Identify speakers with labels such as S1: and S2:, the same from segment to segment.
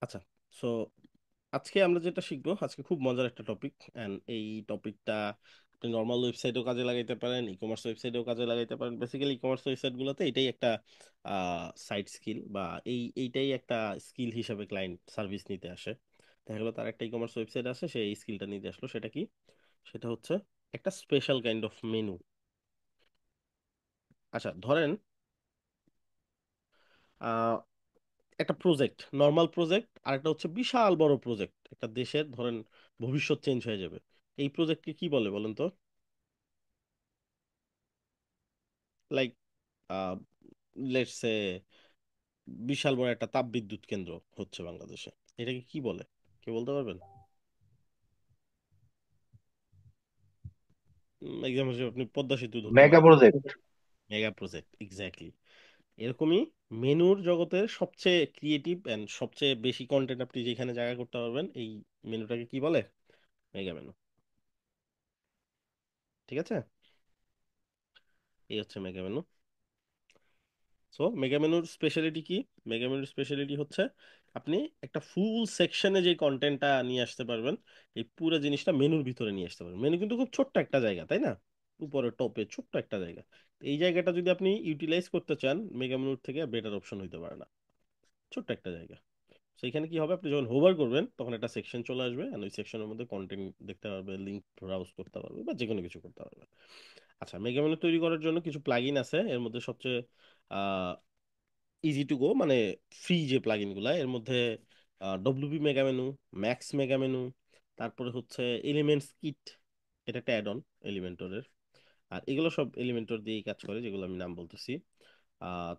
S1: আচ্ছা, সো আজকে আমরা যেটা শিখবো, আজকে খুব মজার একটা টপিক। অ্যান্ড এই টপিকটা আপনি নর্মাল ওয়েবসাইটেও কাজে লাগাইতে পারেন, ই কমার্স ওয়েবসাইটেও কাজে লাগাইতে পারেন। বেসিক্যালি ই কমার্স ওয়েবসাইটগুলোতে এটাই একটা সাইট স্কিল, বা এইটাই একটা স্কিল হিসাবে ক্লায়েন্ট সার্ভিস নিতে আসে। দেখা গেলো তার একটা ই কমার্স ওয়েবসাইট আছে, সে এই স্কিলটা নিতে আসলো। সেটা কি? সেটা হচ্ছে একটা স্পেশাল কাইন্ড অফ মেনু। আচ্ছা, ধরেন একটা প্রজেক্ট, নর্মাল প্রজেক্ট, আর একটা হচ্ছে বিশাল বড় প্রজেক্ট, একটা দেশের ধরেন ভবিষ্যৎ চেঞ্জ হয়ে যাবে। এই প্রজেক্টকে কি বলে বলেন তো? লাইক, লেটস সে বিশাল বড় একটা তাপবিদ্যুৎ কেন্দ্র হচ্ছে বাংলাদেশে। এটাকে কি বলে? কে বলতে পারবেন? এক্সাম্পল হিসেবে আপনি পদ্মা সেতু ধরতে
S2: মেগা
S1: পারেন।
S2: প্রজেক্ট।
S1: Mega project, exactly. এরকমই মেনুর জগতের সবচেয়ে ক্রিয়েটিভ এন্ড সবচেয়ে বেশি কন্টেন্ট আপনি যেখানে জায়গা করতে পারবেন, এই মেনুটাকে কি বলে? Mega menu. ঠিক আছে, এই হচ্ছে মেগা মেনু। সো মেগা মেনুর স্পেশালিটি কি? মেগা মেনুর স্পেশালিটি হচ্ছে আপনি একটা ফুল সেকশনে যে কন্টেন্টটা নিয়ে আসতে পারবেন, এই পুরো জিনিসটা মেনুর ভিতরে নিয়ে আসতে পারবেন। মেনু কিন্তু খুব ছোট্ট একটা জায়গা, তাই না? উপরে টপে ছোট্ট একটা জায়গা। তো এই জায়গাটা যদি আপনি ইউটিলাইজ করতে চান, মেগা মেনুর থেকে বেটার অপশন হইতে পারে না। ছোট্ট একটা জায়গা। সেইখানে কি হবে, আপনি যখন হোভার করবেন তখন একটা সেকশন চলে আসবে, আর ওই সেকশনের মধ্যে কন্টেন্ট দেখতে পারবে, লিঙ্ক ব্রাউজ করতে পারবে, বা যে কোনো কিছু করতে পারবে। আচ্ছা, মেগা মেনু তৈরি করার জন্য কিছু প্লাগইন আছে। এর মধ্যে সবচেয়ে ইজি টু গো, মানে ফ্রি যে প্লাগইন গুলা, এর মধ্যে WP mega menu, max mega menu, তারপরে হচ্ছে এলিমেন্টস কিট, এটা একটা অ্যাড অন এলিমেন্টরের। আর এগুলো সব এলিমেন্টর দিয়েই কাজ করে, যেগুলো আমি নাম বলতেছি।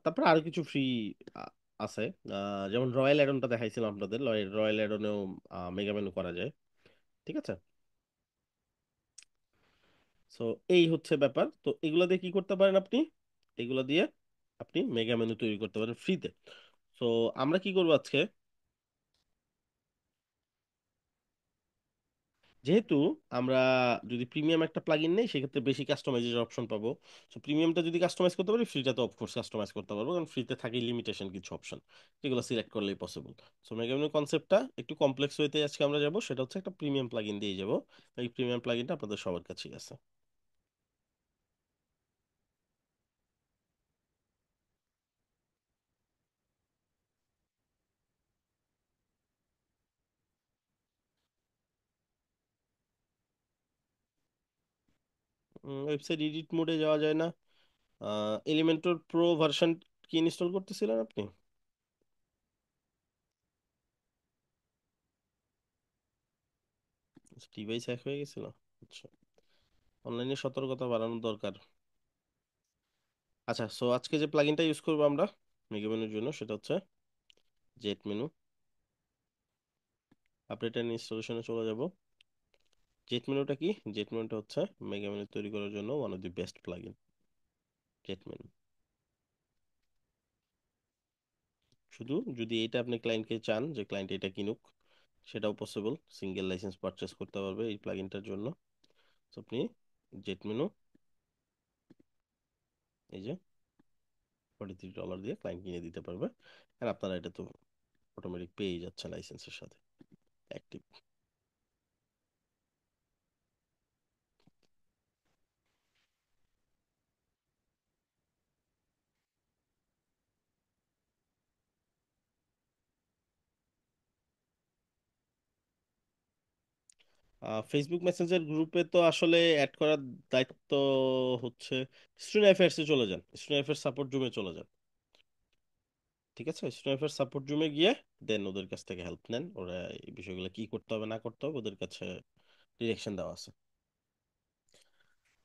S1: তারপরে আরো কিছু ফ্রি আছে। যেমন রয়্যাল অ্যাডনটা দেখাইছিলাম আপনাদের, রয়্যাল অ্যাডনেও মেগা মেনু করা যায়। ঠিক আছে, সো এই হচ্ছে ব্যাপার। তো এগুলো দিয়ে কি করতে পারেন আপনি? এগুলো দিয়ে আপনি মেগা মেনু তৈরি করতে পারেন ফ্রিতে। তো আমরা কি করবো আজকে, যেহেতু আমরা যদি প্রিমিয়াম একটা প্লাগইন নেই, সেক্ষেত্রে বেশি কাস্টমাইজের অপশন পাবো। সো প্রিমিয়ামটা যদি কাস্টমাইজ করতে পারি, ফ্রিটা তো অফকোর্স কাস্টমাইজ করতে পারবো, কারণ ফ্রিতে থাকে লিমিটেশন কিছু অপশন, যেগুলো সিলেক্ট করলেই পসিবল। সো মেগামিনি কনসেপ্টটা একটু কমপ্লেক্স ওয়েতে আজকে আমরা যাব, সেটা হচ্ছে একটা প্রিমিয়াম প্লাগইন দিয়ে যাব। এই প্রিমিয়াম প্লাগইনটা আপনাদের সবার কাছেই আছে। ওয়েবসাইট এডিট মোডে যাওয়া যায় না। এলিমেন্টর প্রো ভার্সন কি ইনস্টল করতেছিলেন আপনি? ডিভাইস হ্যাক হয়ে গেছিল? আচ্ছা, অনলাইনে সতর্কতা বাড়ানো দরকার। আচ্ছা, সো আজকে যে প্লাগইনটা ইউজ করবো আমরা মেগামেনুর জন্য, সেটা হচ্ছে জেট মেনু। আপডেট এন্ড ইনস্টলেশনে চলে যাব। জেট মেনুটা কি? জেট মেনুটা হচ্ছে মেগামেনু তৈরি করার জন্য one of the best plugin, jet menu. শুধু যদি এটা আপনি ক্লায়েন্টকে চান যে ক্লায়েন্ট এটা কিনুক, সেটাও পসিবল। সিঙ্গেল লাইসেন্স পারচেস করতে পারবে এই প্লাগইনটার জন্য। তো আপনি জেট মেনু, এই যে $43 দিয়ে ক্লায়েন্ট কিনে দিতে পারবে। আর আপনারা এটা তো অটোমেটিক পেয়ে যাচ্ছে লাইসেন্সের সাথে অ্যাক্টিভ। ফেসবুক মেসেঞ্জার গ্রুপে তো আসলে অ্যাড করার দায়িত্ব হচ্ছে, স্টুডেন্ট অ্যাফেয়ার্সে চলে যান, স্টুডেন্ট অ্যাফেয়ার্স সাপোর্ট জুমে চলে যান। ঠিক আছে, স্টুডেন্ট অ্যাফেয়ার্স সাপোর্ট রুমে গিয়ে দেন ওদের কাছ থেকে হেল্প নেন। ওরা এই বিষয়গুলো কি করতে হবে না করতে হবে ওদের কাছে ডিরেকশন দেওয়া আছে।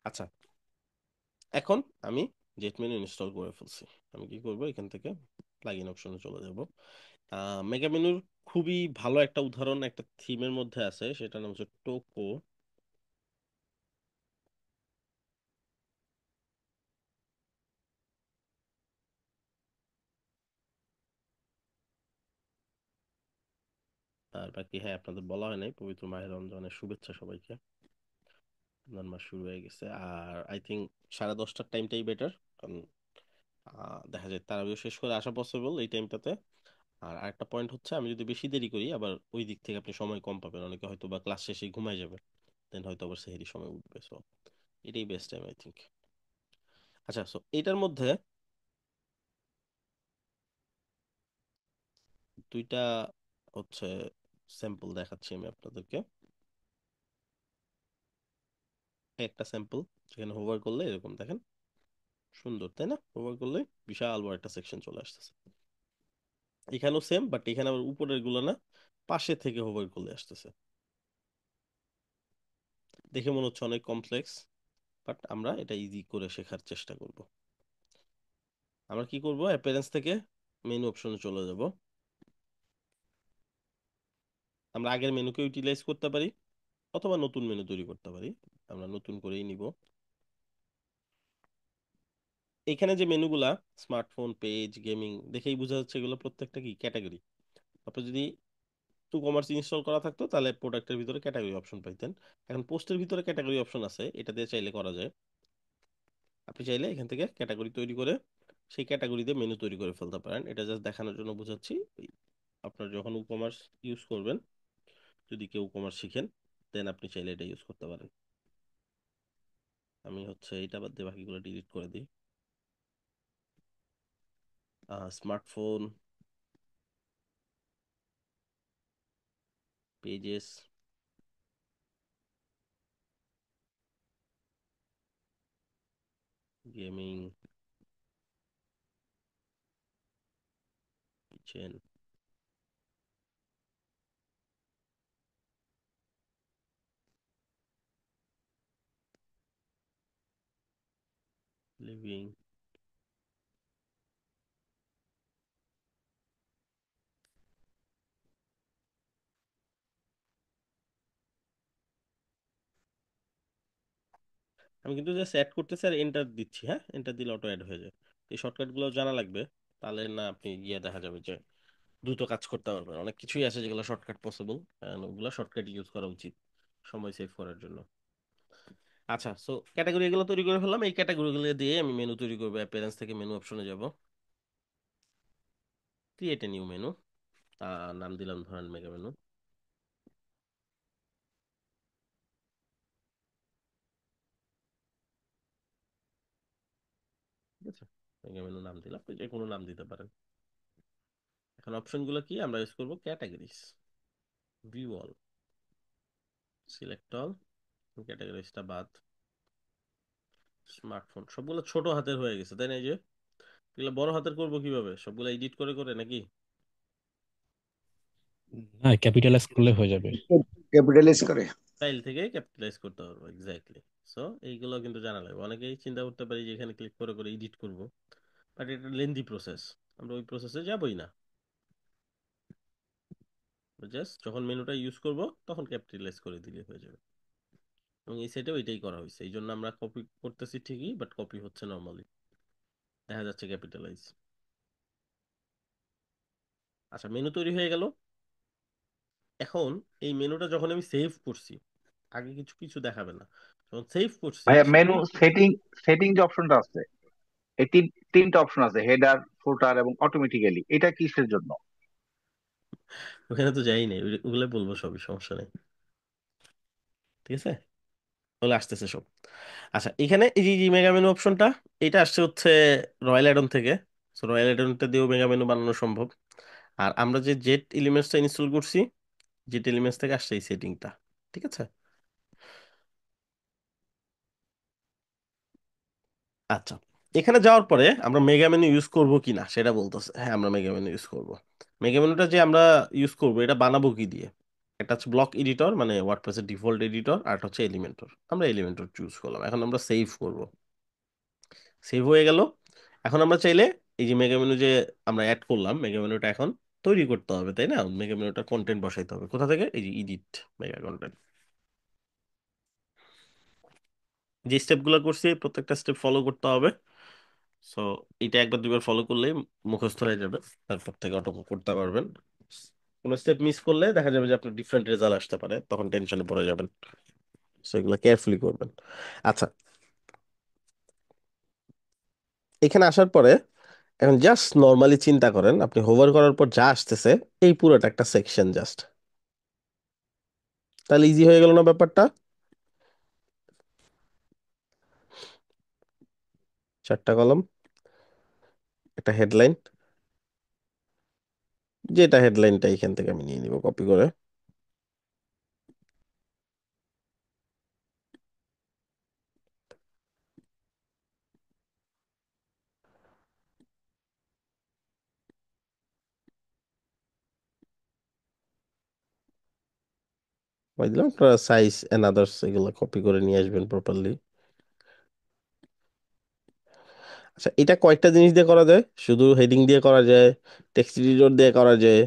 S1: আচ্ছা, এখন আমি জেট মেনু ইনস্টল করে ফেলছি। আমি কি করব, এখান থেকে প্লাগইন অপশনে চলে যাব। মেগা মেনুর খুবই ভালো একটা উদাহরণ একটা থিমের মধ্যে আছে, সেটার নাম হচ্ছে টোকো। আর বাকি, হ্যাঁ, আপনাদের বলা হয় নাই, পবিত্র মাহে রমজানের শুভেচ্ছা সবাইকে। রমজান মাস শুরু হয়ে গেছে, আর আই থিঙ্ক 10:30টার টাইমটাই বেটার, কারণ দেখা যায় তারাবিও শেষ করে আসা পসিবল এই টাইমটাতে। আর আরেকটা পয়েন্ট হচ্ছে আমি যদি বেশি দেরি করি আবার ওই দিক থেকে আপনি সময় কম পাবেন, অনেকে হয়তো বা ক্লাস শেষে ঘুমায় যাবে, দেন হয়তো আবার সেহেরি সময় উঠবে। সো এটাই বেস্ট টাইম আই থিঙ্ক। আচ্ছা, সো এটার মধ্যে দুইটা হচ্ছে স্যাম্পল দেখাচ্ছি আমি আপনাদেরকে। একটা স্যাম্পল যেখানে হোভার করলে এরকম দেখেন, সুন্দর তাই না? হোভার করলে বিশাল বড় একটা সেকশন চলে আসতেছে। এখানেও সেম, বাট এখানে আবার উপরের গুলো না, পাশে থেকে হোভার করলে আসতেছে। দেখে মনে হচ্ছে অনেক কমপ্লেক্স, বাট আমরা এটা ইজি করে শেখার চেষ্টা করব। আমরা কি করব, অ্যাপিয়ারেন্স থেকে মেনু অপশনে চলে যাব। আমরা আগের মেনুকে ইউটিলাইজ করতে পারি অথবা নতুন মেনু তৈরি করতে পারি। আমরা নতুন করেই নিব। এখানে যে মেনুগুলা, স্মার্টফোন, পেজ, গেমিং, দেখেই বোঝা যাচ্ছে এগুলো প্রত্যেকটা কি ক্যাটাগরি। আপনি যদি টু কমার্স ইনস্টল করা থাকতো তাহলে প্রোডাক্টের ভিতরে ক্যাটাগরি অপশন পাইতেন। এখন পোস্টের ভিতরে ক্যাটাগরি অপশন আছে, এটা দিয়ে চাইলে করা যায়। আপনি চাইলে এখান থেকে ক্যাটাগরি তৈরি করে সেই ক্যাটাগরিতে মেনু তৈরি করে ফেলতে পারেন। এটা জাস্ট দেখানোর জন্য বোঝাচ্ছি। আপনার যখন ই কমার্স ইউজ করবেন, যদি কেউ কমার্স শিখেন, দেন আপনি চাইলে এটা ইউজ করতে পারেন। আমি হচ্ছে এটা বাদ দিয়ে বাকিগুলো ডিলিট করে দিই। Smartphone, pages, gaming, kitchen, living. আমি কিন্তু জাস্ট অ্যাড করতেছি আর এন্টার দিচ্ছি। হ্যাঁ, এন্টার দিলে অটো অ্যাড হয়ে যায়। এই শর্টকাট গুলো জানা লাগবে, তাহলে না আপনি গিয়ে দেখা যাবে যে দ্রুত কাজ করতে পারবেন। অনেক কিছুই আছে যেগুলো শর্টকাট পসিবল, ওগুলো শর্টকাট ইউজ করা উচিত সময় সেভ করার জন্য। আচ্ছা, সো ক্যাটাগরি এগুলো তৈরি করে ফেললাম। এই ক্যাটাগরিগুলো দিয়ে আমি মেনু তৈরি করবো। অ্যাপিয়ারেন্স থেকে মেনু অপশনে যাব, ক্রিয়েট এ নিউ মেনু, নাম দিলাম ধরেন মেগা মেনু। ঠিক আছে, মেগা মেনু নাম দিলাম, আপনি যে কোনো নাম দিতে পারেন। এখন অপশনগুলো কি আমরা ইউজ করবো, categories, view all, select all, ক্যাটাগরিজটা বাদ। স্মার্টফোন সবগুলো ছোট হাতের হয়ে গেছে তাই না? এই যে এগুলো বড় হাতের করবো কিভাবে, সবগুলো এডিট করে করে নাকি?
S2: না, ক্যাপিটালাইজ করলে হয়ে যাবে।
S3: ক্যাপিটালাইজ করে।
S1: স্টাইল থেকে ক্যাপিটালাইজ করতে পারবো, এক্স্যাক্টলি। সো এইগুলো কিন্তু জানা লাগবে। অনেকেই চিন্তা করতে পারি যে এখানে ক্লিক করে করে এডিট করব, বাট এটা লেন্দি প্রসেস, আমরা ওই প্রসেসে যাবই না। জাস্ট যখন মেনুটা ইউজ করব তখন ক্যাপিটালাইজ করে দিলে হয়ে যাবে। এবং এই সাইডেও এটাই করা হয়েছে, এই জন্য আমরা কপি করতেছি ঠিকই, বাট কপি হচ্ছে নর্মালি, দেখা যাচ্ছে ক্যাপিটালাইজ। আচ্ছা, মেনু তৈরি হয়ে গেল। এখন এই মেনুটা যখন আমি সেভ করছি, আগে কিছু কিছু দেখাবে না, যখন সেভ করছি
S3: ভাইয়া মেনু সেটিং, সেটিং যে অপশনটা আছে, এই তিনটা অপশন আছে, হেডার, ফুটার এবং অটোমেটিক্যালি, এটা কিসের জন্য?
S1: ওখানে তো যাই নাই, ওগুলো বলবো, সবই সমস্যা নেই। ঠিক আছে, ওগুলো আসতেছে সব। আচ্ছা, এখানে এই যে মেগা মেনু অপশনটা, এটা আসছে হচ্ছে রয়্যাল অ্যাডন থেকে। রয়্যাল অ্যাডনটা দিয়েও মেগা মেনু বানানো সম্ভব। আর আমরা যে জেট এলিমেন্টসটা ইনস্টল করছি, জেট এলিমেন্টস থেকে আসছে এই সেটিংটা। ঠিক আছে। আচ্ছা, এখানে যাওয়ার পরে আমরা মেগা মেনু ইউজ করব কিনা সেটা বলতেছে। হ্যাঁ, আমরা মেগা মেনু ইউজ করব। মেগা মেনুটা যে আমরা ইউজ করব এটা বানাবো কি দিয়ে? একটা হচ্ছে ব্লক এডিটর, মানে ওয়ার্ডপ্রেসের ডিফল্ট এডিটর, আর একটা হচ্ছে এলিমেন্টর। আমরা এলিমেন্টর চুজ করলাম। এখন আমরা সেভ করব। সেভ হয়ে গেল। এখন আমরা চাইলে এই যে মেগা মেনু যে আমরা অ্যাড করলাম, মেগা মেনুটা এখন তৈরি করতে হবে তাই না? মেগা মেনুটা কন্টেন্ট বসাইতে হবে কোথা থেকে, এই যে ইডিট মেগা কন্টেন্ট। যে স্টেপগুলো করছি প্রত্যেকটা স্টেপ ফলো করতে হবে। সো এটা একবার দুইবার ফলো করলেই মুখস্থ হয়ে যাবে, তারপর থেকে অটো করতে পারবেন। কোনো স্টেপ মিস করলে দেখা যাবে যে আপনার ডিফারেন্ট রেজাল্ট আসতে পারে, তখন টেনশনে পড়ে যাবেন। সো এগুলো কেয়ারফুলি করবেন। আচ্ছা, এখানে আসার পরে এখন জাস্ট নর্মালি চিন্তা করেন, আপনি হোভার করার পর যা আসতেছে এই পুরোটা একটা সেকশন জাস্ট, তাহলে ইজি হয়ে গেল না ব্যাপারটা? চারটা কলম, একটা হেডলাইন, যেটা হেডলাইনটা এখান থেকে আমি নিয়ে নিব কপি করে। বাই দিলাম, আপনারা সাইজ এন্ড আদার্স এগুলো কপি করে নিয়ে আসবেন প্রপারলি। আচ্ছা, এটা কয়েকটা জিনিস দিয়ে করা যায়, শুধু হেডিং দিয়ে করা যায়, টেক্সট এডিটর দিয়ে করা যায়।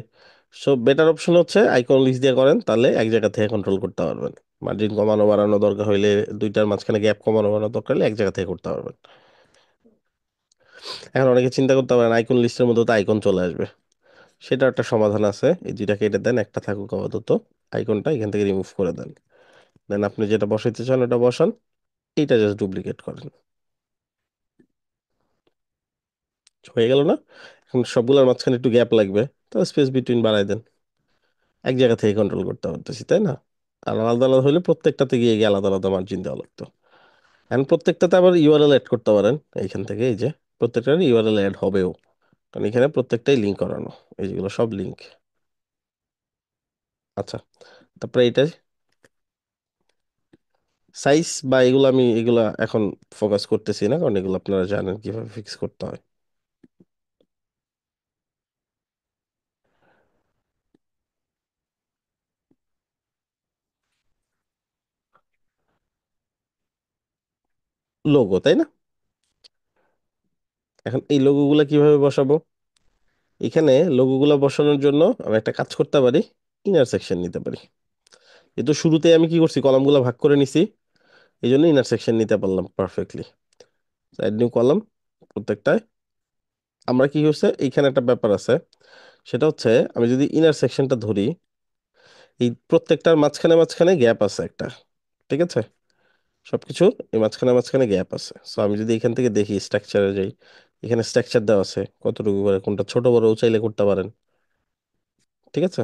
S1: সো বেটার অপশন হচ্ছে আইকন লিস্ট দিয়ে করেন, তাহলে এক জায়গা থেকে কন্ট্রোল করতে পারবেন। মার্জিন কমানো বাড়ানো দরকার হইলে, দুইটার মাঝখানে গ্যাপ কমানো বাড়ানো দরকার হলে এক জায়গা থেকে করতে পারবেন। এখন অনেকে চিন্তা করতে পারেন আইকন লিস্টের মধ্যে তো আইকন চলে আসবে, সেটা একটা সমাধান আছে। এই দুইটা কেটে দেন, একটা থাকুক আপাতত। আইকনটা এখান থেকে রিমুভ করে দেন, দেন আপনি যেটা বসাইতে চান ওটা বসান, এইটা জাস্ট ডুপ্লিকেট করেন। হয়ে গেল না? এখন সবগুলোর মাঝখানে একটু গ্যাপ লাগবে, তো স্পেস বিটুইন বাড়াই দেন। এক জায়গা থেকে কন্ট্রোল করতে পারতেছি, তাই না? আর আলাদা আলাদা হলে প্রত্যেকটাতে গিয়ে গিয়ে আলাদা আলাদা মার্জিন দেওয়া লাগতো। এখন প্রত্যেকটাতে আবার ইউআরএল অ্যাড করতে পারেন এইখান থেকে, এই যে প্রত্যেকটার ইউআরএল অ্যাড হবেও, কারণ এখানে প্রত্যেকটাই লিঙ্ক করানো, এই যেগুলো সব লিঙ্ক। আচ্ছা, তারপরে এইটা সাইজ বা এগুলো আমি এগুলা এখন ফোকাস করতেছি না, কারণ এগুলো আপনারা জানেন কিভাবে ফিক্স করতে হয়। লোগো, তাই না? এখন এই লোগোগুলা কিভাবে বসাবো? এখানে লোগোগুলা বসানোর জন্য আমি একটা কাজ করতে পারি, ইনার সেকশন নিতে পারি। কিন্তু শুরুতে আমি কি করছি, কলামগুলো ভাগ করে নিছি, এই জন্য ইনার সেকশন নিতে পারলাম পারফেক্টলি। সাইড নিউ কলাম প্রত্যেকটায়। আমরা কি হচ্ছে, এইখানে একটা ব্যাপার আছে, সেটা হচ্ছে আমি যদি ইনার সেকশনটা ধরি, এই প্রত্যেকটার মাঝখানে মাঝখানে গ্যাপ আছে একটা, ঠিক আছে? সবকিছু এই মাঝখানে মাঝখানে গ্যাপ আছে। সো আমি যদি এখান থেকে দেখি স্ট্রাকচারে যাই, এখানে স্ট্রাকচার দেওয়া আছে কতটুকু করে, কোনটা ছোট বড় চাইলে করতে পারেন, ঠিক আছে?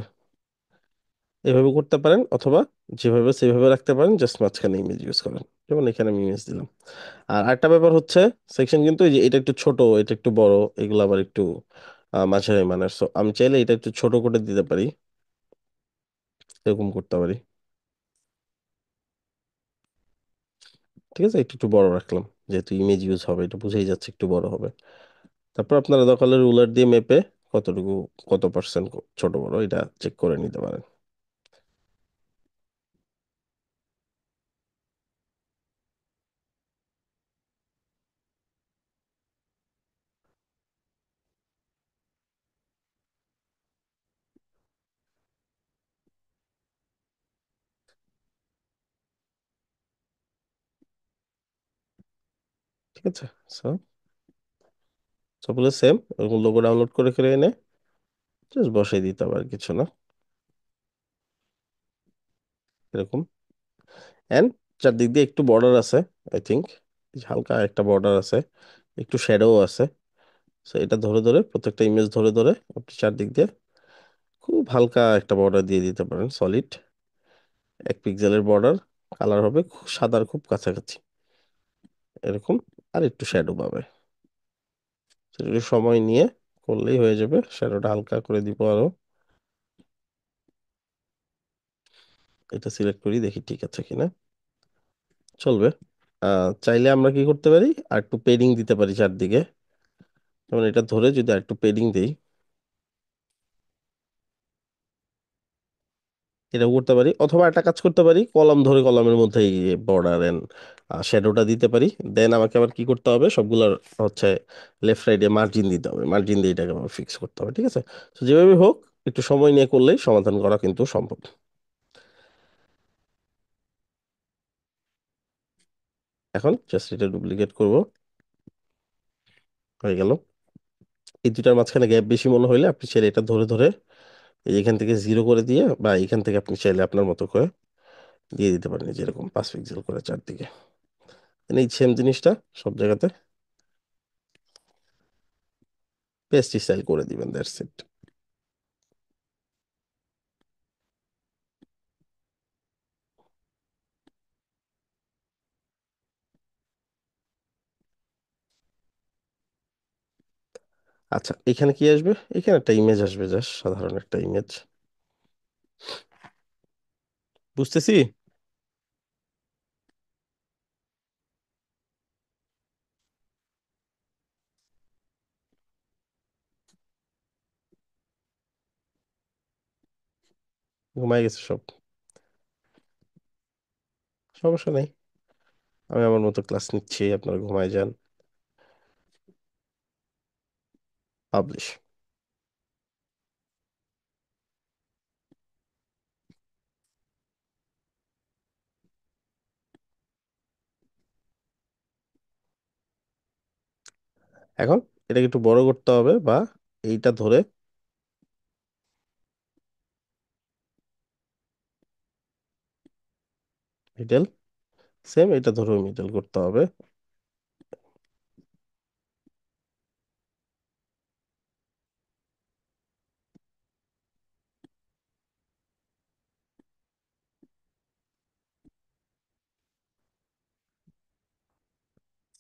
S1: এভাবে করতে পারেন, অথবা যেভাবে সেভাবে রাখতে পারেন, জাস্ট মাঝখানে ইমেজ ইউজ করেন। যেমন এখানে আমি ইমেজ দিলাম। আর আরেকটা ব্যাপার হচ্ছে, সেকশন কিন্তু এই যে এটা একটু ছোট, এটা একটু বড়, এগুলো আবার একটু মাঝারি মানের। সো আমি চাইলে এটা একটু ছোট করে দিতে পারি, এরকম করতে পারি, ঠিক আছে? একটু একটু বড় রাখলাম, যেহেতু ইমেজ ইউজ হবে, এটা বুঝেই যাচ্ছে একটু বড় হবে। তারপর আপনারা দরকার হলে রুলার দিয়ে মেপে কতটুকু, কত পার্সেন্ট ছোট বড় এটা চেক করে নিতে পারেন। ঠিক আছে? সো সবগুলো সেম, ওরকম লোগো ডাউনলোড করে করে এনে জাস্ট বসাই দিতে হবে, আর কিছু না। এরকম। এন্ড চারদিক দিয়ে একটু বর্ডার আছে, আই থিঙ্ক হালকা একটা বর্ডার আছে, একটু শ্যাডো আছে। সো এটা ধরে ধরে প্রত্যেকটা ইমেজ ধরে ধরে আপনি চারদিক দিয়ে খুব হালকা একটা বর্ডার দিয়ে দিতে পারেন, সলিড 1 পিক্সেলের বর্ডার। কালার হবে সাদার খুব কাছাকাছি, এরকম। আর একটু শ্যাডো পাবে, সেটা একটু সময় নিয়ে করলেই হয়ে যাবে। শ্যাডোটা হালকা করে দিব আরো, এটা সিলেক্ট করি, দেখি ঠিক আছে কিনা, চলবে। চাইলে আমরা কি করতে পারি, আর একটু পেডিং দিতে পারি চারদিকে। যেমন এটা ধরে যদি আর একটু পেডিং দিই, এটাও করতে পারি। অথবা একটা কাজ করতে পারি, কলাম ধরে কলামের মধ্যে এই বর্ডার এন্ড শ্যাডোটা দিতে পারি। দেন আমাকে আবার কি করতে হবে, সবগুলোর হচ্ছে লেফট রাইটে মার্জিন দিতে হবে, মার্জিন দিয়ে এটাকে আবার ফিক্স করতে হবে, ঠিক আছে? তো যেভাবে হোক একটু সময় নিয়ে করলেই সমাধান করা কিন্তু সম্ভব। এখন জাস্ট এটা ডুপ্লিকেট করব, হয়ে গেল। এই দুটার মাঝখানে গ্যাপ বেশি মনে হইলে আপনি চাইলে এটা ধরে ধরে এই এখান থেকে 0 করে দিয়ে, বা এখান থেকে আপনি চাইলে আপনার মতো করে দিয়ে দিতে পারেন, যেরকম 5 পিক্সেল করে চারদিকে। এই সেম জিনিসটা সব জায়গাতে পেস্টিসাইড করে দিবেন, দ্যাটস ইট। আচ্ছা, এখানে কি আসবে? এখানে একটা ইমেজ আসবে, জাস্ট সাধারণ একটা ইমেজ। বুঝতেছি। ঘুমাই গেছে সব, সমস্যা নেই, আমি আমার মতো ক্লাস নিচ্ছি, আপনারা ঘুমায় যান। পাবলিশ। এখন এটাকে একটু বড় করতে হবে, বা এইটা ধরে মিডল, সেম এটা ধরেও মিডল করতে হবে।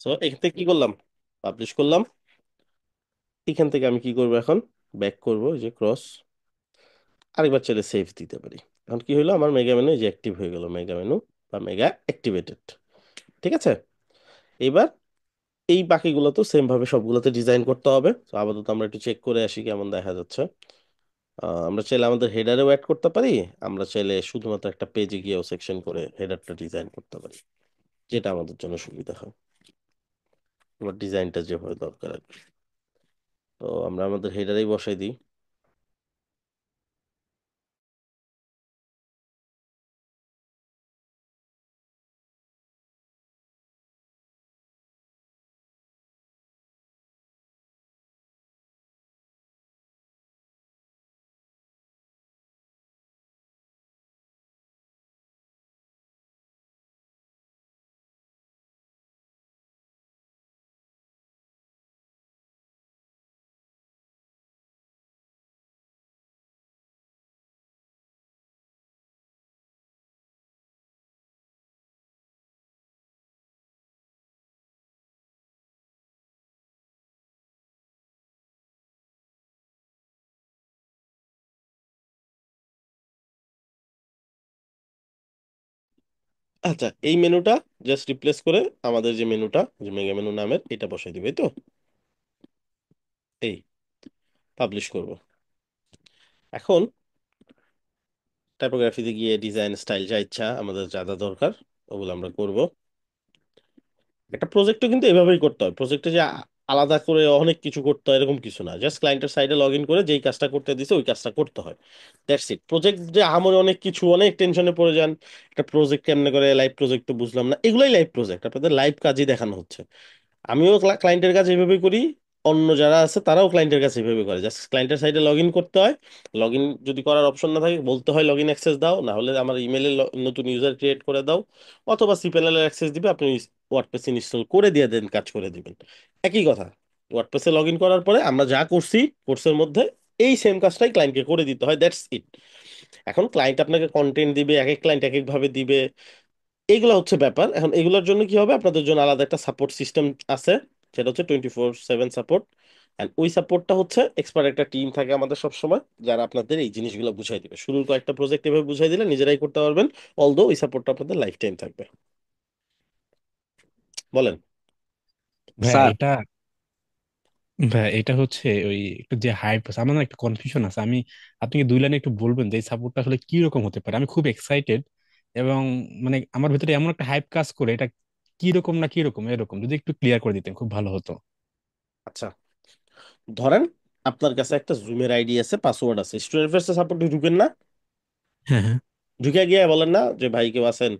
S1: সো এখান থেকে কি করলাম? পাবলিশ করলাম। এখান থেকে আমি কি করব এখন? ব্যাক করব, এই যে ক্রস, আরেকবার চাইলে সেভ দিতে পারি। এখন কি হলো, আমার মেগা মেনু যে অ্যাক্টিভ হয়ে গেল, মেগা মেনু বা মেগা অ্যাক্টিভেটেড। ঠিক আছে। এবার এই বাকিগুলো তো সেম ভাবে সবগুলোতে ডিজাইন করতে হবে। তো আপাতত আমরা একটু চেক করে আসি কেমন দেখা যাচ্ছে। আমরা চাইলে আমাদের হেডারেও অ্যাড করতে পারি, আমরা চাইলে শুধুমাত্র একটা পেজে গিয়েও সেকশন করে হেডারটা ডিজাইন করতে পারি, যেটা আমাদের জন্য সুবিধা হয়, আমার ডিজাইনটা যেভাবে দরকার আর কি। তো আমরা আমাদের হেডারেই বসাই দিই। আচ্ছা, এই মেনুটা জাস্ট রিপ্লেস করে আমাদের যে মেনুটা, যে মেগা মেনু নামের, এটা বসাই দিবে, এই তো। এই পাবলিশ করব। এখন টাইপোগ্রাফিতে গিয়ে ডিজাইন স্টাইল যা ইচ্ছা আমাদের যা যা দরকার ওগুলো আমরা করব। একটা প্রজেক্টও কিন্তু এভাবেই করতে হয়, প্রজেক্টে যে আলাদা করে অনেক কিছু করতে হয় এরকম কিছু না, জাস্ট ক্লায়েন্টের সাইডে লগ ইন করে যেই কাজটা করতে দিছে ওই কাজটা করতে হয়, দ্যাটস ইট। প্রজেক্ট যে আমার অনেক কিছু, অনেক টেনশনে পড়ে যান, একটা প্রজেক্ট কেমনে করে লাইভ প্রজেক্ট তো বুঝলাম না, এগুলোই লাইভ প্রজেক্ট, আপনাদের লাইভ কাজই দেখানো হচ্ছে। আমিও ক্লায়েন্টের কাছে এইভাবে করি, অন্য যারা আছে তারাও ক্লায়েন্টের কাছে এইভাবে করে, জাস্ট ক্লায়েন্টের সাইডে লগ ইন করতে হয়। লগ ইন যদি করার অপশন না থাকে বলতে হয় লগ ইন অ্যাক্সেস দাও, না হলে আমার ইমেলে নতুন ইউজার ক্রিয়েট করে দাও, অথবা সিপ্যানেল অ্যাক্সেস দিবে, আপনি ওয়ার্ডপ্রেস ইনস্টল করে দিয়ে দেন, কাজ করে দিবেন। একই কথা। ওয়ার্ডপ্রেসে লগ ইন করার পরে আমরা যা করছি কোর্সের মধ্যে, এই সেম কাজটাই ক্লায়েন্টকে করে দিতে হয়, দ্যাটস ইট। এখন ক্লায়েন্ট আপনাকে কন্টেন্ট দিবে, এক এক ক্লায়েন্ট এক এক ভাবে দিবে, এইগুলো হচ্ছে ব্যাপার। এখন এগুলোর জন্য কি হবে, আপনাদের জন্য আলাদা একটা সাপোর্ট সিস্টেম আছে, সেটা হচ্ছে 24/7 সাপোর্ট। অ্যান্ড ওই সাপোর্টটা হচ্ছে এক্সপার্ট একটা টিম থাকে আমাদের সব সময়, যারা আপনাদের এই জিনিসগুলো বুঝাই দিবে। শুরুর কয়েকটা প্রজেক্ট এভাবে বুঝাই দিলে নিজেরাই করতে পারবেন, অলদো ওই সাপোর্টটা আপনাদের লাইফ টাইম থাকবে। বলেন।
S2: ভাইয়া
S3: স্যার,
S2: এটা ভাইয়া এটা হচ্ছে ওই একটু যে হাইপ আছে, আমার না একটু কনফিউশন আছে। আপনি কি 2 লাইনে একটু বলবেন যে এই সাপোর্টটা আসলে কি রকম হতে পারে? আমি খুব এক্সাইটেড, এবং মানে আমার ভিতরে এমন একটা হাইপ কাজ করে, এটা কি রকম না কি রকম এরকম যদি একটু ক্লিয়ার করে দিতেন খুব ভালো হতো।
S1: আচ্ছা, ধরেন আপনার কাছে একটা জুমের আইডি আছে, পাসওয়ার্ড আছে, স্টুডেন্ট ফার্স্টে সাপোর্টে ঢুকেন না,
S2: হ্যাঁ, হ্যাঁ।
S1: ঢুকে গিয়ে বলেন না যে ভাই কেউ আছেন,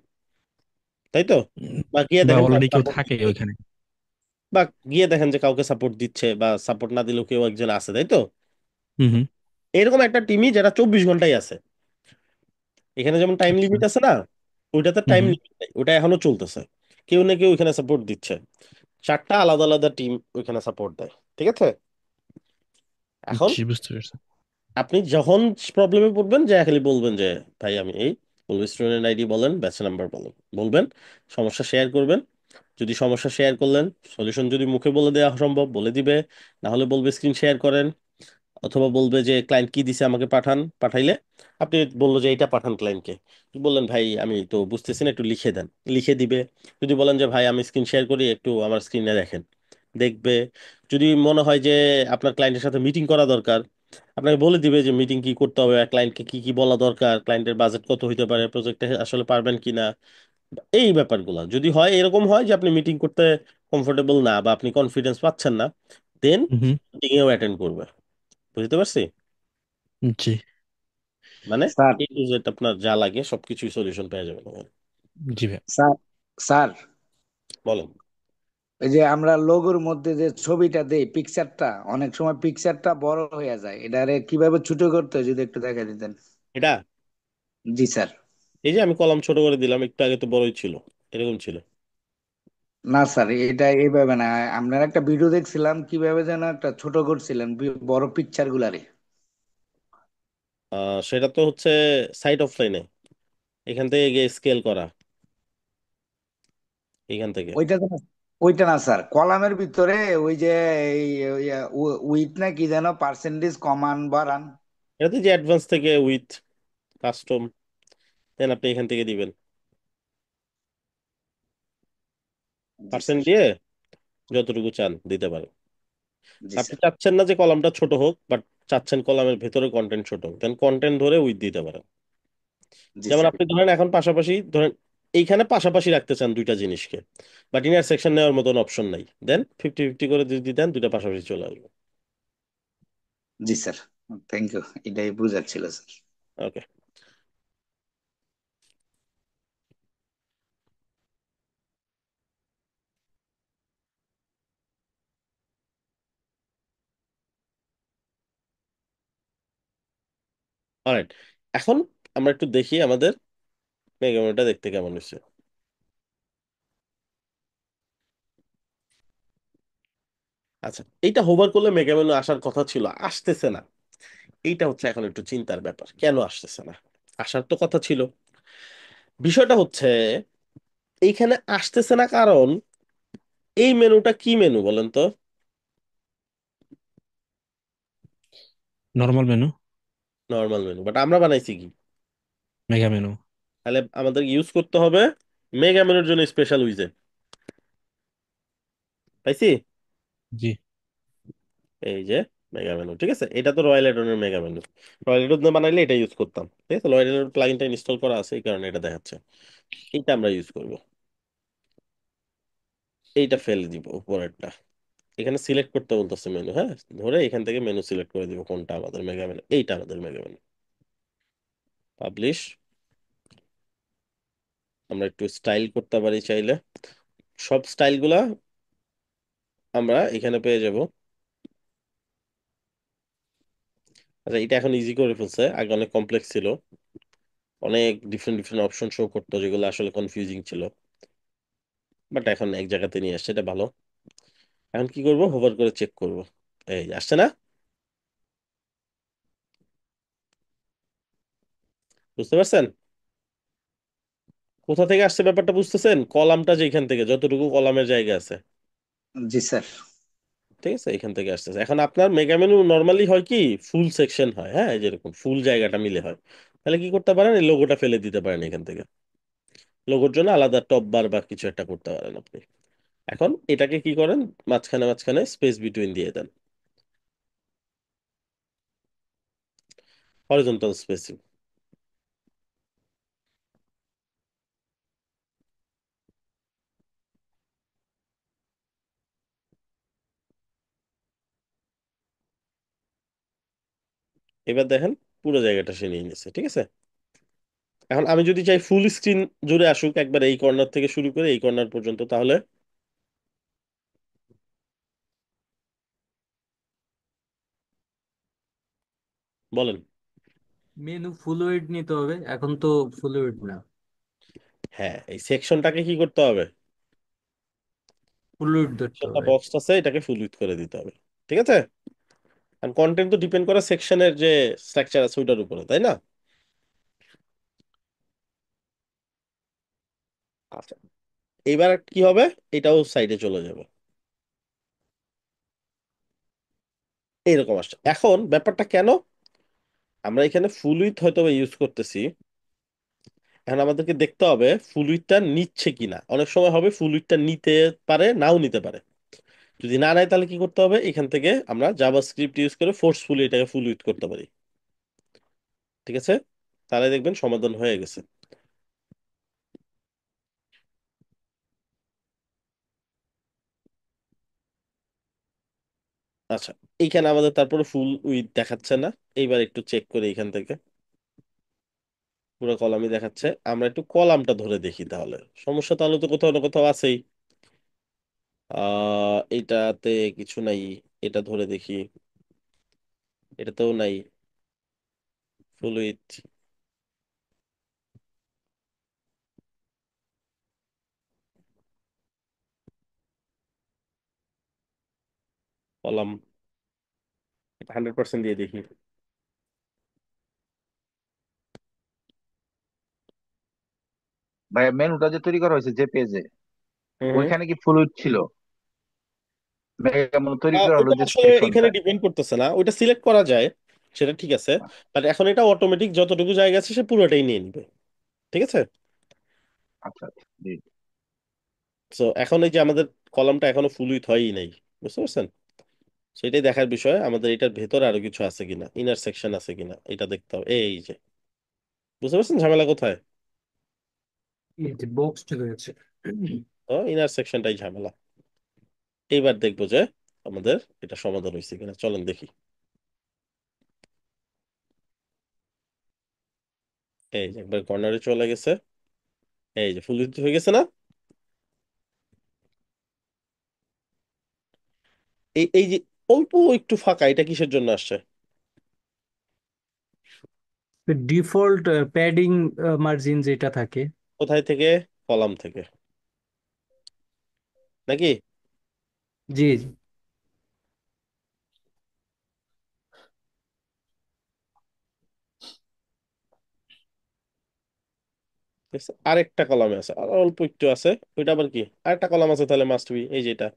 S1: তাই তো?
S2: উম,
S1: বা গিয়ে
S2: বা
S1: দেখেন
S2: অলরেডি
S1: কাউকে
S2: কেউ
S1: সাপোর্ট
S2: থাকে
S1: দিচ্ছে,
S2: ওইখানে।
S1: বা গিয়ে দেখেন যে কাউকে সাপোর্ট দিচ্ছে, বা সাপোর্ট না দিলেও কেউ একজন আছে, তাই তো?
S2: হুম, হুম।
S1: এরকম একটা টিমই যারা 24 ঘন্টাই আছে। এখানে যেমন টাইম
S2: আচ্ছা।
S1: লিমিট আছে না, ওইটাতে
S2: হুম,
S1: টাইম
S2: হুম।
S1: লিমিট নাই, ওটা এখনো চলতেছে। কেউ না কেউ ওইখানে সাপোর্ট দিচ্ছে, 4টা আলাদা আলাদা টিম ওইখানে সাপোর্ট দেয়। ঠিক আছে। এখন
S2: জি, বুঝতে পারছি।
S1: আপনি যখন প্রবলেমে পড়বেন যে খালি বলবেন যে ভাই আমি এই, বলবেন স্টুডেন্ট আইডি বলেন, ব্যাচ নাম্বার বলেন, বলবেন, সমস্যা শেয়ার করবেন। যদি সমস্যা শেয়ার করলেন, সলিউশন যদি মুখে বলে দেওয়া সম্ভব বলে দিবে, না হলে বলবে স্ক্রিন শেয়ার করেন, অথবা বলবে যে ক্লায়েন্ট কি দিছে আমাকে পাঠান, পাঠাইলে আপনি বললো যে এইটা পাঠান ক্লায়েন্টকে, বললেন ভাই আমি তো বুঝতেছি না একটু লিখে দেন, লিখে দিবে। যদি বলেন যে ভাই আমি স্ক্রিন শেয়ার করি একটু আমার স্ক্রিনে দেখেন, দেখবে। যদি মনে হয় যে আপনার ক্লায়েন্টের সাথে মিটিং করা দরকার, আপনাকে বলে দিবে যে মিটিং কি করতে হবে, ক্লায়েন্টকে কি কি বলা দরকার, ক্লায়েন্টের বাজেট কত হইতে পারে, প্রজেক্টে আসলে পারবেন কিনা, এই ব্যাপারগুলো যদি হয়, এরকম হয় যে আপনি মিটিং করতে কমফোর্টেবল না বা আপনি কনফিডেন্স পাচ্ছেন না, দেন
S2: হুম।
S1: মিটিং এও অ্যাটেন্ড করবে। বুঝতে পারছি?
S2: জি।
S1: মানে
S3: স্যার,
S1: এই টু জেড আপনার যা লাগে সবকিছুই সলিউশন পেয়ে যাবেন ওখানে।
S2: জি ভাই।
S3: স্যার, স্যার,
S1: বলেন।
S3: এই যে আমরা লোগোর মধ্যে যে ছবিটা দেই, পিকচারটা অনেক সময় পিকচারটা বড় হয়ে যায়, এটারে কিভাবে ছোট করতে হয় যদি একটু দেখা দিতেন।
S1: এটা
S3: জি স্যার।
S1: এই যে আমি কলাম ছোট করে দিলাম, একটু আগে তো বড়ই ছিল, এরকম ছিল।
S3: না স্যার, এটা এইভাবে না। আপনার একটা ভিডিও দেখছিলাম কিভাবে যেন একটা ছোট করছিলেন বড় পিকচার গুলারে।
S1: সেটা তো হচ্ছে সাইট অফ লাইনে, এখান থেকে গিয়ে স্কেল করা, এখান থেকে।
S3: ওইটা তো ওইটা না স্যার, কলামের ভিতরে ওই যে উইথ না কি যেন পার্সেন্টেজ কমান বাড়ান।
S1: এটাতে যে অ্যাডভান্স থেকে উইথ কাস্টম, দেন আপনি এখান থেকে দিবেন,
S3: জি
S1: পার্সেন্ট
S3: স্যার।
S1: দিয়ে যতটুকু চান দিতে পারেন।
S3: জি
S1: আপনি
S3: স্যার।
S1: চাচ্ছেন না যে কলামটা ছোট হোক, বাট চাচ্ছেন কলামের ভেতরে কন্টেন্ট ছোট হোক, দেন কন্টেন্ট ধরে উইথ দিতে পারেন।
S3: জি
S1: যেমন
S3: স্যার।
S1: আপনি ধরেন এখন পাশাপাশি ধরেন এইখানে পাশাপাশি রাখতে চান দুইটা জিনিসকে, বাট ইন্টারসেকশন নেওয়ার মতন অপশন নাই, দেন 50-50 করে যদি দেন দুইটা পাশাপাশি চলে আসবে।
S3: জি স্যার। থ্যাংক ইউ, এটাই বুঝার ছিল স্যার।
S1: ওকে। অলরাইট, এখন আমরা একটু দেখি আমাদের মেগামোটা দেখতে কেমন হচ্ছে। আচ্ছা, এইটা হোভার করলে মেগামেনু আসার কথা ছিল, আসতেছে না। এইটা হচ্ছে এখন একটু চিন্তার ব্যাপার, কেন আসতেছে না? আসার তো কথা ছিল। বিষয়টা হচ্ছে এইখানে আসতেছে না কারণ এই মেনুটা কি মেনু বলেন তো?
S2: Normal menu.
S1: Normal menu, but আমরা বানাইছি কি?
S2: Mega menu.
S1: তাহলে আমাদের ইউজ করতে হবে মেগা মেনুর জন্য স্পেশাল উইজেট, পাইছি?
S2: জি।
S1: এই যে মেগা মেনু, ঠিক আছে, এটা তো রয়্যাল এডনের মেগা মেনু। রয়্যাল এডন বানাইলে এটা ইউজ করতাম, ঠিক আছে, রয়্যাল এডন প্লাগইনটা ইনস্টল করা আছে এই কারণে এটা দেখাচ্ছে। এইটা আমরা ইউজ করব, এইটা ফেলে দিব উপরেরটা। এখানে সিলেক্ট করতে বলতেছে মেনু, হ্যাঁ, ধরে এখান থেকে মেনু সিলেক্ট করে দিব কোনটা আমাদের মেগা মেনু, এইটা আমাদের মেগা মেনু। পাবলিশ। আমরা একটু স্টাইল করতে পারি চাইলে, সব স্টাইলগুলা আমরা এখানে পেয়ে যাব। আচ্ছা, এটা এখন ইজি করে ফেলছে, আগে অনেক কমপ্লেক্স ছিল, অনেক ডিফারেন্ট ডিফারেন্ট অপশন শো করতো যেগুলো আসলে কনফিউজিং ছিল, বাট এখন এক জায়গাতে নিয়ে আসছে, এটা ভালো। এখন কি করব, হোভার করে চেক করব, এই যে আসছে না? বুঝতে পারছেন কোথা থেকে আসছে ব্যাপারটা? বুঝতেছেন কলামটা যে এখান থেকে যতটুকু কলামের জায়গা আছে,
S3: জি স্যার।
S1: ঠিক আছে, এখান থেকে আসতেছে। এখন আপনার মেগা মেনু নর্মালি হয় কি, ফুল সেকশন হয়, হ্যাঁ, এই যেরকম ফুল জায়গাটা মিলে হয়। তাহলে কি করতে পারেন, এই লোগোটা ফেলে দিতে পারেন এখান থেকে, লোগোর জন্য আলাদা টপ বার বা কিছু একটা করতে পারেন আপনি। এখন এটাকে কি করেন, মাঝখানে মাঝখানে স্পেস বিটুইন দিয়ে দেন, হরিজন্টাল স্পেসিং। এবার দেখেন পুরো জায়গাটা সে নিয়ে নিচ্ছে, ঠিক আছে। এখন আমি যদি চাই ফুল স্ক্রিন জুড়ে আসুক একবার, এই কর্নার থেকে শুরু করে এই কর্নার পর্যন্ত, তাহলে বলেন।
S4: মেনু ফুল ওয়েট নিতে হবে, এখন তো ফুল ওয়েট না।
S1: হ্যাঁ, এই সেকশনটাকে কি করতে হবে,
S4: ফুল ওয়েট ধরতে
S1: সেকশনটা
S4: হবে।
S1: বক্স আছে এটাকে ফুল উইথ করে দিতে হবে, ঠিক আছে। কারণ কন্টেন্ট তো ডিপেন্ড করে সেকশনের যে স্ট্রাকচার আছে ওইটার উপরে, তাই না? আচ্ছা, এইবার কি হবে, এটাও সাইডে চলে যাবে, এইরকম আসছে। এখন ব্যাপারটা কেন আমরা এখানে ফুল উইডথ হয়তো ইউজ করতেছি, এখন আমাদেরকে দেখতে হবে ফুল উইডথটা নিচ্ছে কিনা। অনেক সময় হবে ফুল উইডথটা নিতে পারে, নাও নিতে পারে। যদি না নেয় তাহলে কি করতে হবে, এখান থেকে আমরা জাভাস্ক্রিপ্ট ইউজ করে ফোর্সফুলি এটাকে ফুল উইডথ করতে পারি। ঠিক আছে, তাহলে দেখবেন সমাধান হয়ে গেছে। আচ্ছা, এইখানে আমাদের তারপরে ফুল উইথ দেখাচ্ছে না। এইবার একটু চেক করি এখান থেকে, পুরো কলামই দেখাচ্ছে। আমরা একটু কলামটা ধরে দেখি তাহলে। সমস্যা তাহলে তো কোথাও না কোথাও আছেই। এইটাতে কিছু নাই, এটা ধরে দেখি, এটাতেও নাই ফুল উইথ। কলাম 100% দিয়ে দেখি।
S5: ভাই মেনুটা যে তৈরি করা হয়েছে যে পেজে,
S1: হুম হুম।
S5: ওইখানে কি ফ্লুইড ছিল? মেনু তৈরি করা হলো
S1: ওটা
S5: যে
S1: আসলে এখানে
S5: সেকশনটা।
S1: ডিপেন্ড করতেছে না, ওইটা সিলেক্ট করা যায়, সেটা ঠিক আছে। বাট এখন এটা অটোমেটিক যতটুকু জায়গা আছে সে পুরোটাই নিয়ে নিবে। ঠিক আছে।
S5: আচ্ছা আচ্ছা, জি।
S1: তো এখন এই যে আমাদের কলামটা এখনো ফুল উইথ হয়ই নাই, বুঝতে পারছেন? সেটাই দেখার বিষয়, আমাদের এটার ভেতরে আরো কিছু আছে কিনা, ইনার সেকশন আছে কিনা এটা দেখতে হবে। এই যে, বুঝতে পারছেন ঝামেলা কোথায়?
S4: এই যে বক্সটা রয়েছে।
S1: তো ইনার সেকশনটাই ঝামেলা। এইবার দেখবো যে আমাদের এটা সমাধান হয়েছে কিনা, চলেন দেখি। এই যে একবার কর্নারে চলে গেছে, এই যে ফুল হয়ে গেছে না? এই এই যে অল্প একটু ফাঁকা, এটা কিসের জন্য আসছে?
S4: ডিফল্ট প্যাডিং মার্জিন যেটা থাকে।
S1: কোথায় থেকে? কলাম থেকে নাকি?
S4: জি জি।
S1: ঠিক আছে, আরেকটা কলামে আছে, আর অল্প একটু আছে। ওইটা আবার কি, আরেকটা কলাম আছে, তাহলে মাস্ট বি এই যে এটা।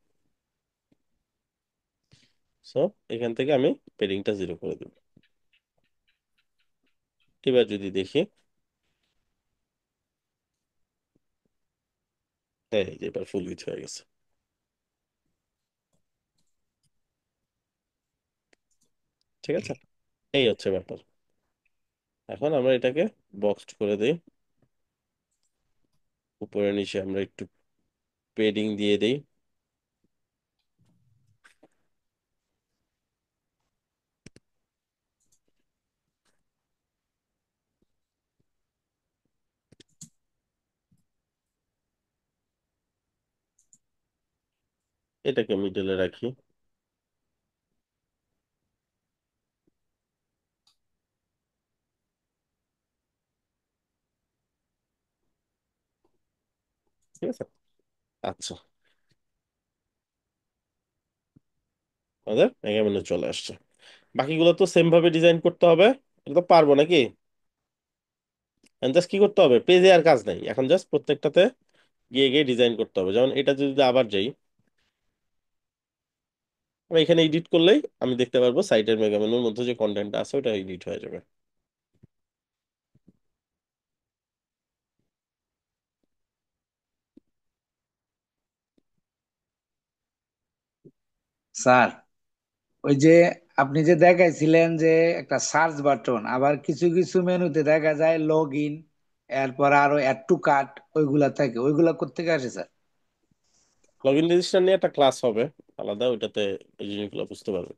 S1: সো এখান থেকে আমি পেডিংটা 0 করে দেব। এবার যদি দেখি, এই যে এবার ফুল উইথ হয়ে গেছে। ঠিক আছে, এই হচ্ছে ব্যাপার। এখন আমরা এটাকে বক্সড করে দিই, উপরে নিচে আমরা একটু পেডিং দিয়ে দিই। এটাকে মিডলে রাখি। ঠিক আছে। আচ্ছা, আমাদের মেগা মেনু চলে আসছে। বাকিগুলো তো সেম ভাবে ডিজাইন করতে হবে, এটা তো পারবো নাকি? জাস্ট কি করতে হবে, পেজে আর কাজ নাই এখন, জাস্ট প্রত্যেকটাতে গিয়ে গিয়ে ডিজাইন করতে হবে। যেমন এটা যদি আবার যাই, আমি এখানে এডিট করলেই আমি দেখতে পারবো সাইটের মেগা মেনুর মধ্যে যে কন্টেন্টটা আছে ওটা এডিট হয়ে যাবে।
S3: স্যার, ওই যে আপনি যে দেখাইছিলেন যে একটা সার্চ বাটন, আবার কিছু কিছু মেনুতে দেখা যায় লগ ইন, এরপর আরো অ্যাড টু কার্ট, ওইগুলা থাকে, ওইগুলা কোত্থেকে আসে স্যার?
S1: লগ ইন রেজিস্টার নিয়ে একটা ক্লাস হবে আলাদা, ওইটাতে এই জিনিসগুলো বুঝতে পারবে।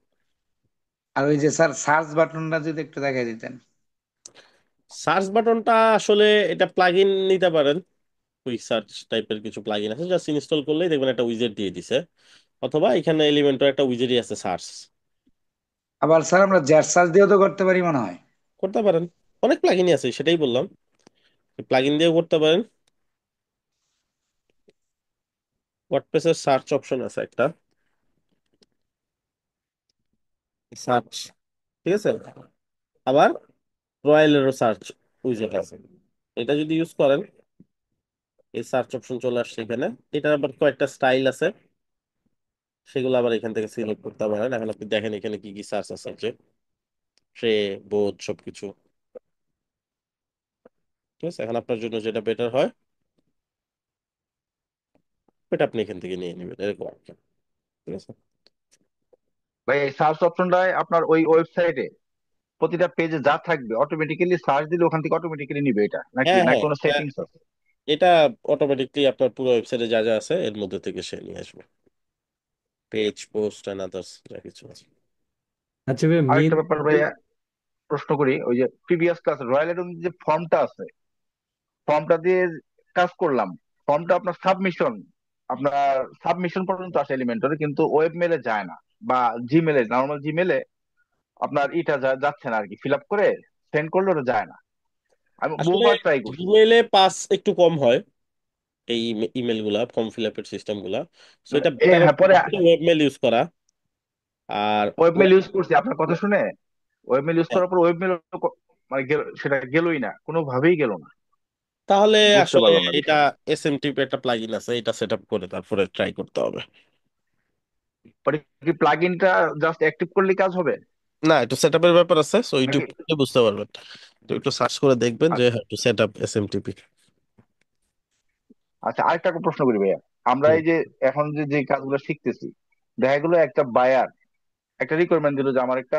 S3: আর ওই যে স্যার সার্চ বাটনটা যদি একটু দেখাই দিতেন।
S1: সার্চ বাটনটা আসলে এটা প্লাগ ইন নিতে পারেন, কুইক সার্চ টাইপের কিছু প্লাগ ইন আছে, জাস্ট ইনস্টল করলেই দেখবেন একটা উইজেট দিয়ে দিছে। অথবা এখানে এলিমেন্টর একটা উইজেটই আছে, সার্চ
S3: আবার স্যার আমরা জ্যাট সার্চ দিয়েও তো করতে পারি মনে হয়।
S1: করতে পারেন। অনেক প্লাগ ইনই আছে, সেটাই বললাম, প্লাগ ইন দিয়েও করতে পারেন। ওয়ার্ডপ্রেসের সার্চ অপশন আছে একটা, সার্চ, ঠিক আছে। আবার রয়্যালেরও সার্চ উইজেট আছে। এটা যদি ইউজ করেন, এই সার্চ অপশন চলে আসছে এখানে। এটার আবার কয়েকটা স্টাইল আছে, সেগুলো আবার এখান থেকে সিলেক্ট করতে পারেন। এখন আপনি দেখেন এখানে কি কি সার্চ আছে, যে ট্রে, বোধ, সবকিছু। ঠিক আছে, এখন আপনার জন্য যেটা বেটার হয় এটা আপনি এখান থেকে নিয়ে নেবেন, এরকম আর কি। ঠিক আছে।
S5: ভাই এই সার্চ অপশনটায় আপনার ওই ওয়েবসাইটে প্রতিটা পেজে যা থাকবে অটোমেটিক্যালি সার্চ দিলে ওখান থেকে অটোমেটিক্যালি নিবে এটা, নাকি
S1: হ্যাঁ
S5: না
S1: হ্যাঁ,
S5: কোনো
S1: এটা
S5: সেটিংস আছে?
S1: এটা অটোমেটিকলি আপনার পুরো ওয়েবসাইটে যা যা আছে এর মধ্যে থেকে সে নিয়ে আসবে, পেজ, পোস্ট এন্ড আদার্স যা কিছু আছে।
S4: আচ্ছা ভাই মেন
S5: আরেকটা ব্যাপার ভাইয়া প্রশ্ন করি, ওই যে প্রিভিয়াস ক্লাস রয়্যাল যে ফর্মটা আছে, ফর্মটা দিয়ে কাজ করলাম, ফর্মটা আপনার সাবমিশন পর্যন্ত আসে এলিমেন্টরে, কিন্তু ওয়েব মেলে যায় না, বা জিমেলে, নর্মাল জিমেলে আপনার যাচ্ছে না আর কি, ফিল আপ করে সেন্ড করলে ওটা যায় না। আমি
S1: আসলে
S5: বহুবার ট্রাই করছি।
S1: জিমেইলে পাস একটু কম হয়, এই ইমেল গুলা, ফর্ম ফিল আপের সিস্টেম গুলা। সো এটা বেটার
S5: হ্যাঁ পরে
S1: ওয়েব মেল ইউজ করা। আর
S5: ওয়েব মেল ইউজ করছি আপনার কথা শুনে, ওয়েব মেল ইউজ
S1: হ্যাঁ,
S5: করার পর ওয়েব মেল মানে সেটা গেলই না, কোনোভাবেই গেল না।
S1: তাহলে
S5: বুঝতে
S1: আসলে
S5: পারলাম না
S1: এটা
S5: বিষয়টা।
S1: এসএমটিপি একটা প্লাগইন আছে, এটা সেট আপ করে তারপরে ট্রাই করতে হবে।
S5: পরে কি প্লাগ ইনটা জাস্ট অ্যাক্টিভ করলে কাজ হবে
S1: না, একটু সেট আপের ব্যাপার আছে, সো ইউটিউব
S5: নাকি?
S1: থেকে বুঝতে পারবেন। তো একটু সার্চ করে দেখবেন যে
S5: আচ্ছা
S1: how to set up SMTP.
S5: আচ্ছা, আরেকটা প্রশ্ন করি ভাইয়া। আমরা এই যে এখন যে যে কাজগুলো শিখতেছি, দেখা গেলো একটা বায়ার একটা রিকোয়ারমেন্ট দিল যে আমার একটা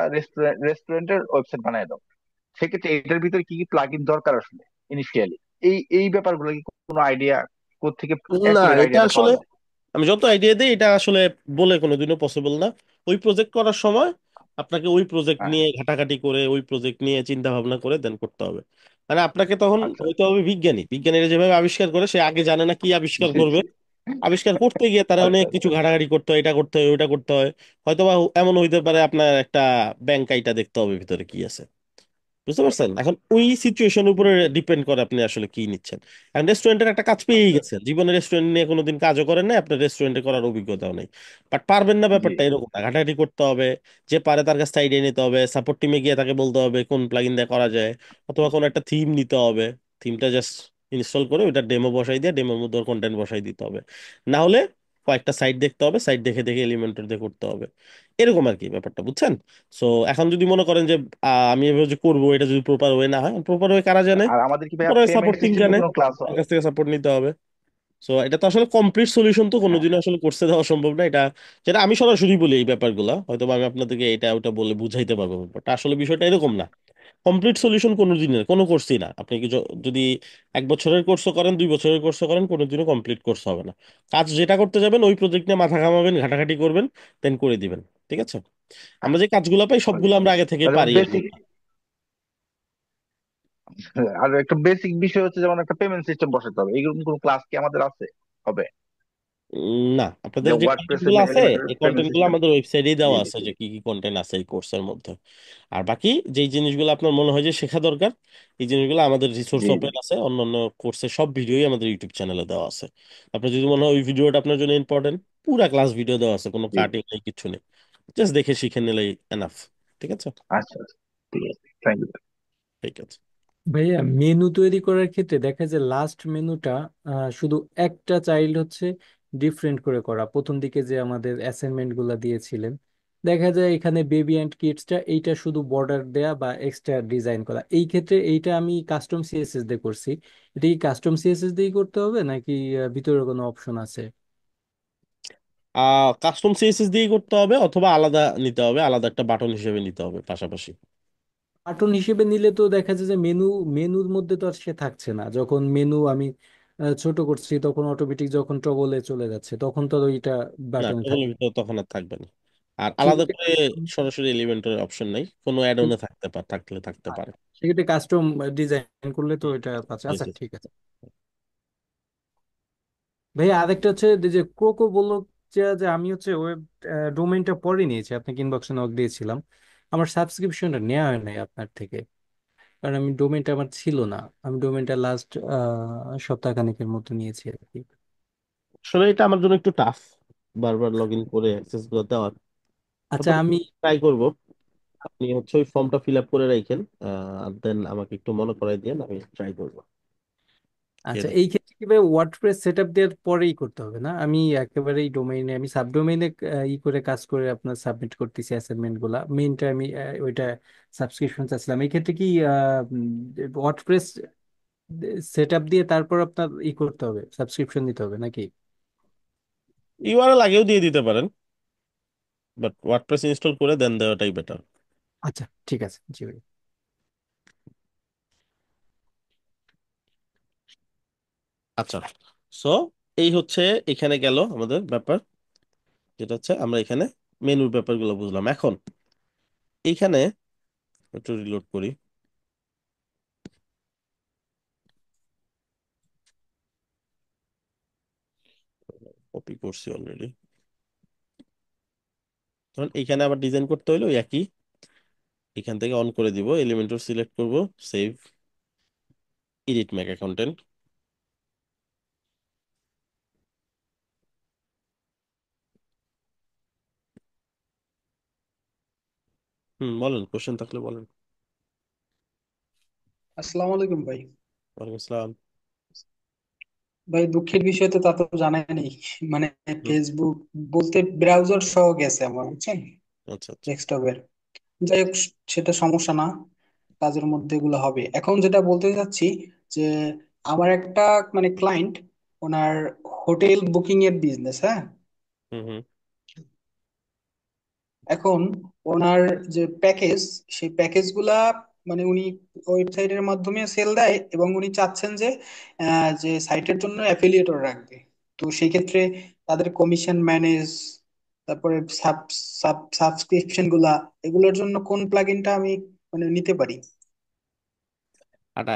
S5: রেস্টুরেন্টের ওয়েবসাইট বানায় দাও, সেক্ষেত্রে এটার ভিতরে কি কি প্লাগ ইন দরকার আসলে ইনিশিয়ালি? এই ব্যাপারগুলো কি কোনো আইডিয়া, কোত্থেকে
S1: না,
S5: অ্যাকুরেট
S1: এটা
S5: আইডিয়াটা
S1: আসলে
S5: পাওয়া যায়?
S1: আমি যত আইডিয়া দিই এটা আসলে বলে কোনোদিনও পসিবল না। ওই প্রজেক্ট করার সময় আপনাকে ওই প্রজেক্ট
S5: হ্যাঁ।
S1: নিয়ে ঘাটাঘাটি করে, ওই প্রজেক্ট নিয়ে চিন্তা ভাবনা করে দেন করতে হবে। মানে আপনাকে তখন
S5: আচ্ছা
S1: হইতে হবে বিজ্ঞানী। বিজ্ঞানীরা যেভাবে আবিষ্কার করে, সে আগে জানে না কি আবিষ্কার করবে। আবিষ্কার করতে গিয়ে তারা
S5: আচ্ছা
S1: অনেক কিছু ঘাটাঘাটি করতে হয়, এটা করতে হয়, ওটা করতে হয়। হয়তোবা এমন হইতে পারে আপনার একটা ব্যাংক আইটা দেখতে হবে ভিতরে কি আছে। বুঝতে পারছেন? এখন ওই সিচুয়েশনের উপরে ডিপেন্ড করে আপনি আসলে কি নিচ্ছেন। এখন রেস্টুরেন্টের একটা কাজ পেয়েই
S5: আচ্ছা।
S1: গেছেন, জীবনে রেস্টুরেন্ট নিয়ে কোনোদিন কাজও করেন না, আপনার রেস্টুরেন্টে করার অভিজ্ঞতাও নেই, বাট পারবেন না,
S5: জি।
S1: ব্যাপারটা এরকম না। ঘাটাঘাটি করতে হবে, যে পারে তার কাছ থেকে আইডিয়া নিতে হবে, সাপোর্ট টিমে গিয়ে তাকে বলতে হবে কোন প্লাগইন দিয়ে করা যায়, অথবা কোন একটা থিম নিতে হবে, থিমটা জাস্ট ইনস্টল করে ওইটা ডেমো বসাই দিয়ে ডেমোর মধ্যে কন্টেন্ট বসাই দিতে হবে। না হলে কয়েকটা সাইট দেখতে হবে, সাইট দেখে দেখে এলিমেন্টর দিয়ে করতে হবে, এরকম আর কি ব্যাপারটা, বুঝছেন? সো এখন যদি মনে করেন যে আমি এভাবে যে করবো, এটা যদি প্রপার ওয়ে না হয়, প্রপার ওয়ে কারা জানে,
S5: আর আমাদের কি ভাইয়া
S1: proper way
S5: payment
S1: support team
S5: system কি
S1: জানে,
S5: কোনো ক্লাস?
S1: তার কাছ থেকে সাপোর্ট নিতে হবে। সো এটা তো আসলে কমপ্লিট সলিউশন তো কোনোদিনও আসলে কোর্সে দেওয়া সম্ভব না এটা। যেটা আমি সরাসরি বলি এই ব্যাপারগুলো, হয়তো বা আমি আপনাদেরকে এটা ওটা বলে বুঝাইতে পারবো, ব্যাপারটা আসলে বিষয়টা এরকম না। কমপ্লিট সলিউশন কোনো দিনের কোনো কোর্সই না। আপনি কি যদি 1 বছরের কোর্সও করেন, 2 বছরের কোর্সও করেন, কোনোদিনও কমপ্লিট কোর্স হবে না। কাজ যেটা করতে যাবেন ওই প্রজেক্ট নিয়ে মাথা ঘামাবেন, ঘাটাঘাটি করবেন, দেন করে দিবেন। ঠিক আছে। আমরা যে কাজগুলো পাই সবগুলো আমরা আগে থেকে পারি এমন
S5: বেসিক,
S1: না।
S5: আর একটা বেসিক বিষয় হচ্ছে যেমন একটা পেমেন্ট সিস্টেম বসাতে হবে, এইরকম কোন ক্লাস কি আমাদের আছে হবে?
S1: না,
S5: যে
S1: আপনাদের যে কন্টেন্ট
S5: ওয়ার্ডপ্রেসের
S1: গুলো আছে,
S5: এলিমেন্টের
S1: এই
S5: পেমেন্ট
S1: কন্টেন্ট গুলো
S5: সিস্টেম।
S1: আমাদের ওয়েবসাইটেই
S5: জি
S1: দেওয়া
S5: জি
S1: আছে,
S5: জি।
S1: যে কি কি কন্টেন্ট আছে এই কোর্সের মধ্যে। আর বাকি যেই জিনিসগুলো আপনার মনে হয় যে শেখা দরকার, এই জিনিসগুলো আমাদের রিসোর্স
S5: জি জি।
S1: ওপেন আছে, অন্যান্য কোর্সের সব ভিডিওই আমাদের ইউটিউব চ্যানেলে দেওয়া আছে। আপনার যদি মনে হয় ওই ভিডিওটা আপনার জন্য ইম্পর্টেন্ট, পুরা ক্লাস ভিডিও দেওয়া আছে, কোনো
S5: জি।
S1: কাটিং নেই, কিছু নেই, জাস্ট দেখে শিখে নিলেই এনাফ। ঠিক আছে।
S5: আচ্ছা আচ্ছা, ঠিক আছে, থ্যাংক ইউ।
S1: ঠিক আছে।
S4: ভাইয়া মেনু তৈরি করার ক্ষেত্রে দেখা যায় লাস্ট মেনুটা শুধু একটা চাইল্ড হচ্ছে ডিফারেন্ট করে করা। প্রথম দিকে যে আমাদের অ্যাসাইনমেন্ট গুলা দিয়েছিলেন, দেখা যায় এখানে বেবি অ্যান্ড কিডসটা এইটা শুধু বর্ডার দেয়া বা এক্সট্রা ডিজাইন করা। এই ক্ষেত্রে এইটা আমি কাস্টম সিএসএস দিয়ে করছি। এটা কি কাস্টম সিএসএস দিয়েই করতে হবে নাকি ভিতরে কোনো অপশন আছে?
S1: কাস্টম সিএসএস দিয়ে করতে হবে, অথবা আলাদা নিতে হবে, আলাদা একটা বাটন হিসেবে নিতে হবে পাশাপাশি।
S4: কার্টুন হিসেবে নিলে তো দেখা যায় যে মেনুর মধ্যে তো আর সে থাকছে না। যখন মেনু আমি ছোট করছি তখন অটোমেটিক যখন টগলে চলে যাচ্ছে তখন তো আর ওইটা
S1: না,
S4: বাটনে
S1: টোটালের
S4: থাকে।
S1: ভিতরে তখন আর থাকবে না। আর আলাদা
S4: সেক্ষেত্রে
S1: করে সরাসরি এলিমেন্টের অপশন নাই, কোনো অ্যাড অনে থাকতে পারে, থাকলে থাকতে পারে।
S4: সেক্ষেত্রে কাস্টম ডিজাইন করলে তো এটা পাচ্ছে।
S1: জি
S4: আচ্ছা
S1: জি।
S4: ঠিক আছে। ভাইয়া আরেকটা হচ্ছে যে ক্রোকো বললো যে যে আমি হচ্ছে ওয়েব ডোমেইনটা পরে নিয়েছি, আপনাকে ইনবক্সে নক দিয়েছিলাম। আমার সাবস্ক্রিপশনটা নেওয়া হয় নাই আপনার থেকে, কারণ আমি ডোমেইনটা আমার ছিল না। আমি ডোমেইনটা লাস্ট সপ্তাহখানেকের মতো নিয়েছি আর কি।
S1: আসলে এটা আমার জন্য একটু টাফ, বারবার লগ ইন করে অ্যাক্সেস গুলো দেওয়ার।
S4: আচ্ছা
S1: তারপর
S4: আমি
S1: ট্রাই করব। আপনি হচ্ছে ওই ফর্মটা ফিল আপ করে রাখেন, দেন আমাকে একটু মনে করাই দিয়েন, আমি ট্রাই করবো। ঠিক
S4: আচ্ছা,
S1: আছে।
S4: এই ক্ষেত্রে কি ভাই ওয়ার্ডপ্রেস সেট আপ দেওয়ার পরেই করতে হবে না? আমি একেবারেই ডোমেইনে, আমি সাবডোমেইনে ই করে কাজ করে আপনার সাবমিট করতেছি অ্যাসাইনমেন্ট গুলা, মেইনটা আমি ওইটা সাবস্ক্রিপশন চাচ্ছিলাম। এই ক্ষেত্রে কি ওয়ার্ডপ্রেস সেট আপ দিয়ে তারপর আপনার ই করতে হবে, সাবস্ক্রিপশন দিতে হবে নাকি?
S1: ইউআরএল আগেও দিয়ে দিতে পারেন, বাট ওয়ার্ডপ্রেস ইনস্টল করে দেন দেওয়াটাই বেটার।
S4: আচ্ছা, ঠিক আছে, জি ভাই।
S1: আচ্ছা, সো এই হচ্ছে এখানে গেল আমাদের ব্যাপার, যেটা হচ্ছে আমরা এখানে মেনুর ব্যাপারগুলো বুঝলাম। এখন এইখানে একটু রিলোড করি, কপি করছি অলরেডি। তখন এখানে আবার ডিজাইন করতে হইলো ওই একই, এখান থেকে অন করে দিব, এলিমেন্টর সিলেক্ট করব, সেভ, এডিট মেগা কন্টেন্ট। বলেন, কোশ্চেন থাকলে বলেন।
S6: আসসালামু আলাইকুম ভাই।
S1: ওয়ালাইকুম আসসালাম।
S6: ভাই দুঃখের বিষয় তো তা তো জানাই নেই, মানে
S1: হুম,
S6: ফেসবুক বলতে ব্রাউজার সহ গেছে আমার, বুঝছেন,
S1: আচ্ছা আচ্ছা।
S6: ডেস্কটপের। যাই হোক, সেটা সমস্যা না, কাজের মধ্যে এগুলো হবে। এখন যেটা বলতে চাচ্ছি যে আমার একটা মানে ক্লায়েন্ট, ওনার হোটেল বুকিং এর বিজনেস, হ্যাঁ।
S1: হুম হুম।
S6: এখন ওনার যে প্যাকেজ, সেই প্যাকেজ গুলা মানে উনি ওয়েবসাইটের মাধ্যমে সেল দেয়, এবং উনি চাচ্ছেন যে যে সাইটের জন্য অ্যাফিলিয়েটর রাখবে। তো সেই ক্ষেত্রে তাদের কমিশন ম্যানেজ, তারপরে সাবস্ক্রিপশন গুলা, এগুলোর জন্য কোন প্লাগইনটা আমি মানে নিতে পারি?
S1: আটা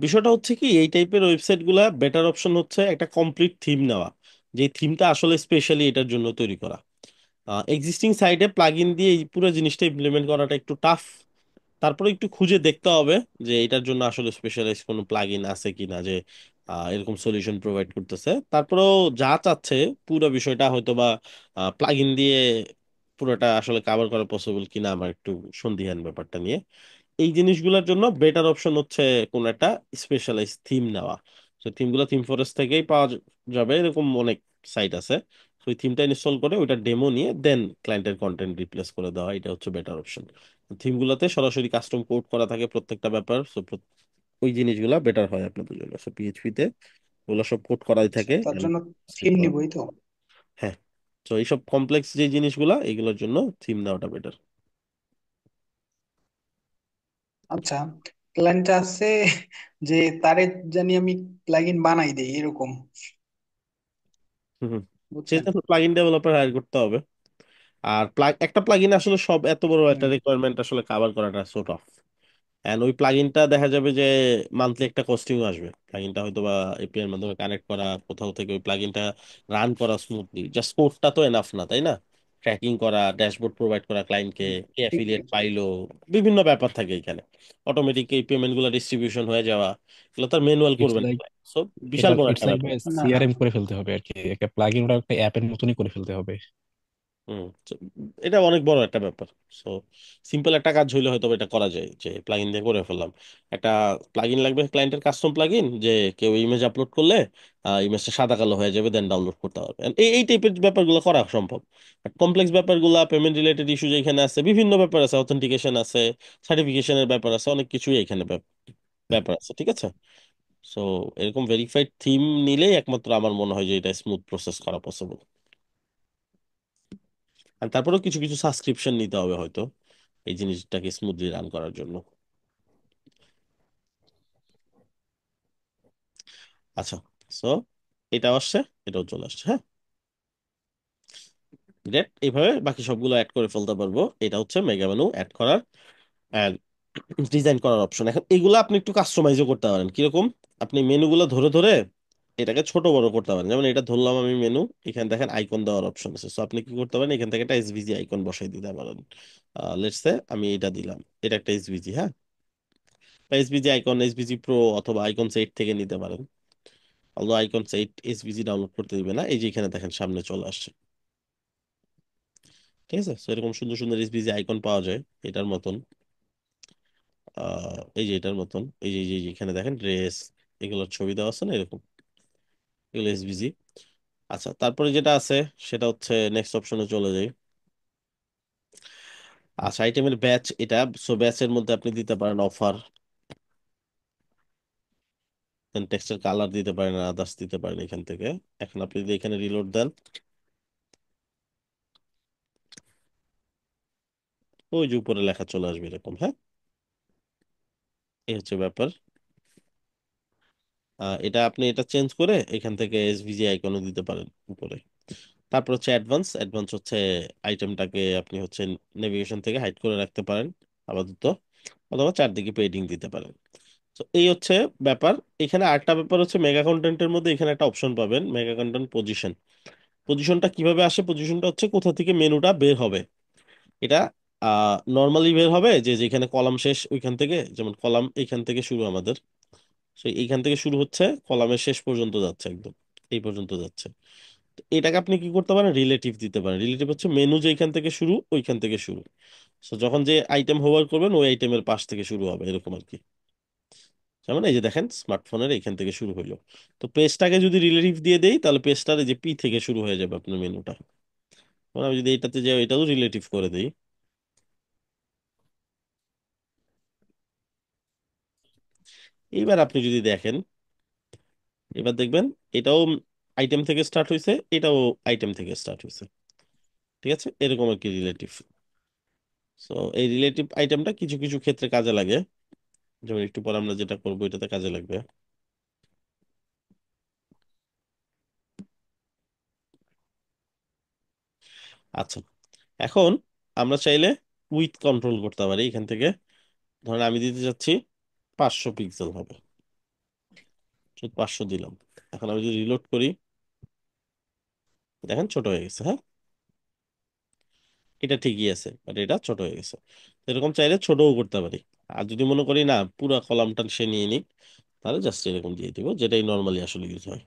S1: বিষয়টা হচ্ছে কি, এই টাইপের ওয়েবসাইট গুলা বেটার অপশন হচ্ছে একটা কমপ্লিট থিম নেওয়া, যে থিমটা আসলে স্পেশালি এটার জন্য তৈরি করা। এক্সিস্টিং সাইটে প্লাগ ইন দিয়ে এই পুরো জিনিসটা ইমপ্লিমেন্ট করাটা একটু টাফ। তারপরে একটু খুঁজে দেখতে হবে যে এটার জন্য আসলে স্পেশালাইজ কোনো প্লাগ ইন আছে কিনা, যে এরকম সলিউশন প্রোভাইড করতেছে। তারপরেও যা চাচ্ছে পুরো বিষয়টা হয়তো বা প্লাগ ইন দিয়ে পুরোটা আসলে কাভার করা পসিবল কিনা, আমার একটু সন্দিহান ব্যাপারটা নিয়ে। এই জিনিসগুলোর জন্য বেটার অপশন হচ্ছে কোন একটা স্পেশালাইজ থিম নেওয়া। তো থিমগুলো থিম ফরেস্ট থেকেই পাওয়া যাবে, এরকম অনেক সাইট আছে। তো ওই থিমটা ইনস্টল করে ওইটা ডেমো নিয়ে দেন ক্লায়েন্টের কন্টেন্ট রিপ্লেস করে দেওয়া, এটা হচ্ছে বেটার অপশন। থিমগুলোতে সরাসরি কাস্টম কোড করা থাকে প্রত্যেকটা ব্যাপার, সো ওই জিনিসগুলো বেটার হয় আপনাদের জন্য। সো পিএইচপি তে ওগুলো সব কোড করাই থাকে
S6: তার
S1: and
S6: জন্য
S1: save
S6: থিম
S1: করা।
S6: নিবই তো?
S1: হ্যাঁ, তো এইসব কমপ্লেক্স যে জিনিসগুলা এগুলোর জন্য থিম নেওয়াটা বেটার।
S6: আচ্ছা, ক্লায়েন্ট আছে যে তারে জানি আমি প্লাগইন বানাই দেই এরকম,
S1: হুম, সেই
S6: বুঝছেন।
S1: জন্য প্লাগইন ডেভেলপার হায়ার করতে হবে। আর একটা প্লাগইন আসলে সব এত বড় একটা
S6: হুম।
S1: রিকোয়ারমেন্ট আসলে কভার করাটা সো টাফ। এন্ড ওই প্লাগইনটা দেখা যাবে যে মান্থলি একটা কস্টিং আসবে। প্লাগইনটা হয়তো বা এপিআই এর মাধ্যমে কানেক্ট করা, কোথাও থেকে ওই প্লাগইনটা রান করা স্মুথলি, জাস্ট কোডটা তো এনাফ না, তাই না? ট্র্যাকিং করা, ড্যাশবোর্ড প্রোভাইড করা ক্লায়েন্টকে, কে
S6: ঠিক
S1: অ্যাফিলিয়েট
S6: ঠিক।
S1: পাইলো, বিভিন্ন ব্যাপার থাকে এখানে। অটোমেটিক এই পেমেন্ট গুলো ডিস্ট্রিবিউশন হয়ে যাওয়া, এগুলো তার ম্যানুয়াল
S2: ইটস
S1: করবে না।
S2: লাইক
S1: সো
S2: এটা
S1: বিশাল বড়
S2: ইটস
S1: একটা
S2: লাইক
S1: ব্যাপার।
S2: ভাই
S6: না না,
S2: সিআরএম করে ফেলতে হবে আর কি, একটা প্লাগইন ওটা একটা অ্যাপের মতনই করে ফেলতে হবে।
S1: হুম, so এটা অনেক বড় একটা ব্যাপার। সো সিম্পল একটা কাজ হইলে হয়তো এটা করা যায়, যে প্লাগইন দিয়ে করে ফেললাম। একটা প্লাগইন লাগবে ক্লায়েন্টের কাস্টম প্লাগইন, যে কেউ ইমেজ আপলোড করলে ইমেজটা সাদা কালো হয়ে যাবে, দেন ডাউনলোড করতে পারবে। And এই টাইপের ব্যাপারগুলো করা সম্ভব। কমপ্লেক্স ব্যাপারগুলো, পেমেন্ট রিলেটেড ইস্যু যেখানে আছে, বিভিন্ন ব্যাপার আছে, অথেন্টিকেশন আছে, সার্টিফিকেশনের ব্যাপার আছে, অনেক কিছুই এখানে ব্যাপার আছে, ঠিক আছে। সো এরকম ভেরিফাইড থিম নিলেই একমাত্র আমার মনে হয় যে এটা স্মুথ প্রসেস করা পসিবল। আর তারপরেও কিছু কিছু সাবস্ক্রিপশন নিতে হবে হয়তো এই জিনিসটাকে স্মুথলি রান করার জন্য। আচ্ছা, সো এটাও আসছে, এটাও চলে আসছে, হ্যাঁ। গ্রেট, এইভাবে বাকি সবগুলো অ্যাড করে ফেলতে পারবো। এটা হচ্ছে মেগা মেনু অ্যাড করার অ্যান্ড ডিজাইন করার অপশন। এখন এগুলো আপনি একটু কাস্টমাইজও করতে পারেন। কিরকম? আপনি মেনুগুলো ধরে ধরে এটাকে ছোট বড় করতে পারেন। যেমন এটা ধরলাম আমি মেনু, এখানে দেখেন আইকন দেওয়ার অপশন আছে। সো আপনি কি করতে পারেন, এখান থেকে একটা এসভিজি আইকন বসাই দিতে পারেন। লেটস সে আমি এটা দিলাম, এটা একটা এসভিজি, হ্যাঁ। এসভিজি আইকন, এসভিজি প্রো অথবা আইকন সেট থেকে নিতে পারেন। Although icon set SVG download করতে দিবে না, এই যে এখানে দেখেন সামনে চলে আসছে। ঠিক আছে, তো এরকম সুন্দর সুন্দর এসভিজি আইকন পাওয়া যায় এটার মতন। এই যে এটার মতন, এই যে এখানে দেখেন ড্রেস, এগুলোর ছবি দেওয়া আছে না এরকম, এগুলো এসভিজি। আচ্ছা, তারপরে যেটা আছে সেটা হচ্ছে নেক্সট অপশনে চলে যাই। আচ্ছা, আইটেমের ব্যাচ এটা, সো ব্যাচের মধ্যে আপনি দিতে পারেন অফার, দেন টেক্সটের কালার দিতে পারেন, আদার্স দিতে পারেন এখান থেকে। এখন আপনি যদি এখানে রিলোড দেন, ওই যে উপরে লেখা চলে আসবে এরকম, হ্যাঁ। এই হচ্ছে ব্যাপার। এটা আপনি এটা চেঞ্জ করে এখান থেকে এসভিজি আইকনও দিতে পারেন উপরে। তারপর হচ্ছে অ্যাডভান্স, অ্যাডভান্স হচ্ছে আইটেমটাকে আপনি হচ্ছে নেভিগেশন থেকে হাইড করে রাখতে পারেন আপাতত, অথবা চারদিকে পেডিং দিতে পারেন। তো এই হচ্ছে ব্যাপার। এখানে আরেকটা ব্যাপার হচ্ছে মেগা কন্টেন্টের মধ্যে এখানে একটা অপশন পাবেন, মেগা কন্টেন্ট পজিশন। পজিশনটা কিভাবে আসে? পজিশনটা হচ্ছে কোথা থেকে মেনুটা বের হবে। এটা নর্মালি বের হবে যে যেখানে কলাম শেষ ওইখান থেকে, যেমন কলাম এইখান থেকে শুরু আমাদের, সেই এইখান থেকে শুরু হচ্ছে, কলামের শেষ পর্যন্ত যাচ্ছে, একদম এই পর্যন্ত যাচ্ছে। তো এটাকে আপনি কি করতে পারেন? রিলেটিভ দিতে পারেন। রিলেটিভ হচ্ছে মেনু যেখান থেকে শুরু ওইখান থেকে শুরু। তো যখন যে আইটেম হোভার করবেন ওই আইটেমের পাশ থেকে শুরু হবে, এরকম আর কি। যেমন এই যে দেখেন স্মার্টফোনের এখান থেকে শুরু হইলো। তো পেজটাকে যদি রিলেটিভ দিয়ে দেই তাহলে পেজটার এই যে পি থেকে শুরু হয়ে যাবে আপনার মেনুটা। আমি যদি এটাতে যাই, এটাও রিলেটিভ করে দিই, এইবার আপনি যদি দেখেন, এবার দেখবেন এটাও আইটেম থেকে স্টার্ট হয়েছে, এটাও আইটেম থেকে স্টার্ট হয়েছে। ঠিক আছে, এরকম আর কি রিলেটিভ। সো এই রিলেটিভ আইটেমটা কিছু কিছু ক্ষেত্রে কাজে লাগে, যেমন একটু পর আমরা যেটা করবো এটাতে কাজে লাগবে। আচ্ছা, এখন আমরা চাইলে উইথ কন্ট্রোল করতে পারি এখান থেকে। ধরেন আমি দিতে চাচ্ছি 500 পিক্সেল হবে, 500 দিলাম। এখন আমি যদি রিলোড করি, দেখেন ছোট হয়ে গেছে, হ্যাঁ। এটা ঠিকই আছে, বাট এটা ছোট হয়ে গেছে। তো এরকম চাইলে ছোটও করতে পারি। আর যদি মনে করি না পুরো কলামটা সে নিয়ে নিক, তাহলে জাস্ট এরকম দিয়ে দিব, যেটাই নর্মালি আসলে ইউজ হয়।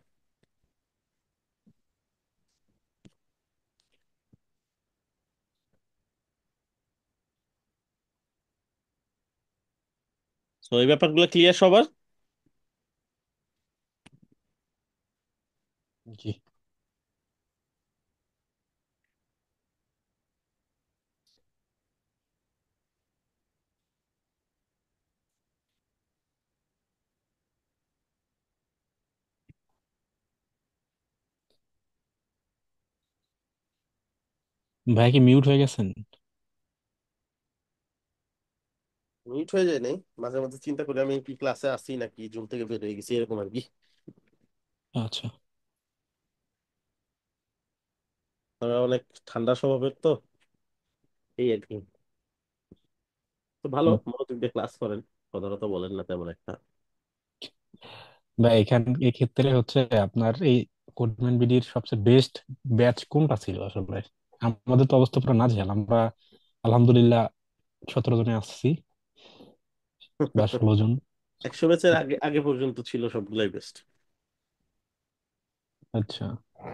S1: তো এই ব্যাপারগুলো ক্লিয়ার সবার?
S2: জি। ভাই কি মিউট হয়ে গেছেন?
S1: মিট হয়ে যায় নাই, মাঝে মাঝে চিন্তা করি আমি কি ক্লাসে আসি নাকি জুম থেকে বের হয়ে গেছি, এরকম আর কি।
S2: আচ্ছা।
S1: আমরা অনেক ঠান্ডা স্বভাবের তো, এই আর কি। তো ভালো
S2: হুম।
S1: মনোযোগ দিয়ে ক্লাস করেন, কথা কথা বলেন না তেমন একটা।
S2: ভাই এক্ষেত্রে হচ্ছে আপনার এই কোডম্যান বিডির সবচেয়ে বেস্ট ব্যাচ কোনটা ছিল আসলে? আমাদের তো অবস্থা পুরো নাজেহাল। আমরা আলহামদুলিল্লাহ 17 জনে আসছি বা 16 জন।
S1: 100 ব্যাচের আগে আগে পর্যন্ত ছিল সবগুলাই বেস্ট।
S2: আচ্ছা।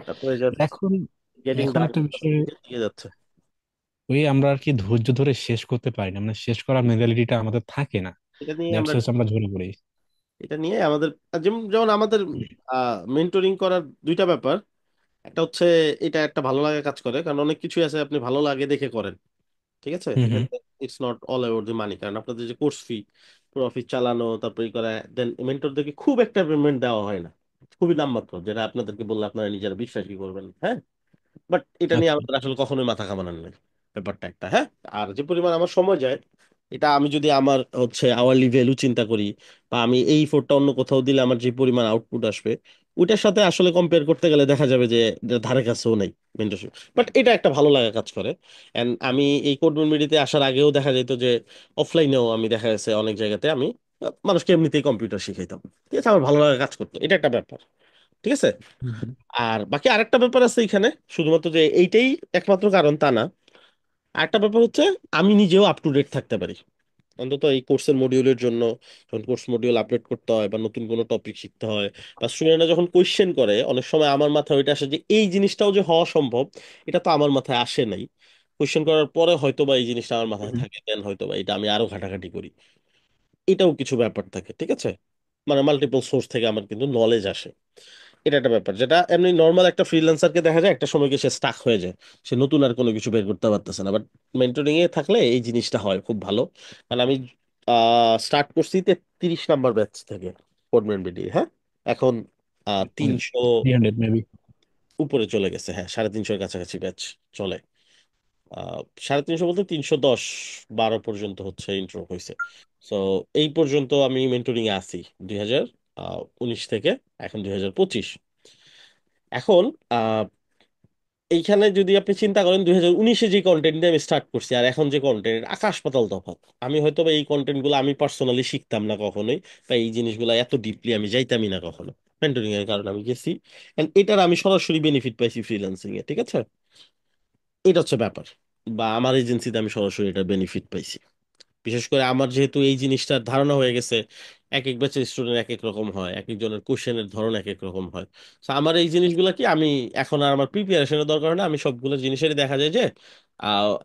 S1: তারপরে জাস্ট
S2: এখন
S1: গেটিং
S2: এখন
S1: ডার্ক
S2: একটা বিষয়,
S1: দিয়ে যাচ্ছে।
S2: ওই আমরা আর কি ধৈর্য ধরে শেষ করতে পারি না, মানে শেষ করার মেন্টালিটিটা আমাদের থাকে না।
S1: এটা নিয়ে
S2: দ্যাটস
S1: আমরা,
S2: হচ্ছে আমরা ঝরে পড়ি।
S1: এটা নিয়ে আমাদের, যেমন যেমন আমাদের মেন্টরিং করার দুইটা ব্যাপার। একটা হচ্ছে এটা একটা ভালো লাগা কাজ করে, কারণ অনেক কিছু আছে আপনি ভালো লাগে দেখে করেন। ঠিক আছে,
S2: হুম হুম।
S1: এখানে it's not all about the money, কারণ আপনাদের যে কোর্স ফি, পুরো অফিস চালানো, তারপরে ই করা, দেন মেন্টরদেরকে খুব একটা পেমেন্ট দেওয়া হয় না, খুবই নামমাত্র, যেটা আপনাদেরকে বললে আপনারা নিজেরা বিশ্বাসই করবেন, হ্যাঁ। বাট এটা নিয়ে
S2: আচ্ছা।
S1: আমাদের আসলে কখনোই মাথা ঘামানোর নেই, ব্যাপারটা একটা, হ্যাঁ। আর যে পরিমাণ আমার সময় যায়, এটা আমি যদি আমার হচ্ছে আওয়ারলি ভ্যালু চিন্তা করি, বা আমি এই ফোরটা অন্য কোথাও দিলে আমার যে পরিমাণ আউটপুট আসবে, ওইটার সাথে আসলে কম্পেয়ার করতে গেলে দেখা যাবে যে এটা ধারে কাছেও নেই মেন্টরশিপ। বাট এটা একটা ভালো লাগা কাজ করে। এন্ড আমি এই কোডমন মিডিয়াতে আসার আগেও দেখা যেত যে অফলাইনেও আমি দেখা গেছে অনেক জায়গাতে আমি মানুষকে এমনিতেই কম্পিউটার শিখাইতাম। ঠিক আছে, আমার ভালো লাগা কাজ করতো, এটা একটা ব্যাপার। ঠিক আছে।
S2: হুম হুম।
S1: আর বাকি আরেকটা ব্যাপার আছে এখানে, শুধুমাত্র যে এইটাই একমাত্র কারণ তা না। আরেকটা ব্যাপার হচ্ছে আমি নিজেও আপ টু ডেট থাকতে পারি, অন্তত এই কোর্সের মডিউলের জন্য। যখন কোর্স মডিউল আপডেট করতে হয় বা নতুন কোনো টপিক শিখতে হয়, বা স্টুডেন্টরা যখন কোয়েশ্চেন করে, অনেক সময় আমার মাথায় ওইটা আসে যে এই জিনিসটাও যে হওয়া সম্ভব, এটা তো আমার মাথায় আসে নাই। কোয়েশ্চেন করার পরে হয়তো বা এই জিনিসটা আমার মাথায় থাকে, দেন হয়তো বা এটা আমি আরো ঘাটাঘাটি করি, এটাও কিছু ব্যাপার থাকে, ঠিক আছে? মানে মাল্টিপল সোর্স থেকে আমার কিন্তু নলেজ আসে, এটা একটা ব্যাপার যেটা এমনি নর্মাল একটা ফ্রিল্যান্সারকে দেখা যায় একটা সময় গিয়ে সে স্টাক হয়ে যায়, সে নতুন আর কোনো কিছু বের করতে পারতেছে না। বাট মেন্টরিং এ থাকলে এই জিনিসটা হয় খুব ভালো। কারণ আমি স্টার্ট করছি 33 নাম্বার ব্যাচ থেকে কোডমেন্ট বিডি, হ্যাঁ, এখন 300
S2: 300 মেবি।
S1: উপরে চলে গেছে, হ্যাঁ 350-এর কাছাকাছি ব্যাচ চলে। 350 বলতে 310-12 পর্যন্ত হচ্ছে ইন্ট্রো হয়েছে। তো এই পর্যন্ত আমি মেন্টরিং এ আছি 2019 থেকে এখন 2025। এখন এইখানে যদি আপনি চিন্তা করেন 2019-এ যে কন্টেন্ট দিয়ে আমি স্টার্ট করছি আর এখন যে কন্টেন্ট, আকাশ পাতাল তফাৎ। আমি হয়তো বা এই কন্টেন্ট গুলো আমি পার্সোনালি শিখতাম না কখনোই, বা এই জিনিসগুলো এত ডিপলি আমি যাইতামই না কখনো, মেন্টরিং এর কারণে আমি গেছি। And এটার আমি সরাসরি বেনিফিট পাইছি ফ্রিল্যান্সিং এ, ঠিক আছে? এটা হচ্ছে ব্যাপার, বা আমার এজেন্সিতে আমি সরাসরি এটা বেনিফিট পাইছি। বিশেষ করে আমার যেহেতু এই জিনিসটার ধারণা হয়ে গেছে, এক এক ব্যাচের স্টুডেন্ট এক এক রকম হয়, এক একজনের কোশ্চেনের ধরন এক এক রকম হয়। তো আমার এই জিনিসগুলো কি আমি এখন আর আমার প্রিপারেশনের দরকার হয় না, আমি সবগুলো জিনিসেরই দেখা যায় যে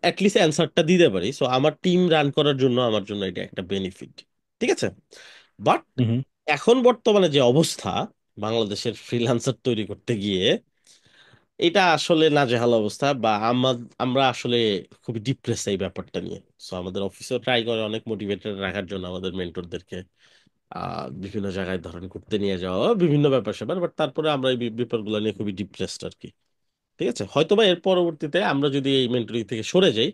S1: অ্যাটলিস্ট অ্যান্সারটা দিতে পারি। সো আমার টিম রান করার জন্য আমার জন্য এটা একটা বেনিফিট, ঠিক আছে? বাট
S2: হুম।
S1: এখন বর্তমানে যে অবস্থা বাংলাদেশের ফ্রিল্যান্সার তৈরি করতে গিয়ে, এটা আসলে নাজেহাল অবস্থা, বা আমরা আসলে খুবই ডিপ্রেস এই ব্যাপারটা নিয়ে। সো আমাদের অফিসেও ট্রাই করে অনেক মোটিভেটেড রাখার জন্য আমাদের মেন্টরদেরকে, বিভিন্ন জায়গায় ধরেন ঘুরতে নিয়ে যাওয়া, বিভিন্ন ব্যাপার স্যাপার। বাট তারপরে আমরা এই ব্যাপারগুলো নিয়ে খুবই ডিপ্রেসড আর কি, ঠিক আছে? হয়তোবা এর পরবর্তীতে আমরা যদি এই মেন্টরিং থেকে সরে যাই,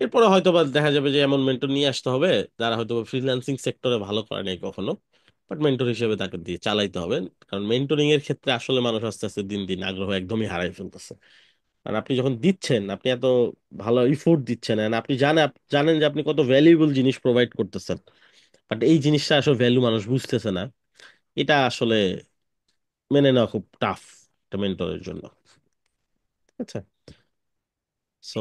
S1: এরপরে হয়তোবা দেখা যাবে যে এমন মেন্টর নিয়ে আসতে হবে যারা হয়তোবা ফ্রিল্যান্সিং সেক্টরে ভালো করে নাই কখনো, বাট মেন্টর হিসেবে তাকে দিয়ে চালাইতে হবে। কারণ মেন্টরিং এর ক্ষেত্রে আসলে মানুষ আস্তে আস্তে দিন দিন আগ্রহ একদমই হারাই ফেলতেছে। আর আপনি যখন দিচ্ছেন, আপনি এত ভালো ইফোর্ট দিচ্ছেন and আপনি জানেন যে আপনি কত ভ্যালুয়েবল জিনিস প্রোভাইড করতেছেন, বাট এই জিনিসটা আসলে ভ্যালু মানুষ বুঝতেছে না। এটা আসলে মেনে নেওয়া খুব টাফ একটা মেন্টরের জন্য, ঠিক আছে? সো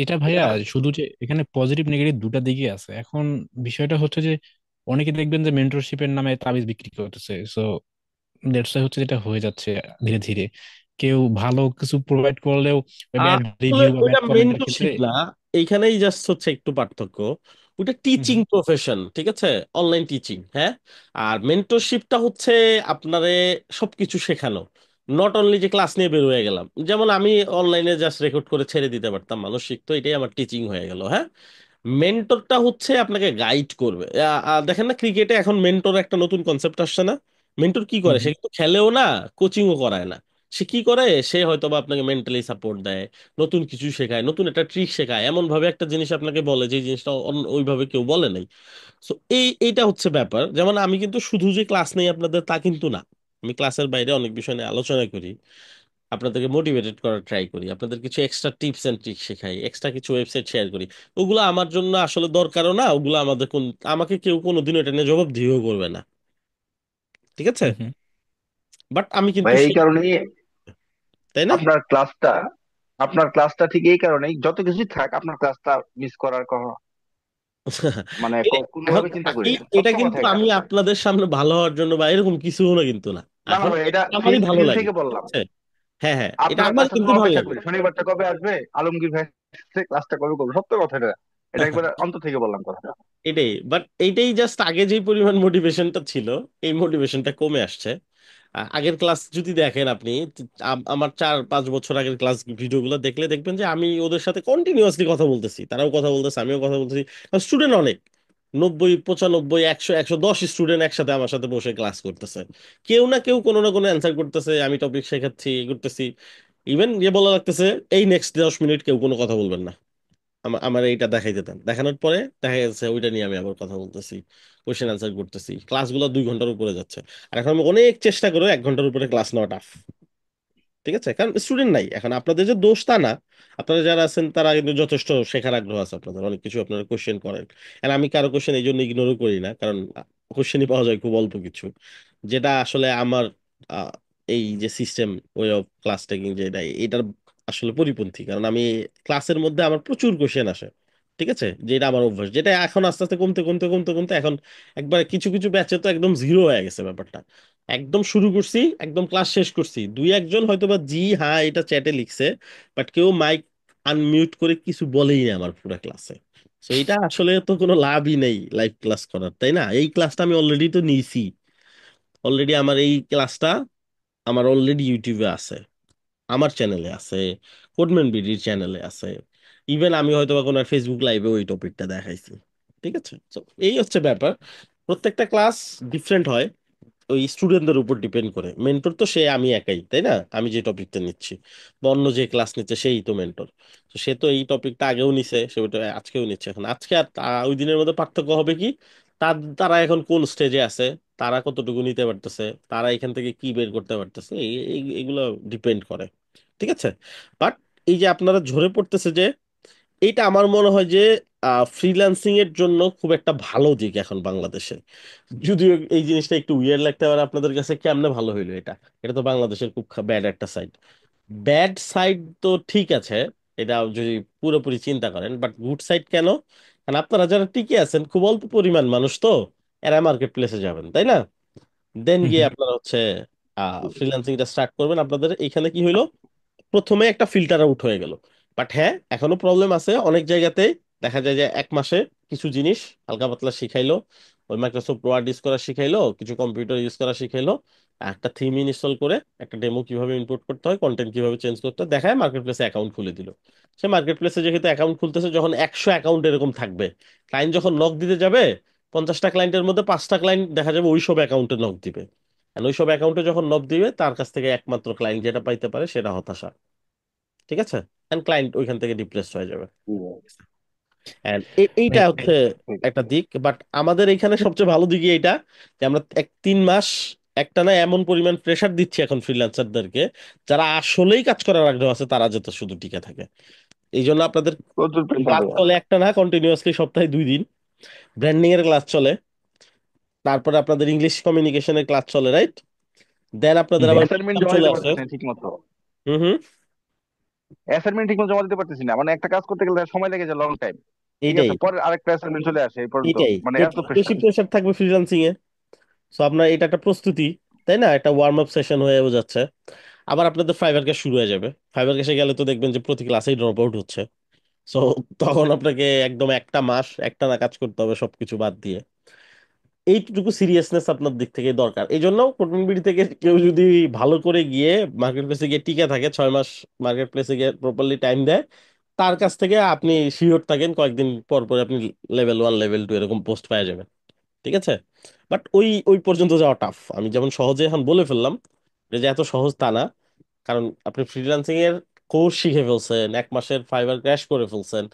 S2: এটা ভাইয়া শুধু যে এখানে পজিটিভ নেগেটিভ দুটা দিকে আছে। এখন বিষয়টা হচ্ছে যে অনেকে দেখবেন যে মেন্টরশিপের নামে তাবিজ বিক্রি করতেছে। সো দ্যাটস হচ্ছে যেটা হয়ে যাচ্ছে ধীরে ধীরে। কেউ ভালো কিছু প্রোভাইড করলেও ব্যাড
S1: আসলে
S2: রিভিউ বা
S1: ওইটা
S2: ব্যাড কমেন্টের ক্ষেত্রে।
S1: মেন্টরশিপ না, এইখানেই জাস্ট হচ্ছে একটু পার্থক্য। ওইটা
S2: হুম
S1: টিচিং
S2: হুম
S1: প্রফেশন, ঠিক আছে? অনলাইন টিচিং, হ্যাঁ। আর মেন্টরশিপটা হচ্ছে আপনারে সবকিছু শেখানো, নট অনলি যে ক্লাস নিয়ে বের হয়ে গেলাম। যেমন আমি অনলাইনে জাস্ট রেকর্ড করে ছেড়ে দিতে পারতাম, মানুষ শিখতো, এটাই আমার টিচিং হয়ে গেল, হ্যাঁ। মেন্টরটা হচ্ছে আপনাকে গাইড করবে। দেখেন না, ক্রিকেটে এখন মেন্টর একটা নতুন কনসেপ্ট আসছে না? মেন্টর কি করে?
S2: হুম
S1: সে কিন্তু খেলেও না, কোচিংও করায় না। সে কি করে? সে হয়তো বা আপনাকে মেন্টালি সাপোর্ট দেয়, নতুন কিছু শেখায়, নতুন একটা ট্রিক শেখায়, এমন ভাবে একটা জিনিস আপনাকে বলে যে জিনিসটা ওইভাবে কেউ বলে নাই। সো এইটা হচ্ছে ব্যাপার। যেমন আমি কিন্তু শুধু যে ক্লাস নেই আপনাদের তা কিন্তু না, আমি ক্লাসের বাইরে অনেক বিষয় নিয়ে আলোচনা করি, আপনাদেরকে মোটিভেটেড করার ট্রাই করি, আপনাদের কিছু এক্সট্রা টিপস এন্ড ট্রিক শেখাই, এক্সট্রা কিছু ওয়েবসাইট শেয়ার করি। ওগুলো আমার জন্য আসলে দরকারও না, ওগুলো আমাকে কেউ কোনোদিনও এটা নিয়ে জবাবদিহিও করবে না, ঠিক আছে?
S2: হুম হুম।
S1: বাট আমি কিন্তু
S5: ভাই এই
S1: সেই,
S5: কারণেই
S1: তাই না?
S5: আপনার ক্লাসটা আপনার ক্লাসটা ঠিক এই কারণেই, যত কিছুই থাক আপনার ক্লাসটা মিস করার কোনো মানে
S1: এখন
S5: কোনোভাবে চিন্তা করি না,
S1: এটা
S5: সবসময়
S1: কিন্তু
S5: থাকে।
S1: আমি আপনাদের সামনে ভালো হওয়ার জন্য বা এরকম কিছু না কিন্তু না,
S5: না না
S1: এখন
S5: ভাই, এটা
S1: আমারই
S5: ফিল
S1: ভালো
S5: ফিল
S1: লাগে,
S5: থেকে
S1: ঠিক
S5: বললাম।
S1: আছে? হ্যাঁ হ্যাঁ, এটা
S5: আপনার
S1: আমারই
S5: ক্লাসের
S1: কিন্তু
S5: জন্য
S1: ভালো
S5: অপেক্ষা
S1: লাগে।
S5: করি, শনিবারটা কবে আসবে, আলমগীর ভাই ক্লাসটা কবে করবো, সত্য কথা এটা। এটা একবার অন্তর থেকে বললাম কথাটা।
S1: এটাই, বাট এইটাই জাস্ট আগে যে পরিমাণ মোটিভেশনটা ছিল, এই মোটিভেশনটা কমে আসছে। আগের ক্লাস যদি দেখেন আপনি, আমার 4-5 বছর আগের ক্লাস ভিডিওগুলো দেখলে দেখবেন যে আমি ওদের সাথে কন্টিনিউয়াসলি কথা বলতেছি, তারাও কথা বলতেছে, আমিও কথা বলতেছি। স্টুডেন্ট অনেক, 90, 95, 100, 110 স্টুডেন্ট একসাথে আমার সাথে বসে ক্লাস করতেছে। কেউ না কেউ কোনো না কোনো অ্যান্সার করতেছে, আমি টপিক শেখাচ্ছি, ই করতেছি। ইভেন ইয়ে বলা লাগতেছে, এই নেক্সট 10 মিনিট কেউ কোনো কথা বলবেন না। আমার এইটা দেখাই দিতেন, দেখানোর পরে দেখা যাচ্ছে ওইটা নিয়ে আমি আবার কথা বলতেছি, কোশ্চেন আনসার করতেছি। ক্লাসগুলো 2 ঘন্টার উপরে যাচ্ছে, আর এখন আমি অনেক চেষ্টা করে 1 ঘন্টার উপরে ক্লাস নেওয়া টাফ, ঠিক আছে? কারণ স্টুডেন্ট নাই এখন, আপনাদের যে দোষ তা না। আপনারা যারা আছেন তারা কিন্তু যথেষ্ট শেখার আগ্রহ আছে, আপনাদের অনেক কিছু আপনারা কোশ্চেন করেন। আর আমি কারো কোশ্চেন এই জন্য ইগনোরও করি না, কারণ কোশ্চেনই পাওয়া যায় খুব অল্প কিছু, যেটা আসলে আমার আহ, এই যে system, way of class taking, যেটা এটার আসলে পরিপন্থী। কারণ আমি ক্লাসের মধ্যে আমার প্রচুর কোশ্চেন আসে, ঠিক আছে? যেটা আমার অভ্যাস, যেটা এখন আস্তে আস্তে কমতে কমতে কমতে কমতে এখন একবার কিছু কিছু ব্যাচে তো একদম জিরো হয়ে গেছে ব্যাপারটা। একদম শুরু করছি, একদম ক্লাস শেষ করছি, দুই একজন হয়তো বা জি হ্যাঁ এটা চ্যাটে লিখছে, বাট কেউ মাইক আনমিউট করে কিছু বলেই না আমার পুরো ক্লাসে। তো এটা আসলে তো কোনো লাভই নেই লাইভ ক্লাস করার, তাই না? এই ক্লাসটা আমি অলরেডি তো নিয়েছি, অলরেডি আমার এই ক্লাসটা আমার অলরেডি ইউটিউবে আছে, আমার চ্যানেলে আছে, কোডম্যান বিডির চ্যানেলে আছে, ইভেন আমি হয়তো বা কোনো ফেসবুক লাইভে ওই টপিকটা দেখাইছি। ঠিক আছে, তো এই হচ্ছে ব্যাপার। প্রত্যেকটা ক্লাস ডিফারেন্ট হয়, ওই স্টুডেন্টদের উপর ডিপেন্ড করে। মেন্টর তো সে আমি একাই, তাই না? আমি যে টপিকটা নিচ্ছি বা অন্য যে ক্লাস নিচ্ছে সেই তো মেন্টর। তো সে তো এই টপিকটা আগেও নিছে, সে ওটা আজকেও নিচ্ছে। এখন আজকে আর ওই দিনের মধ্যে পার্থক্য হবে কি, তারা এখন কোন স্টেজে আছে, তারা কতটুকু নিতে পারতেছে, তারা এখান থেকে কি বের করতে পারতেছে, এগুলো ডিপেন্ড করে। ঠিক আছে, বাট এই যে আপনারা ঝরে পড়তেছে যে, এইটা আমার মনে হয় যে ফ্রিল্যান্সিং এর জন্য খুব একটা ভালো দিক এখন বাংলাদেশে। যদিও এই জিনিসটা একটু উইয়ার্ড লাগতে পারে আপনাদের কাছে, কেমনে ভালো হইলো এটা, এটা তো বাংলাদেশের খুব ব্যাড একটা সাইড। ব্যাড সাইড তো ঠিক আছে, এটা যদি পুরোপুরি চিন্তা করেন, বাট গুড সাইড কেন? কারণ আপনারা যারা টিকে আছেন খুব অল্প পরিমাণ মানুষ, তো এরা মার্কেট প্লেসে যাবেন, তাই না? দেন
S2: হুম
S1: গিয়ে
S2: হুম।
S1: আপনারা হচ্ছে ফ্রিল্যান্সিংটা স্টার্ট করবেন। আপনাদের এখানে কি হইলো, প্রথমে একটা ফিল্টার আউট হয়ে গেল। বাট হ্যাঁ, এখনো প্রবলেম আছে অনেক জায়গাতে। দেখা যায় যে এক মাসে কিছু জিনিস হালকা পাতলা শিখাইলো, ওই মাইক্রোসফট ওয়ার্ড ইউজ করা শিখাইলো, কিছু কম্পিউটার ইউজ করা শিখাইলো, একটা থিম ইনস্টল করে একটা ডেমো কিভাবে ইম্পোর্ট করতে হয়, কন্টেন্ট কিভাবে চেঞ্জ করতে হয় দেখায়, মার্কেট প্লেসে অ্যাকাউন্ট খুলে দিল। সে মার্কেট প্লেসে যেহেতু অ্যাকাউন্ট খুলতেছে, যখন 100 অ্যাকাউন্ট এরকম থাকবে, ক্লায়েন্ট যখন নক দিতে যাবে, 50টা ক্লায়েন্টের মধ্যে 5টা ক্লায়েন্ট দেখা যাবে ওই সব অ্যাকাউন্টে নক দিবে। আর ওই সব অ্যাকাউন্টে যখন নক দিবে, তার কাছ থেকে একমাত্র ক্লায়েন্ট যেটা পাইতে পারে সেটা হতাশা। ঠিক আছে, এন্ড ক্লায়েন্ট ওইখান থেকে ডিপ্রেস হয়ে যাবে। এন্ড এইটা
S2: ভাই
S1: হচ্ছে
S5: ঠিক
S1: একটা
S5: আছে।
S1: দিক। বাট আমাদের এখানে সবচেয়ে ভালো দিক এইটা যে আমরা 3 মাস একটা না এমন পরিমাণ প্রেসার দিচ্ছি এখন ফ্রিল্যান্সারদেরকে, যারা আসলেই কাজ করার আগ্রহ আছে তারা যাতে শুধু টিকে থাকে। এই জন্য আপনাদের
S5: প্রচুর প্রেশার
S1: ক্লাস
S5: ভাইয়া।
S1: চলে একটা না, কন্টিনিউয়াসলি সপ্তাহে 2 দিন ব্র্যান্ডিং এর ক্লাস চলে, তারপরে আপনাদের ইংলিশ কমিউনিকেশনের ক্লাস চলে, রাইট? দেন আপনাদের
S2: হুম
S1: আবার মিড
S5: অ্যাসাইনমেন্ট
S1: টার্ম
S5: জমা
S1: চলে
S5: দিতে
S1: আসে।
S5: পারতেছি না ঠিক মতো।
S1: হুম হুম।
S5: অ্যাসাইনমেন্ট ঠিক মতো জমা দিতে পারতেছি না, মানে একটা কাজ করতে গেলে সময় লেগে যায়, লং টাইম। ঠিক
S1: এইটাই
S5: আছে, পরে আরেকটা অ্যাসাইনমেন্ট চলে আসে, এই পর্যন্ত
S1: এইটাই
S5: মানে এত
S1: একটু বেশি
S5: প্রেশার।
S1: প্রেশার থাকবে ফ্রিল্যান্সিং এ। সো আপনার এটা একটা প্রস্তুতি, তাই না? একটা ওয়ার্ম আপ সেশন হয়েও যাচ্ছে। আবার আপনাদের ফাইবার ক্যাশ শুরু হয়ে যাবে। ফাইবার ক্যাশে গেলে তো দেখবেন যে প্রতি ক্লাসেই ড্রপ আউট হচ্ছে। সো তখন আপনাকে একদম একটা মাস একটা না কাজ করতে হবে সবকিছু বাদ দিয়ে। এইটুকু সিরিয়াসনেস আপনার দিক থেকে দরকার। এই জন্য কোটমিনবিডি থেকে কেউ যদি ভালো করে গিয়ে মার্কেট প্লেসে গিয়ে টিকে থাকে 6 মাস, মার্কেট প্লেসে গিয়ে প্রপারলি টাইম দেয়, তার কাছ থেকে আপনি শিওর থাকেন কয়েকদিন পর পর আপনি লেভেল 1 লেভেল 2 এরকম পোস্ট পেয়ে যাবেন। ঠিক আছে, বাট ওই ওই পর্যন্ত যাওয়া টাফ। আমি যেমন সহজে এখন বলে ফেললাম, এটা যে এত সহজ তা না। কারণ আপনি ফ্রিল্যান্সিং এর কোর্স শিখে ফেলছেন, 1 মাসের ফাইবার ক্র্যাশ করে ফেলছেন,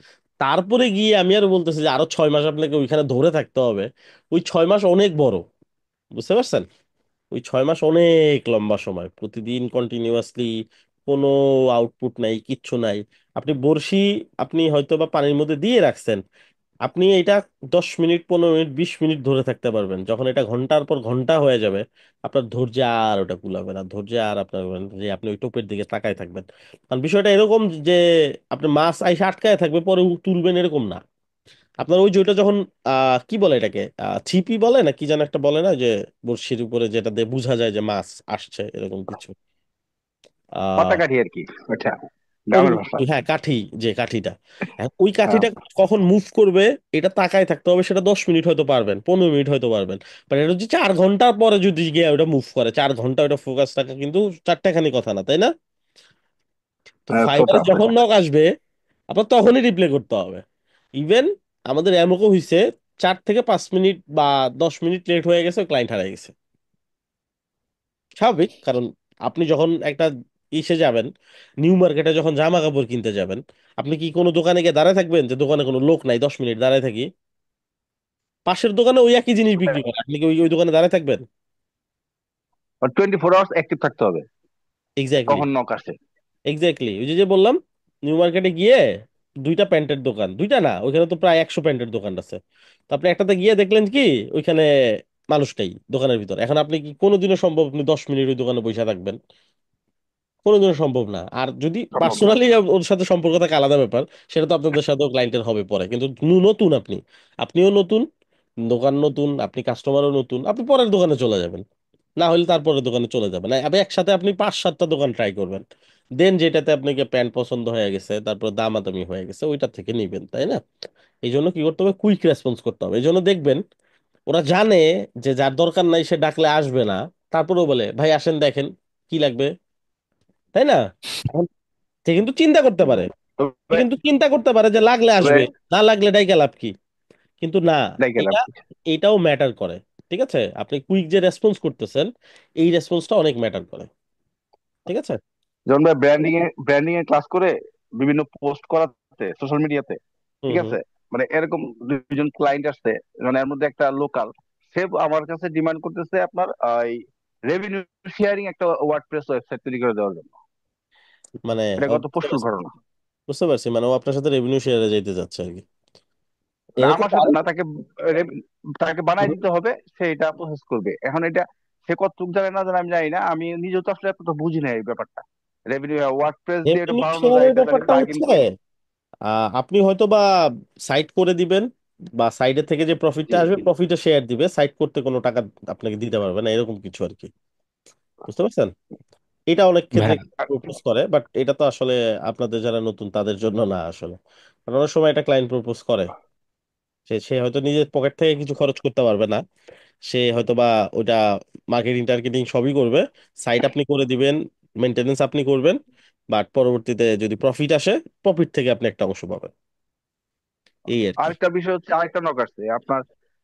S1: তারপরে গিয়ে আমি আরো বলতেছি যে আরো 6 মাস আপনাকে ওইখানে ধরে থাকতে হবে। ওই 6 মাস অনেক বড়, বুঝতে পারছেন? ওই 6 মাস অনেক লম্বা সময়, প্রতিদিন কন্টিনিউয়াসলি কোনো আউটপুট নাই, কিচ্ছু নাই। আপনি বড়শি আপনি হয়তো বা পানির মধ্যে দিয়ে রাখছেন, আপনি এটা 10 মিনিট 15 মিনিট 20 মিনিট ধরে থাকতে পারবেন। যখন এটা ঘন্টার পর ঘন্টা হয়ে যাবে, আপনার ধৈর্য আর ওটা কুলাবে না, ধৈর্য আর আপনার যে আপনি ওই টোপের দিকে তাকায় থাকবেন। কারণ বিষয়টা এরকম যে আপনি মাছ আইসা আটকায় থাকবে, পরে তুলবেন এরকম না। আপনার ওই যে ওইটা যখন কি বলে এটাকে, ছিপি বলে না কি যেন একটা বলে না, যে বড়শির উপরে যেটা দিয়ে বোঝা যায় যে মাছ আসছে, এরকম কিছু।
S5: পাতা কাঠি আর কি, আচ্ছা, গ্রামের
S1: ওরকম
S5: ভাষা।
S1: কিছু, হ্যাঁ কাঠি, যে কাঠিটা। এখন ওই
S5: হ্যাঁ।
S1: কাঠিটা কখন মুভ করবে এটা তাকায় থাকতে হবে। সেটা 10 মিনিট হয়তো পারবেন, 15 মিনিট হয়তো পারবেন, বাট এটা হচ্ছে 4 ঘন্টার পরে যদি গিয়ে ওটা মুভ করে, 4 ঘন্টা ওটা ফোকাস থাকা কিন্তু চারটেখানি কথা না, তাই না? তো
S5: হ্যাঁ, তো
S1: ফাইবারে
S5: টাফ
S1: যখন
S5: এটা।
S1: নক আসবে, আপনার তখনই রিপ্লে করতে হবে। ইভেন আমাদের এমনও হয়েছে 4 থেকে 5 মিনিট বা 10 মিনিট লেট হয়ে গেছে, ক্লায়েন্ট হারিয়ে গেছে। স্বাভাবিক, কারণ আপনি যখন একটা ইসে যাবেন, নিউ মার্কেটে যখন জামা কাপড় কিনতে যাবেন, আপনি কি কোনো দোকানে গিয়ে দাঁড়ায় থাকবেন যে দোকানে কোনো লোক নাই, 10 মিনিট দাঁড়ায় থাকি? পাশের দোকানে ওই একই জিনিস বিক্রি করে, আপনি কি ওই ওই দোকানে দাঁড়ায় থাকবেন?
S5: 24 আওয়ার্স অ্যাক্টিভ থাকতে হবে,
S1: এক্স্যাক্টলি,
S5: কখন নক আসে।
S1: এক্স্যাক্টলি ওই যে যে বললাম, নিউ মার্কেটে গিয়ে দুইটা প্যান্টের দোকান, দুইটা না, ওইখানে তো প্রায় 100 প্যান্টের দোকান আছে। তো আপনি একটাতে গিয়ে দেখলেন কি ওইখানে মানুষটাই দোকানের ভিতর। এখন আপনি কি কোনোদিনও সম্ভব আপনি 10 মিনিট ওই দোকানে বসে থাকবেন? কোনোদিনও সম্ভব না। আর যদি
S5: সম্ভব না।
S1: পার্সোনালি ওর সাথে সম্পর্ক থাকে আলাদা ব্যাপার, সেটা তো আপনাদের সাথেও ক্লায়েন্টের হবে পরে। কিন্তু নতুন আপনি, আপনিও নতুন, দোকান নতুন, আপনি কাস্টমারও নতুন, আপনি পরের দোকানে চলে যাবেন, না হলে তারপরের দোকানে চলে যাবেন। না, আপনি একসাথে আপনি 5-7টা দোকান ট্রাই করবেন, দেন যেটাতে আপনাকে প্যান্ট পছন্দ হয়ে গেছে, তারপর দামাদামি হয়ে গেছে, ওইটা থেকে নিবেন, তাই না? এই জন্য কি করতে হবে, কুইক রেসপন্স করতে হবে। এই জন্য দেখবেন ওরা জানে যে যার দরকার নাই সে ডাকলে আসবে না, তারপরেও বলে ভাই আসেন দেখেন কি লাগবে, তাই না? এখন সে কিন্তু চিন্তা করতে পারে, সে
S5: তবে
S1: কিন্তু চিন্তা করতে পারে যে লাগলে
S5: তবে
S1: আসবে, না লাগলে ডাইকা লাভ কি। কিন্তু না,
S5: দেখে লাভ
S1: এটা
S5: কি?
S1: এটাও ম্যাটার করে। ঠিক আছে, আপনি কুইক যে রেসপন্স করতেছেন, এই রেসপন্সটা অনেক ম্যাটার করে। ঠিক আছে।
S5: যেমন ভাই ব্র্যান্ডিং এর ক্লাস করে বিভিন্ন পোস্ট করাতে সোশ্যাল মিডিয়াতে,
S1: হুম
S5: ঠিক
S1: হুম।
S5: আছে, মানে এরকম দুজন ক্লায়েন্ট আসছে, মানে এর মধ্যে একটা লোকাল, সে আমার কাছে ডিমান্ড করতেছে আপনার এই রেভিনিউ শেয়ারিং একটা ওয়ার্ডপ্রেস ওয়েবসাইট তৈরি করে দেওয়ার জন্য।
S1: মানে
S5: এটা
S1: ও
S5: গত
S1: বুঝতে
S5: পরশুর
S1: পারছি,
S5: ঘটনা।
S1: বুঝতে পারছি, মানে ও আপনার সাথে রেভিনিউ শেয়ারে যাইতে যাচ্ছে আর কি,
S5: না,
S1: এরকম
S5: আমার সাথে
S1: আরো।
S5: না, তাকে বানাই দিতে হবে, সে এটা প্রসেস করবে। এখন এটা সে কতটুকু জানে না জানে আমি জানি না, আমি নিজেও তো আসলে এতটা বুঝি না এই ব্যাপারটা। রেভিনিউ ওয়ার্ডপ্রেস দিয়ে এটা
S1: রেভিনিউ
S5: বানানো যায়,
S1: শেয়ারের
S5: এটা জানি
S1: ব্যাপারটা
S5: প্লাগ ইন
S1: হচ্ছে
S5: করে।
S1: আপনি হয়তো বা সাইট করে দিবেন, বা সাইডের থেকে যে প্রফিটটা
S5: জি।
S1: আসবে প্রফিটে শেয়ার দিবে, সাইট করতে কোনো টাকা আপনাকে দিতে পারবে না, এরকম কিছু আর কি। বুঝতে পারছেন? এটা অনেক ক্ষেত্রে
S2: ভাই
S1: প্রপোজ করে, বাট এটা তো আসলে আপনাদের যারা নতুন তাদের জন্য না আসলে। কারণ অনেক সময় এটা ক্লায়েন্ট প্রপোজ করে, সে সে হয়তো নিজের পকেট থেকে কিছু খরচ করতে পারবে না, সে হয়তো বা ওটা মার্কেটিং টার্গেটিং সবই করবে, সাইট আপনি করে দিবেন, মেনটেনেন্স আপনি করবেন, বাট পরবর্তীতে যদি প্রফিট আসে, প্রফিট থেকে আপনি একটা অংশ পাবেন, এই আর কি।
S5: আরেকটা বিষয় হচ্ছে, আরেকটা নক আসছে আপনার,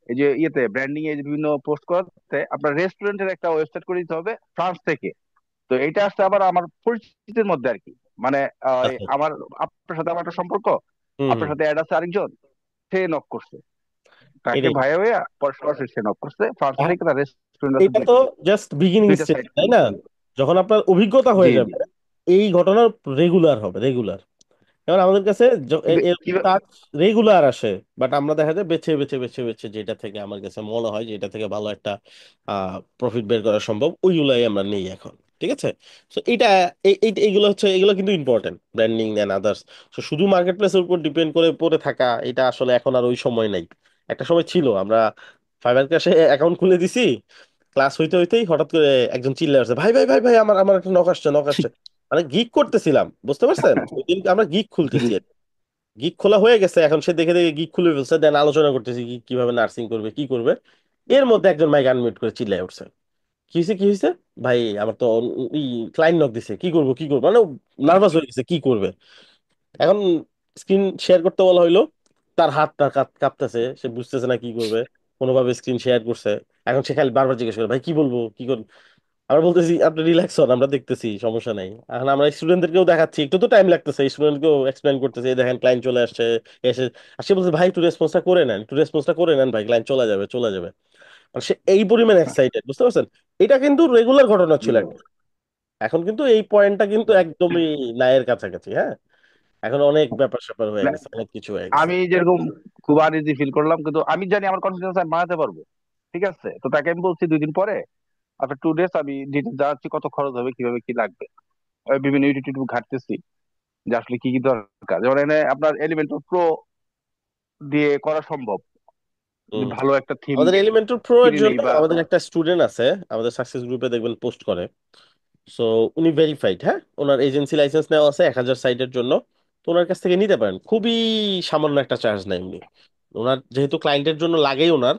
S5: এই যে ইয়েতে ব্র্যান্ডিং এ যে বিভিন্ন পোস্ট করাতে আপনার রেস্টুরেন্টের একটা ওয়েবসাইট করে দিতে হবে ফ্রান্স থেকে। তো এটা আসছে আবার আমার পরিচিতির মধ্যে আর কি, মানে
S1: আচ্ছা।
S5: আমার, আপনার সাথে আমার একটা সম্পর্ক,
S1: হুম
S5: আপনার
S1: হুম।
S5: সাথে অ্যাড আছে আরেকজন, সে নক করছে, তাকে
S1: এটাই,
S5: ভাই হইয়া পরে সরাসরি সে নক করছে ফ্রান্স
S1: এখন
S5: থেকে, তার রেস্টুরেন্ট আছে
S1: এটা তো
S5: দুইটা,
S1: জাস্ট বিগিনিং
S5: দুইটা
S1: স্টেজ,
S5: সাইট।
S1: তাই না? যখন আপনার অভিজ্ঞতা
S5: জি
S1: হয়ে
S5: জি।
S1: যাবে, এই ঘটনা রেগুলার হবে, রেগুলার। যেমন আমাদের কাছে
S5: কিন্তু
S1: এরকম কাজ রেগুলার আসে, বাট আমরা দেখা যায় বেছে বেছে বেছে বেছে যেটা থেকে আমার কাছে মনে হয় যে এটা থেকে ভালো একটা প্রফিট বের করা সম্ভব, ওইগুলাই আমরা নেই এখন। ঠিক আছে। তো এটা এইগুলো হচ্ছে, এগুলো কিন্তু ইম্পর্টেন্ট, ব্র্যান্ডিং এন্ড আদার্স। তো শুধু মার্কেট প্লেসের উপর ডিপেন্ড করে পড়ে থাকা, এটা আসলে এখন আর ওই সময় নাই। একটা সময় ছিল, আমরা ফাইবার ক্যাশে অ্যাকাউন্ট খুলে দিছি, ক্লাস হইতে হইতেই হঠাৎ করে একজন চিল্লা আসছে, ভাই ভাই ভাই ভাই, আমার আমার একটা নক আসছে, নক আসছে। মানে গিগ করতেছিলাম, বুঝতে পারছেন? ওই দিন আমরা গিগ খুলতেছি, গিগ খোলা হয়ে গেছে, এখন সে দেখে দেখে গিগ খুলে ফেলছে, দেন আলোচনা করতেছি গিগ কিভাবে নার্সিং করবে, কি করবে। এর মধ্যে একজন মাইক আনমিউট করে চিল্লায় উঠছে, কি হয়েছে কি হয়েছে, ভাই আমার তো ক্লায়েন্ট নক দিছে, কি করবো কি করবো, মানে নার্ভাস হয়ে গেছে কি করবে। এখন স্ক্রিন শেয়ার করতে বলা হইলো, তার হাতটা কাঁপতেছে, সে বুঝতেছে না কি করবে, কোনোভাবে স্ক্রিন শেয়ার করছে। এখন সে খালি বারবার জিজ্ঞেস করে ভাই কি বলবো কি করবো। আমরা বলতেছি আপনি রিল্যাক্স হন, আমরা দেখতেছি, সমস্যা নাই। এখন আমরা স্টুডেন্টদেরকেও দেখাচ্ছি, একটু তো টাইম লাগতেছে, স্টুডেন্টকেও এক্সপ্লেন করতেছি, এই দেখেন ক্লায়েন্ট চলে আসছে, এসে আর সে বলছে ভাই একটু রেসপন্সটা করে নেন, একটু রেসপন্সটা করে নেন ভাই, ক্লায়েন্ট চলে যাবে চলে যাবে। আর সে এই পরিমাণ এক্সাইটেড, বুঝতে পারছেন? এটা কিন্তু রেগুলার ঘটনা ছিল একটা। এখন কিন্তু এই পয়েন্টটা কিন্তু একদমই নায়ের কাছাকাছি, হ্যাঁ। এখন অনেক ব্যাপার স্যাপার হয়ে গেছে, অনেক কিছু হয়ে গেছে।
S5: আমি যেরকম খুব আনইজি ফিল করলাম, কিন্তু আমি জানি আমার কনফিডেন্স আমি বানাতে পারবো, ঠিক আছে। তো তাকে আমি বলছি 2 দিন পরে, আফটার 2 ডেজ আমি ডিটেলস জানাচ্ছি কত খরচ হবে, কিভাবে কি লাগবে। আমি বিভিন্ন ইউটিউব টিউব ঘাটতেছি যে আসলে কি কি দরকার। যেমন এনে আপনার এলিমেন্টর প্রো দিয়ে করা সম্ভব, যদি
S1: হুম।
S5: ভালো একটা থিম
S1: আমাদের এলিমেন্টর প্রো এর
S5: কিনে
S1: জন্য
S5: নেই বা।
S1: আমাদের একটা স্টুডেন্ট আছে, আমাদের সাকসেস গ্রুপে দেখবেন পোস্ট করে। সো উনি ভেরিফাইড, হ্যাঁ, ওনার এজেন্সি লাইসেন্স নেওয়া আছে 1,000 সাইটের জন্য। তো ওনার কাছ থেকে নিতে পারেন, খুবই সামান্য একটা চার্জ নেয় উনি। ওনার যেহেতু ক্লায়েন্টের জন্য লাগেই ওনার,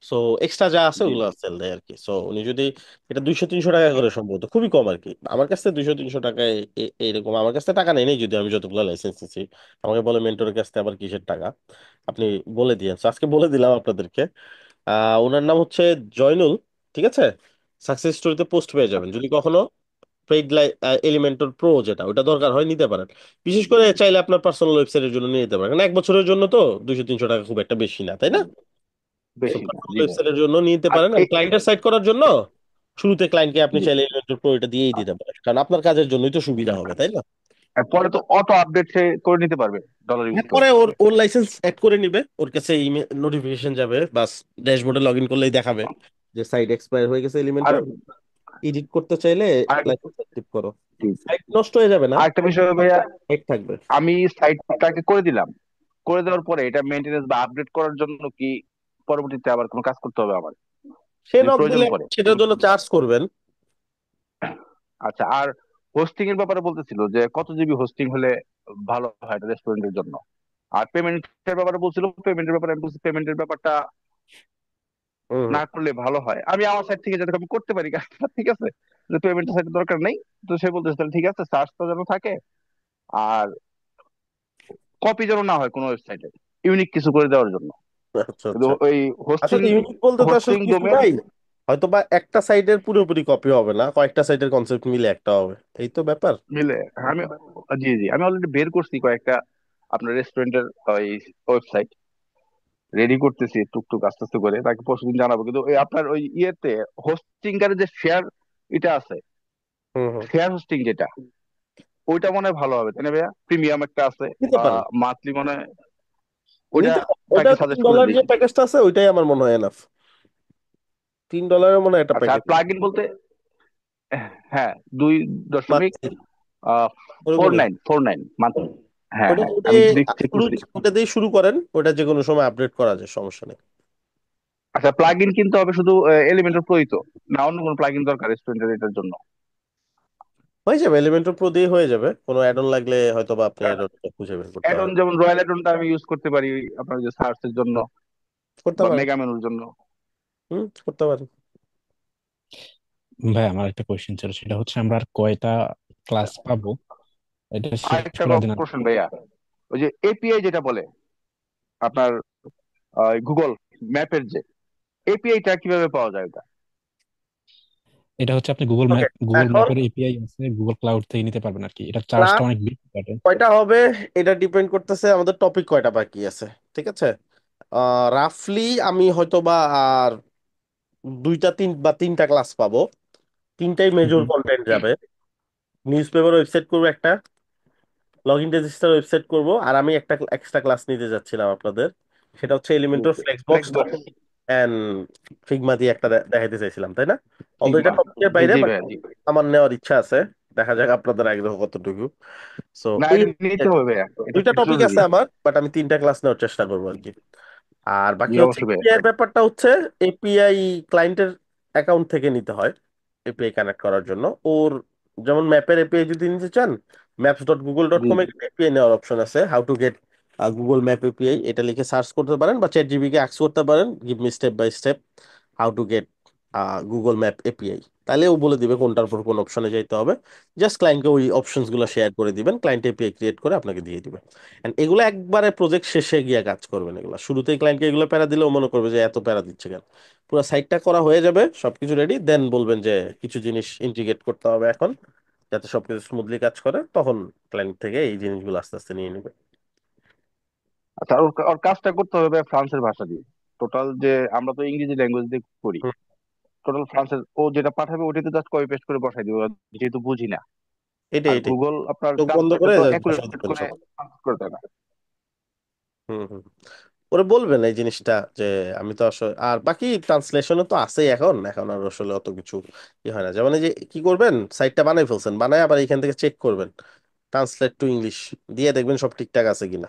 S1: সো এক্সট্রা যা আছে
S5: জি
S1: ওগুলো
S5: জি।
S1: সেল দেয় আর কি। সো উনি যদি এটা 200-300 টাকা করে, সম্ভবত খুবই কম আর কি, আমার কাছ থেকে 200-300 টাকায় এইরকম, আমার কাছ থেকে টাকা নেই নেই, যদি আমি যতগুলো লাইসেন্স নিচ্ছি। আমাকে বলে মেন্টরের কাছ থেকে আবার কিসের টাকা, আপনি বলে দিয়ে, আজকে বলে দিলাম আপনাদেরকে। ওনার নাম হচ্ছে জয়নুল। ঠিক আছে, সাকসেস স্টোরিতে পোস্ট পেয়ে যাবেন, যদি কখনো পেইড এলিমেন্টর প্রো যেটা ওটা দরকার হয় নিতে পারেন। বিশেষ করে চাইলে আপনার পার্সোনাল ওয়েবসাইটের জন্য নিয়ে নিতে পারেন, কারণ 1 বছরের জন্য তো 200-300 টাকা খুব একটা বেশি না, তাই না? সো
S5: বেশি না,
S1: পার্সোনাল
S5: জি ভাই।
S1: ওয়েবসাইটের জন্য নিতে
S5: আর
S1: পারেন, আর ক্লায়েন্টের সাইট করার জন্য শুরুতে ক্লায়েন্টকে আপনি
S5: জি।
S1: চাইলে এলিমেন্টর প্রো এটা দিয়েই দিতে পারেন, কারণ আপনার কাজের জন্যই তো সুবিধা হবে, তাই না?
S5: আর পরে তো অটো আপডেট সে করে নিতে পারবে ডলার ইউজ করে।
S1: এরপরে ওর ওর লাইসেন্স অ্যাড করে নিবে, ওর কাছে ইমেল নোটিফিকেশন যাবে, বাস ড্যাশবোর্ডে লগ ইন করলেই দেখাবে যে সাইট এক্সপায়ার হয়ে গেছে
S5: আর
S1: এলিমেন্টর, এডিট করতে চাইলে
S5: আর
S1: লাইসেন্স অ্যাক্টিভ করো।
S5: জি,
S1: সাইট নষ্ট হয়ে যাবে না,
S5: আরেকটা বিষয় ভাইয়া,
S1: সাইট থাকবে।
S5: আমি সাইটটাকে করে দিলাম, করে দেওয়ার পরে এটা মেনটেনেন্স বা আপডেট করার জন্য কি পরবর্তীতে আবার কোনো কাজ করতে হবে আমার,
S1: সে
S5: যদি
S1: নক
S5: প্রয়োজন
S1: দিলে
S5: পড়ে?
S1: সেটার জন্য চার্জ করবেন।
S5: আচ্ছা। আর হোস্টিং এর ব্যাপারে বলতেছিল যে কত জিবি হোস্টিং হলে ভালো হয় রেস্টুরেন্টের জন্য। আর পেমেন্টের ব্যাপারে বলছিল, পেমেন্টের ব্যাপারে আমি বলছি পেমেন্টের ব্যাপারটা
S1: হুম হুম।
S5: না করলে ভালো হয়, আমি আমার সাইড থেকে যাতে আমি করতে পারি কাজটা, ঠিক আছে, যে পেমেন্টের সাইড দরকার নেই। তো সে বলতেছে তাহলে ঠিক আছে, সার্চটা যেন থাকে, আর কপি যেন না হয় কোনো ওয়েবসাইটে, ইউনিক কিছু করে দেওয়ার জন্য।
S1: আচ্ছা
S5: কিন্তু
S1: আচ্ছা।
S5: ওই হোস্টিং
S1: আসলে ইউনিক বলতে তো আসলে
S5: হোস্টিং
S1: কিছু
S5: ডোমেন।
S1: নাই, হয়তো বা একটা সাইটের পুরোপুরি কপি হবে না, কয়েকটা সাইটের কনসেপ্ট মিলে একটা হবে, এই তো ব্যাপার।
S5: মিলে আমি, জি জি, আমি অলরেডি বের করছি কয়েকটা আপনার রেস্টুরেন্টের ওই ওয়েবসাইট, রেডি করতেছি টুকটুক আস্তে আস্তে করে, তাকে পরশুদিন জানাবো। কিন্তু ওই আপনার ওই ইয়েতে হোস্টিং এর যে শেয়ার এটা আছে,
S1: হুম হুম।
S5: শেয়ার হোস্টিং যেটা, ওইটা মনে হয় ভালো হবে, তাই না ভাইয়া? প্রিমিয়াম একটা আছে,
S1: নিতে পারেন,
S5: মান্থলি মনে হয়, ওইটা
S1: নিতে পারেন। ওইটা
S5: তাকে সাজেস্ট করে
S1: $3
S5: দিই।
S1: যে প্যাকেজটা আছে ওইটাই আমার মনে হয় এনাফ। $3 মনে হয় একটা
S5: আচ্ছা, আর
S1: প্যাকেজ
S5: প্লাগ ইন বলতে, হ্যাঁ, 2 দশমিক
S1: মান্থলি,
S5: 49
S1: ওরকমই।
S5: 49 মান্থলি। হ্যাঁ
S1: ওটা
S5: হ্যাঁ,
S1: ওটা
S5: আমি চেক
S1: শুরু,
S5: করছি।
S1: ওটা দিয়ে শুরু করেন, ওটা যে কোনো সময় আপডেট করা যায়, সমস্যা নেই।
S5: আচ্ছা, প্লাগ ইন কিনতে হবে শুধু এলিমেন্টর প্রোই তো, না অন্য কোনো প্লাগ ইন দরকার রেস্টুরেন্টের এটার জন্য?
S1: হয়ে যাবে, এলিমেন্টর প্রো দিয়ে হয়ে যাবে, কোনো অ্যাড অন লাগলে হয়তো বা আপনি অ্যাড অনটা খুঁজে বের করতে
S5: অ্যাড অন
S1: হবে।
S5: যেমন রয়্যাল অ্যাড অনটা আমি ইউজ করতে পারি আপনার যে সার্চের জন্য
S1: করতে
S5: বা
S1: পারেন।
S5: মেগা মেনুর জন্য।
S1: করতে পারেন।
S2: ভাই আমার একটা কোয়েশ্চেন ছিল, সেটা হচ্ছে আমরা আর কয়টা ক্লাস পাবো এটা শেষ
S5: আরেকটা
S2: করার দিন?
S5: কোশ্চেন ভাইয়া, ওই যে এপিআই যেটা বলে আপনার গুগল ম্যাপের, যে এপিআইটা কিভাবে পাওয়া যায় ওটা?
S2: এটা হচ্ছে আপনি গুগল
S1: ওকে,
S2: ম্যাপ, গুগল
S1: এখন
S2: ম্যাপের এপিআই আছে, গুগল ক্লাউড থেকে নিতে পারবেন আর কি। এটা চার্জটা
S1: ক্লাস
S2: অনেক বেশি কাটে।
S1: কয়টা হবে এটা ডিপেন্ড করতেছে আমাদের টপিক কয়টা বাকি আছে, ঠিক আছে। রাফলি আমি হয়তো বা আর তিনটা ক্লাস পাবো, তিনটাই
S2: হুম
S1: মেজর
S2: হুম।
S1: কন্টেন্ট যাবে। নিউজ পেপার ওয়েবসাইট করবো একটা, লগ ইন রেজিস্টার ওয়েবসাইট করব, আর আমি একটা এক্সট্রা ক্লাস নিতে যাচ্ছিলাম আপনাদের, সেটা হচ্ছে এলিমেন্টর ফ্লেক্সবক্স
S5: ফ্লেক্সবক্স।
S1: এন্ড ফিগমা দিয়ে একটা দেখাইতে চাইছিলাম, তাই না? অলদো এটা
S5: ফিগমা।
S1: টপিকের
S5: জি
S1: বাইরে,
S5: জি
S1: বাট
S5: ভাইয়া, জি।
S1: আমার নেওয়ার ইচ্ছা আছে, দেখা যাক আপনাদের আগ্রহ কতটুকু। সো
S5: না,
S1: এই
S5: এটা নিতে হবে ভাইয়া, এটা
S1: দুইটা
S5: খুব
S1: টপিক
S5: জরুরি।
S1: আছে আমার, বাট আমি তিনটা ক্লাস নেওয়ার চেষ্টা করবো আর কি। আর
S5: জি
S1: বাকি হচ্ছে
S5: অবশ্যই ভাইয়া।
S1: এপিআই এর ব্যাপারটা হচ্ছে, এপিআই ক্লায়েন্টের অ্যাকাউন্ট থেকে নিতে হয় এপিআই কানেক্ট করার জন্য ওর। যেমন ম্যাপের এপিআই যদি নিতে চান,
S5: জি
S1: maps.google.com এ এপিআই নেওয়ার অপশন আছে, how to get Google map API, এটা লিখে সার্চ করতে পারেন, বা চ্যাট জিপিকে আস্ক করতে পারেন, give me step by step how to get Google map API, তাহলে ও বলে দিবে কোনটার পর কোন অপশনে যেতে হবে। জাস্ট ক্লায়েন্টকে ওই অপশনস গুলো শেয়ার করে দিবেন, ক্লায়েন্ট এপিআই ক্রিয়েট করে আপনাকে দিয়ে দিবে। এন্ড এগুলো একবারে প্রজেক্ট শেষে গিয়ে কাজ করবেন, এগুলো শুরুতেই ক্লায়েন্টকে এগুলো প্যারা দিলে ও মনে করবে যে এত প্যারা দিচ্ছে কেন। পুরো সাইটটা করা হয়ে যাবে, সবকিছু রেডি, দেন বলবেন যে কিছু জিনিস ইন্টিগ্রেট করতে হবে এখন, যাতে সবকিছু স্মুথলি কাজ করে, তখন ক্লায়েন্ট থেকে এই জিনিসগুলো আস্তে আস্তে নিয়ে নেবে।
S5: আচ্ছা, ওর ওর কাজটা করতে হবে ফ্রান্সের ভাষা দিয়ে। টোটাল যে আমরা তো ইংরেজি ল্যাঙ্গুয়েজ দিয়ে করি,
S1: হুম,
S5: টোটাল ফ্রান্সের ও যেটা পাঠাবে ওটাতে জাস্ট কপি পেস্ট করে বসাই দিব, যেহেতু বুঝি না।
S1: এটাই
S5: আর
S1: এটাই,
S5: গুগল আপনার
S1: চোখ বন্ধ
S5: কাজটাকে
S1: করে
S5: তো
S1: just বসাই
S5: অ্যাকুরেট
S1: দিবেন
S5: করে
S1: সব।
S5: করে দেয় না।
S1: হুম হুম। ওরে বলবেন এই জিনিসটা যে আমি তো আসলে, আর বাকি ট্রান্সলেশনে তো আছেই, এখন এখন আর আসলে অত কিছু ই হয় না। যেমন এই যে কি করবেন, সাইটটা বানাই ফেলছেন, বানায় আবার এখান থেকে চেক করবেন, ট্রান্সলেট টু ইংলিশ দিয়ে দেখবেন সব ঠিকঠাক আছে কিনা,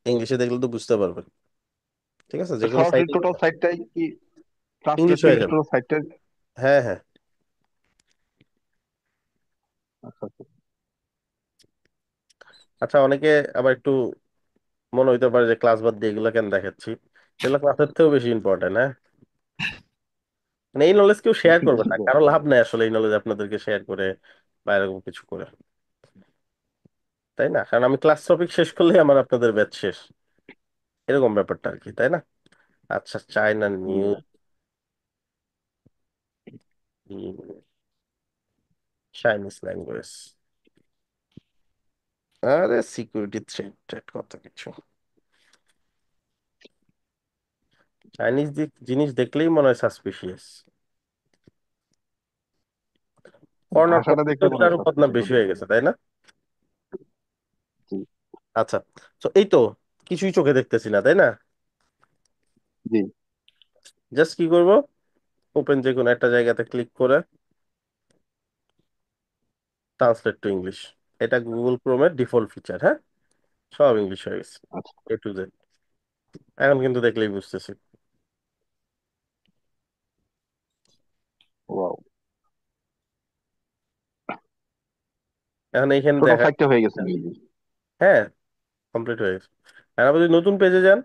S1: ইংলিশে দেখলে তো বুঝতে পারবেন। ঠিক আছে, যে কোনো
S5: সরাসরি
S1: সাইটে
S5: টোটাল সাইটটাই কি ট্রান্সলেট
S1: ইংলিশ
S5: করে
S1: হয়ে যাবে।
S5: টোটাল সাইটটাই?
S1: হ্যাঁ হ্যাঁ।
S5: আচ্ছা আচ্ছা।
S1: আচ্ছা, অনেকে আবার একটু মনে হইতে পারে যে ক্লাস বাদ দিয়ে এগুলো কেন দেখাচ্ছি, এগুলো ক্লাসের থেকেও বেশি ইম্পর্টেন্ট, হ্যাঁ। মানে এই নলেজ কেউ শেয়ার করবে না, কারো লাভ নাই আসলে এই নলেজ আপনাদেরকে শেয়ার করে বা এরকম কিছু করে, তাই না? কারণ আমি ক্লাস টপিক শেষ করলেই আমার আপনাদের ব্যাচ শেষ, এরকম ব্যাপারটা আর কি, তাই না? আচ্ছা, চায়না
S5: হুম।
S1: নিউজ, চাইনিজ ল্যাঙ্গুয়েজ, আরে সিকিউরিটি থ্রেট কত কিছু, চাইনিজ জিনিস দেখলেই মনে হয় সাসপিশিয়াস। করোনার পর
S5: ভাষাটা
S1: থেকে
S5: দেখলে মনে
S1: ওগুলো
S5: হয়
S1: আরো বদনাম
S5: suspicious
S1: বেশি
S5: হবে।
S1: হয়ে গেছে, তাই না?
S5: জি
S1: আচ্ছা, তো এই তো কিছুই চোখে দেখতেছি না, তাই না?
S5: জি।
S1: জাস্ট কি করব, ওপেন যে কোনো একটা জায়গাতে ক্লিক করে ট্রান্সলেট টু ইংলিশ, এটা গুগল ক্রোমের ডিফল্ট ফিচার, হ্যাঁ, সব ইংলিশ হয়ে গেছে,
S5: আচ্ছা।
S1: A to Z। এখন কিন্তু দেখলেই বুঝতেছি।
S5: ওয়াও।
S1: এখন এইখানে
S5: টোটাল
S1: দেখা,
S5: 5টা হয়ে গেছে মেবি।
S1: হ্যাঁ কমপ্লিট হয়ে গেছে। আর আপনি যদি নতুন পেজে যান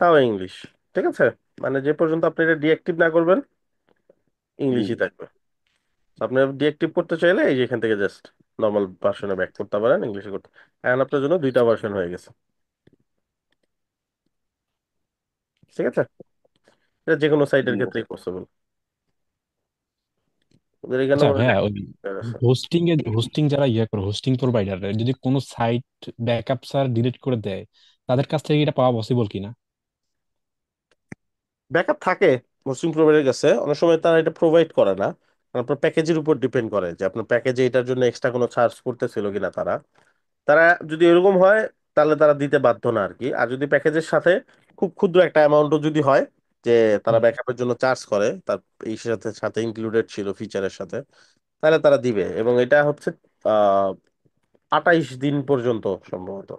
S1: তাও ইংলিশ, ঠিক আছে, মানে যে পর্যন্ত আপনি এটা ডিঅ্যাক্টিভ না করবেন
S5: জি
S1: ইংলিশই
S5: জি।
S1: থাকবে। তো আপনি ডিঅ্যাক্টিভ করতে চাইলে এই যে এখান থেকে জাস্ট নর্মাল ভার্সনে ব্যাক করতে পারেন, ইংলিশে করতে। এখন আপনার জন্য দুইটা ভার্সন হয়ে গেছে, ঠিক আছে। এটা যে কোনো সাইটের
S5: ঠিক আছে।
S1: ক্ষেত্রেই পসিবল। ওদের এখানে
S2: আচ্ছা
S1: মনে হয়
S2: ভাইয়া, ওই
S1: আছে।
S2: হোস্টিং যারা করে, হোস্টিং প্রোভাইডার যদি কোনো সাইট ব্যাকআপ সার ডিলিট করে দেয়, তাদের কাছ থেকে এটা পাওয়া পসিবল কিনা?
S1: ব্যাকআপ থাকে হোস্টিং প্রোভাইডারের কাছে, অনেক সময় তারা এটা প্রোভাইড করে না, কারণ আপনার প্যাকেজের উপর ডিপেন্ড করে যে আপনার প্যাকেজে এটার জন্য এক্সট্রা কোনো চার্জ করতেছিল কিনা তারা। তারা যদি এরকম হয় তাহলে তারা দিতে বাধ্য না আর কি। আর যদি প্যাকেজের সাথে খুব ক্ষুদ্র একটা অ্যামাউন্টও যদি হয় যে তারা
S2: হুম।
S1: ব্যাকআপের জন্য চার্জ করে, তার এই সাথে সাথে ইনক্লুডেড ছিল ফিচারের সাথে, তাহলে তারা দিবে। এবং এটা হচ্ছে 28 দিন পর্যন্ত সম্ভবত,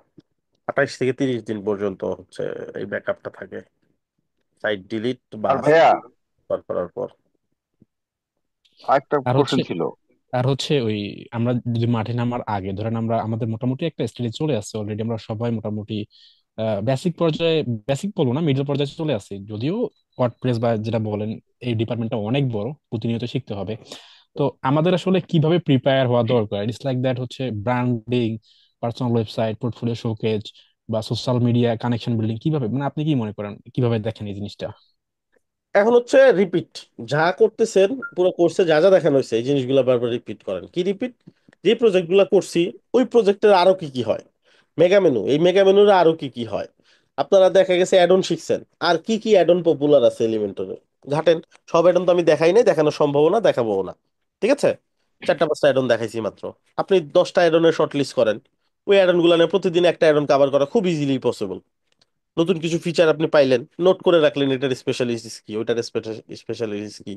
S1: 28 থেকে 30 দিন পর্যন্ত হচ্ছে এই ব্যাকআপটা থাকে সাইট ডিলিট বা
S5: আর ভাইয়া
S1: করার পর।
S5: আরেকটা
S2: আর হচ্ছে
S5: কোশ্চেন ছিল।
S2: ওই আমরা যদি মাঠে নামার আগে ধরেন আমরা আমাদের মোটামুটি একটা স্টেজে চলে আসছে অলরেডি, আমরা সবাই মোটামুটি বেসিক পর্যায়ে, বেসিক বলবো না, মিডল পর্যায়ে চলে আসছি। যদিও ওয়ার্ডপ্রেস বা যেটা বলেন এই ডিপার্টমেন্টটা অনেক বড়, প্রতিনিয়ত শিখতে হবে। তো আমাদের আসলে কিভাবে প্রিপেয়ার হওয়া দরকার? ইটস লাইক দ্যাট হচ্ছে branding, personal website, portfolio showcase বা সোশ্যাল মিডিয়া কানেকশন বিল্ডিং, কিভাবে, মানে আপনি কি মনে করেন কিভাবে দেখেন এই জিনিসটা?
S1: এখন হচ্ছে রিপিট যা করতেছেন, পুরো কোর্সে যা যা দেখানো হয়েছে এই জিনিসগুলো বারবার রিপিট করেন। কি রিপিট? যে প্রজেক্টগুলো করছি ওই প্রজেক্টের আরো কি কি হয়, মেগা মেনু, এই মেগা মেনুর আরো কি কি হয়। আপনারা দেখা গেছে অ্যাডন শিখছেন, আর কি কি অ্যাডন পপুলার আছে এলিমেন্টরে ঘাটেন। সব অ্যাডন তো আমি দেখাই নাই, দেখানো সম্ভব না, দেখাবো না, ঠিক আছে। 4টা 5টা অ্যাডন দেখাইছি মাত্র। আপনি 10টা অ্যাডনের শর্ট লিস্ট করেন, ওই অ্যাডন গুলো নিয়ে প্রতিদিন একটা অ্যাডন কভার করা খুব ইজিলি পসিবল। নতুন কিছু ফিচার আপনি পাইলেন, নোট করে রাখলেন এটার স্পেশালিস্ট কি, ওইটার স্পেশালিস্ট কি,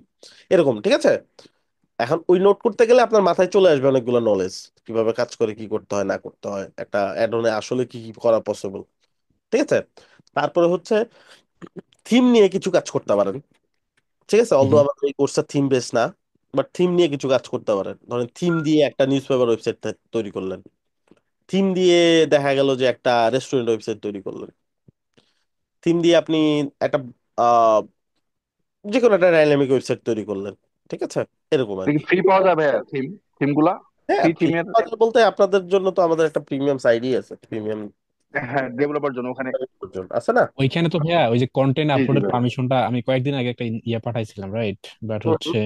S1: এরকম, ঠিক আছে। এখন ওই নোট করতে গেলে আপনার মাথায় চলে আসবে অনেকগুলো নলেজ, কিভাবে কাজ করে, কি করতে হয় না করতে হয়, একটা অ্যাডনে আসলে কি কি করা পসিবল, ঠিক আছে। তারপরে হচ্ছে থিম নিয়ে কিছু কাজ করতে পারেন, ঠিক আছে। অলদো
S2: হুম।
S1: আমাদের এই কোর্সটা থিম বেস না, বাট থিম নিয়ে কিছু কাজ করতে পারেন। ধরেন থিম দিয়ে একটা নিউজ পেপার ওয়েবসাইট তৈরি করলেন, থিম দিয়ে দেখা গেল যে একটা রেস্টুরেন্ট ওয়েবসাইট তৈরি করলেন, থিম দিয়ে আপনি একটা যে কোনো একটা ডাইনামিক ওয়েবসাইট তৈরি করলেন, ঠিক আছে, এরকম আর কি।
S5: ফ্রি পাওয়া যাবে থিম, থিম গুলা,
S1: হ্যাঁ
S5: ফ্রি
S1: ফ্রি
S5: থিমের?
S1: বলতে আপনাদের জন্য তো আমাদের একটা প্রিমিয়াম সাইডই আছে, প্রিমিয়াম
S5: হ্যাঁ, ডেভেলপার জন্য ওখানে।
S1: আছে না।
S2: ওইখানে তো ভাইয়া ওই যে কন্টেন্ট
S5: জি জি
S2: আপলোডের
S5: ভাই।
S2: পারমিশনটা আমি কয়েকদিন আগে একটা ইয়ে পাঠাইছিলাম, রাইট? বাট হচ্ছে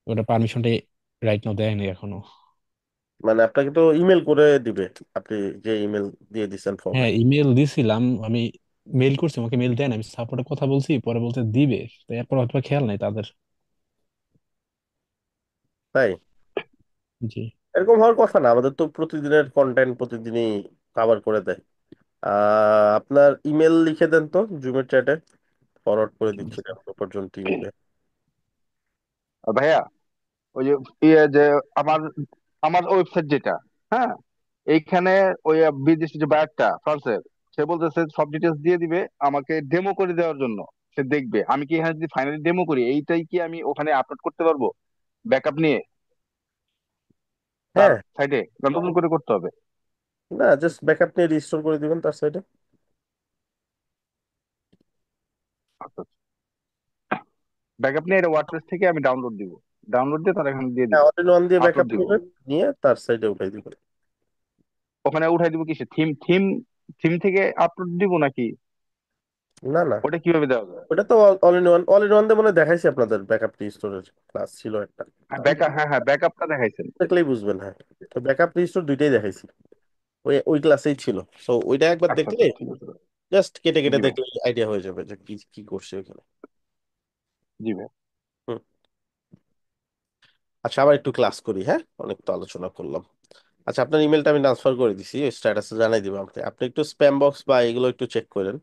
S2: ওটা পারমিশনটা রাইট নাও দেয়নি এখনো।
S1: মানে আপনাকে তো ইমেল করে দিবে, আপনি যে ইমেল দিয়ে দিচ্ছেন ফর্মে।
S2: হ্যাঁ, ইমেল দিছিলাম আমি, মেল করছি, আমাকে মেল দেন, আমি সাপোর্টে কথা বলছি, পরে বলতে দিবে। তো এরপর হয়তো বা খেয়াল নাই তাদের।
S1: তাই
S2: জি।
S1: এরকম হওয়ার কথা না, আমাদের তো প্রতিদিনের কন্টেন্ট প্রতিদিনই কভার করে দেয়। আপনার ইমেল লিখে দেন তো জুমের চ্যাটে, ফরওয়ার্ড করে দিচ্ছি পর্যন্ত টিমকে।
S5: আর ভাইয়া ওই যে ইয়ে যে আমার আমার ওয়েবসাইট যেটা, হ্যাঁ, এইখানে ওই বিদেশি যে বায়ারটা ফ্রান্সের, সে বলতেছে সব ডিটেলস দিয়ে দিবে আমাকে ডেমো করে দেওয়ার জন্য। সে দেখবে আমি কি এখানে যদি ফাইনালি ডেমো করি, এইটাই কি আমি ওখানে আপলোড করতে পারবো ব্যাকআপ নিয়ে তার
S1: হ্যাঁ,
S5: সাইডে, নতুন করে করতে হবে?
S1: না জাস্ট ব্যাকআপ নিয়ে রিস্টোর করে দিবেন তার সাইডে।
S5: ব্যাকআপ নিয়ে এটা ওয়ার্ডপ্রেস থেকে আমি ডাউনলোড দিব, ডাউনলোড দিয়ে তার এখানে দিয়ে দিব,
S1: হ্যাঁ, অল ইন ওয়ান দিয়ে
S5: আপলোড
S1: ব্যাকআপ
S5: দিব।
S1: নেবেন, নিয়ে তার সাইডে উঠাই দিবেন।
S5: ওখানে উঠাই দিব কিসে, থিম থিম থিম থেকে আপলোড দিব নাকি?
S1: না না,
S5: ওটা কিভাবে দেওয়া যায়?
S1: ওটা তো অল ইন ওয়ান দিয়ে মনে হয় দেখাইছি আপনাদের, ব্যাকআপ রিস্টোরের ক্লাস ছিল একটা,
S5: হ্যাঁ ব্যাকআপ, হ্যাঁ হ্যাঁ ব্যাকআপটা দেখাইছেন।
S1: দেখলেই বুঝবেন। হ্যাঁ, তো ব্যাকআপ রিস্টোর দুইটাই দেখাইছি, ওই ওই ক্লাসেই ছিল। সো ওইটা একবার
S5: আচ্ছা
S1: দেখলে
S5: আচ্ছা, ঠিক আছে ভাই।
S1: জাস্ট কেটে কেটে
S5: জি ভাই।
S1: দেখলে আইডিয়া হয়ে যাবে যে কি কি করছে ওখানে।
S5: জি ভাই।
S1: হুম। আচ্ছা, আবার একটু ক্লাস করি, হ্যাঁ অনেক তো আলোচনা করলাম। আচ্ছা, আপনার ইমেলটা আমি ট্রান্সফার করে দিছি, ওই স্ট্যাটাসে জানাই দিব। আপনি আপনি একটু স্প্যাম বক্স বা এগুলো একটু চেক করেন।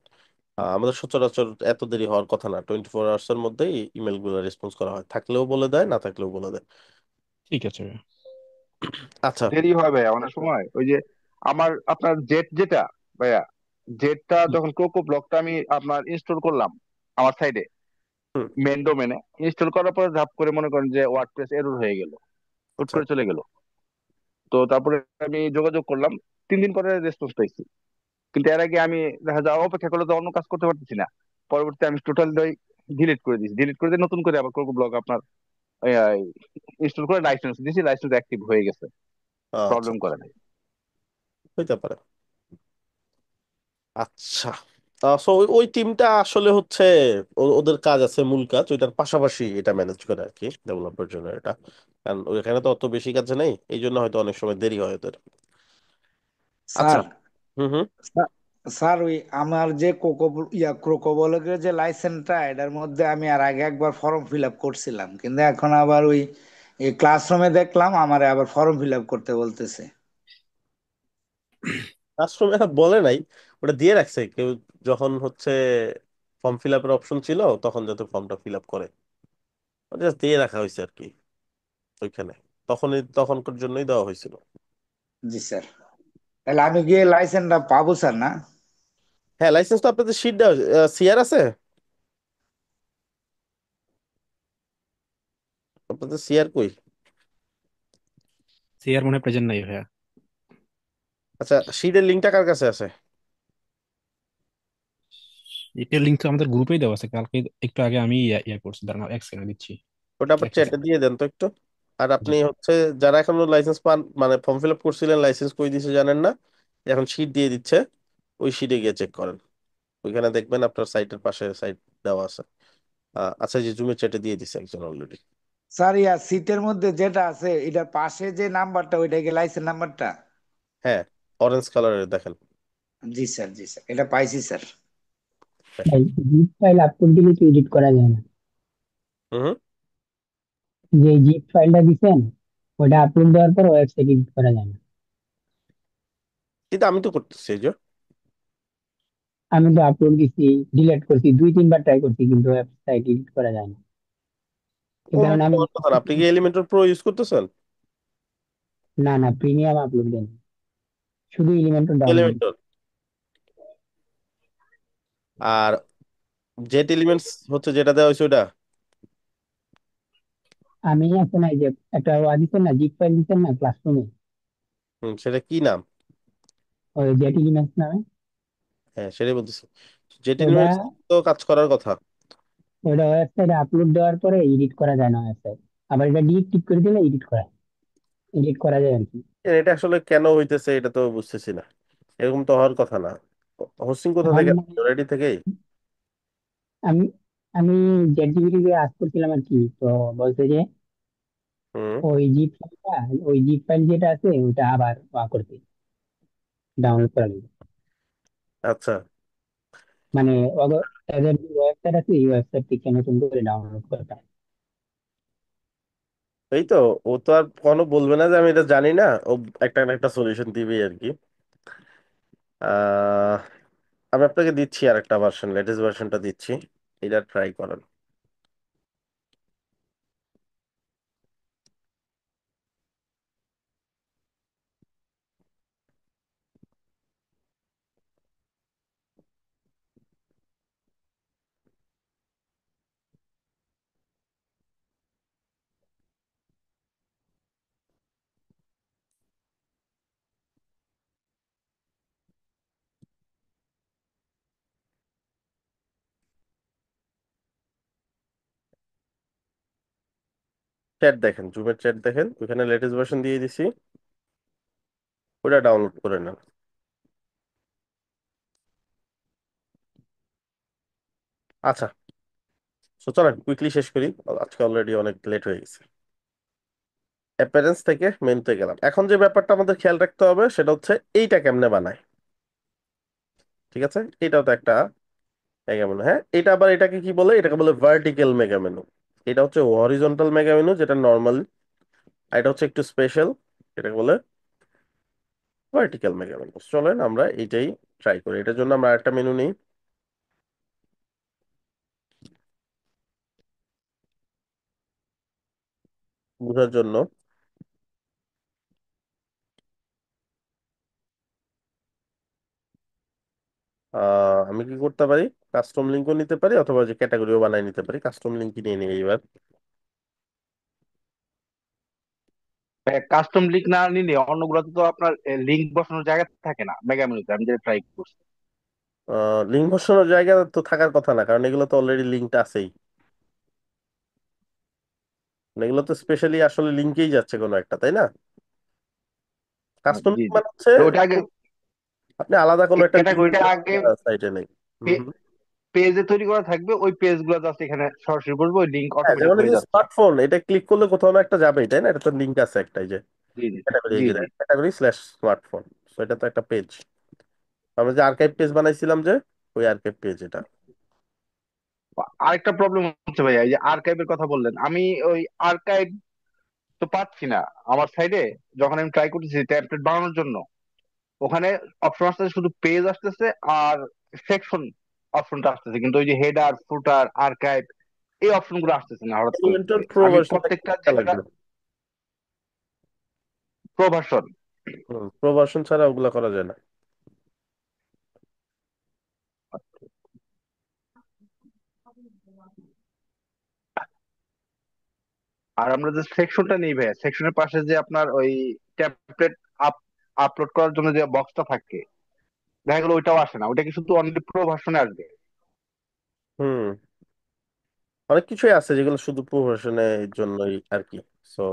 S1: আমাদের সচরাচর এত দেরি হওয়ার কথা না, 24 আওয়ার্স এর মধ্যেই ইমেল গুলো রেসপন্স করা হয়, থাকলেও বলে দেয়, না থাকলেও বলে দেয়।
S2: ঠিক আছে ভাইয়া।
S1: আচ্ছা।
S5: দেরি হয় ভাইয়া অনেক সময়। ওই যে আমার আপনার জেট যেটা, ভাইয়া জেটটা যখন কোকো ব্লকটা আমি আপনার ইনস্টল করলাম আমার সাইডে
S1: হুম।
S5: মেন ডোমেনে, ইনস্টল করার পর ধাপ করে মনে করেন যে ওয়ার্ডপ্রেস এরর হয়ে গেল। হুট
S1: আচ্ছা।
S5: করে চলে গেল। তো তারপরে আমি যোগাযোগ করলাম, 3 দিন পরে রেসপন্স পাইছি। কিন্তু এর আগে আমি দেখা যায় অপেক্ষা করলে তো অন্য কাজ করতে পারতেছি না। পরবর্তী আমি টোটাল ডিলিট করে দিয়েছি, ডিলিট করে দিয়ে নতুন করে আবার কোকো ব্লগ আপনার ইনস্টল করে লাইসেন্স দিয়েছি, লাইসেন্স অ্যাক্টিভ হয়ে গেছে,
S1: আচ্ছা,
S5: প্রবলেম করে নাই।
S1: হইতে পারে। আচ্ছা, সো ওই ওই টিমটা আসলে হচ্ছে ওদের কাজ আছে, মূল কাজ ওইটার পাশাপাশি এটা ম্যানেজ করে আর কি, ডেভেলপার জন্য এটা। কারণ ওইখানে তো অত বেশি কাজ নেই, এই জন্য হয়তো অনেক সময় দেরি হয় ওদের। আচ্ছা।
S3: স্যার,
S1: হুম হুম।
S3: স্যার, স্যার, ওই আমার যে ক্রোকোবলকের যে লাইসেন্সটা, এটার মধ্যে আমি আর আগে একবার ফর্ম ফিল আপ করছিলাম, কিন্তু এখন আবার ওই এই ক্লাসরুমে দেখলাম আমার আবার ফর্ম ফিল আপ করতে বলতেছে।
S1: আশ্রমে বলে নাই, ওটা দিয়ে রাখছে কেউ, যখন হচ্ছে ফর্ম ফিল আপের অপশন ছিল তখন যাতে ফর্মটা ফিল আপ করে, ওটা just দিয়ে রাখা হয়েছে আর কি ওইখানে, তখনকার জন্যই দেওয়া হয়েছিল।
S3: জি স্যার। তাহলে আমি গিয়ে লাইসেন্সটা পাবো স্যার, না?
S1: হ্যাঁ, লাইসেন্স তো আপনাদের শিট দেওয়া, সিআর আছে আপনাদের, সিআর কই?
S2: সিআর মনে প্রেজেন্ট নাই ভাইয়া।
S1: আচ্ছা, শিটের লিঙ্কটা কার কাছে আছে?
S2: এটার লিঙ্ক তো আমাদের গ্রুপেই দেওয়া আছে কালকে, একটু আগে আমি ইয়া করছি, দাঁড়াও এক সেকেন্ড দিচ্ছি।
S1: ওটা আবার
S2: এক
S1: চ্যাটে
S2: সেকেন্ড।
S1: দিয়ে দেন তো একটু। আর
S2: জি।
S1: আপনি হচ্ছে যারা এখনো লাইসেন্স পান, মানে ফর্ম ফিল আপ করছিলেন, লাইসেন্স কই দিছে জানেন না, এখন শিট দিয়ে দিচ্ছে, ওই শিটে গিয়ে চেক করেন। ওইখানে দেখবেন আপনার সাইটের পাশে সাইট দেওয়া আছে। আচ্ছা, যে জুমের চ্যাটে দিয়ে দিছে একজন অলরেডি।
S3: স্যার, সিটের মধ্যে যেটা আছে এটার পাশে যে নাম্বারটা, ওইটা কি লাইসেন্স নাম্বারটা?
S1: হ্যাঁ, অরেঞ্জ কালারের দেখেন।
S3: জি স্যার, জি স্যার, এটা পাইছি স্যার।
S1: হ্যাঁ।
S7: ভাই, জিপ ফাইল আপলোড দিলে তো এডিট করা যায় না।
S1: হুম হুম।
S7: যে জিপ ফাইলটা দিছেন, ওটা আপলোড দেওয়ার পর ওয়েবসাইট এডিট করা যায় না।
S1: কিন্তু আমি তো করতেছি এই যে।
S7: আমি তো আপলোড দিছি, ডিলিট করছি, 2-3 বার ট্রাই করছি, কিন্তু ওয়েবসাইট এডিট করা যায় না। এই
S1: ওর
S7: কারণে
S1: মতো
S7: আমি
S1: হওয়ার কথা না, আপনি কি এলিমেন্টর প্রো ইউজ করতেছেন?
S7: না, না, প্রিমিয়াম আপলোড দেন, শুধু এলিমেন্টর ডাউনলোড।
S1: এলিমেন্টর আর জেট এলিমেন্টস হচ্ছে যেটা দেওয়া হয়েছে ওটা।
S7: আমি আছে না, এই যে একটা দিচ্ছেন না, জিপ ফাইল দিচ্ছেন না ক্লাসরুমে,
S1: সেটা কি নাম?
S7: ওই জেট এলিমেন্টস নামে।
S1: হ্যাঁ, সেটাই বলতেছি, জেট
S7: ওটা
S1: এলিমেন্টস তো কাজ করার কথা।
S7: ওটা ওয়েবসাইটে আপলোড দেওয়ার পরে এডিট করা যায় না ওয়েবসাইট। আবার এটা ডিলিট টিক করে দিলে এডিট করা যায় আর কি।
S1: এটা আসলে কেন হইতেছে এটা তো বুঝতেছি না, এরকম তো হওয়ার কথা না। হোস্টিং কোথা
S7: হল
S1: থেকে?
S7: মানে
S1: রেডি থেকেই?
S7: আমি আমি চ্যাট জিপিটি কে আজ করছিলাম আর কি, তো বলছে যে
S1: হুম।
S7: ওই জিপ ফাইলটা, ওই জিপ ফাইল যেটা আছে ওটা আবার করতে, ডাউনলোড করা লাগবে।
S1: আচ্ছা,
S7: মানে এদের যে ওয়েবসাইট আছে, এই ওয়েবসাইট থেকে নতুন করে ডাউনলোড করতে হয়।
S1: এই তো, ও তো আর কোনো বলবে না যে আমি এটা জানি না, ও একটা না একটা সলিউশন দিবে আর কি। আহ আমি আপনাকে দিচ্ছি আর একটা ভার্সন, লেটেস্ট ভার্সনটা দিচ্ছি, এটা ট্রাই করেন। চ্যাট দেখেন, জুমের চ্যাট দেখেন, ওখানে লেটেস্ট ভার্সন দিয়ে দিছি, ওটা ডাউনলোড করে নেন। আচ্ছা, তো চলেন কুইকলি শেষ করি, আজকে অলরেডি অনেক লেট হয়ে গেছে। অ্যাপিয়ারেন্স থেকে মেনুতে গেলাম, এখন যে ব্যাপারটা আমাদের খেয়াল রাখতে হবে সেটা হচ্ছে এইটা কেমনে বানায়। ঠিক আছে, এটাও তো একটা মেগা মেনু। হ্যাঁ, এটা আবার এটাকে কি বলে, এটাকে বলে ভার্টিক্যাল মেগা মেনু। এটা হচ্ছে হরিজন্টাল মেগা মেনু যেটা নর্মাল, আর এটা হচ্ছে একটু স্পেশাল, এটাকে বলে ভার্টিক্যাল মেগা মেনু। চলেন আমরা এইটাই ট্রাই করি, এটার জন্য আমরা একটা মেনু নিই বোঝার জন্য। আমি কি করতে পারি, কাস্টম লিঙ্কও নিতে পারি অথবা যে ক্যাটাগরিও বানাই নিতে পারি। কাস্টম লিঙ্ক নিয়ে নিই এবার।
S5: কাস্টম লিঙ্ক না নিলে অন্যগুলোতে তো আপনার লিঙ্ক বসানোর জায়গা থাকে না মেগা মেনুতে, আমি যেটা ট্রাই করছি।
S1: লিঙ্ক বসানোর জায়গা তো থাকার কথা না, কারণ এগুলো তো অলরেডি লিঙ্কটা আছেই। মানে এগুলো তো স্পেশালি আসলে লিঙ্কেই যাচ্ছে কোনো একটা, তাই না? কাস্টম
S5: জি জি।
S1: মানে হচ্ছে
S5: তো ওটা আগে
S1: আপনি আলাদা কোনো একটা লিঙ্ক
S5: ক্যাটাগরিটা আগে
S1: সাইটে নেই। হুম হুম।
S5: পেজে তৈরি করা থাকবে, ওই পেজ গুলো জাস্ট এখানে সরাসরি বসবে, ওই লিঙ্ক
S1: হ্যাঁ,
S5: অটোমেটিক
S1: যেমন এই
S5: হয়ে
S1: যে
S5: যাচ্ছে।
S1: স্মার্টফোন, এটা ক্লিক করলে কোথাও না একটা যাবেই, তাই না? এটা তো লিঙ্ক আছে একটা, এই যে
S5: জি জি
S1: ক্যাটাগরি, এই
S5: জি
S1: যে
S5: জি।
S1: Category slash smartphone. তো এটা তো একটা পেজ। আমরা যে আর্কাইভ পেজ বানাইছিলাম, যে ওই আর্কাইভ পেজ এটা।
S5: আরেকটা প্রবলেম হচ্ছে ভাইয়া, এই যে আর্কাইভের কথা বললেন, আমি ওই আর্কাইভ তো পাচ্ছি না আমার সাইডে। যখন আমি ট্রাই করতেছি টেমপ্লেট বানানোর জন্য, ওখানে অপশন আসতেছে শুধু পেজ আসতেছে আর সেকশন অপশনটা আসতেছে, কিন্তু ওই যে হেডার ফুটার আর্কাইভ এই অপশন গুলো আসতেছে না হঠাৎ করে।
S1: এলিমেন্টর প্রো
S5: আমি
S1: ভার্সনটা
S5: প্রত্যেকটা
S1: কিনতে
S5: যেটা
S1: লাগবে।
S5: Pro version.
S1: প্রো ভার্সন ছাড়া ওগুলা করা যায় না।
S5: আর আমরা যে সেকশনটা নেই ভাইয়া, সেকশনের পাশে যে আপনার ওই টেমপ্লেট আপলোড করার জন্য যে বক্সটা থাকে, দেখা গেলো ওইটাও আসে না। ওইটা কি শুধু অনলি প্রো ভার্সনে আসবে?
S1: হুম। অনেক কিছুই আছে যেগুলো শুধু প্রো ভার্সনের জন্যই আর কি। সো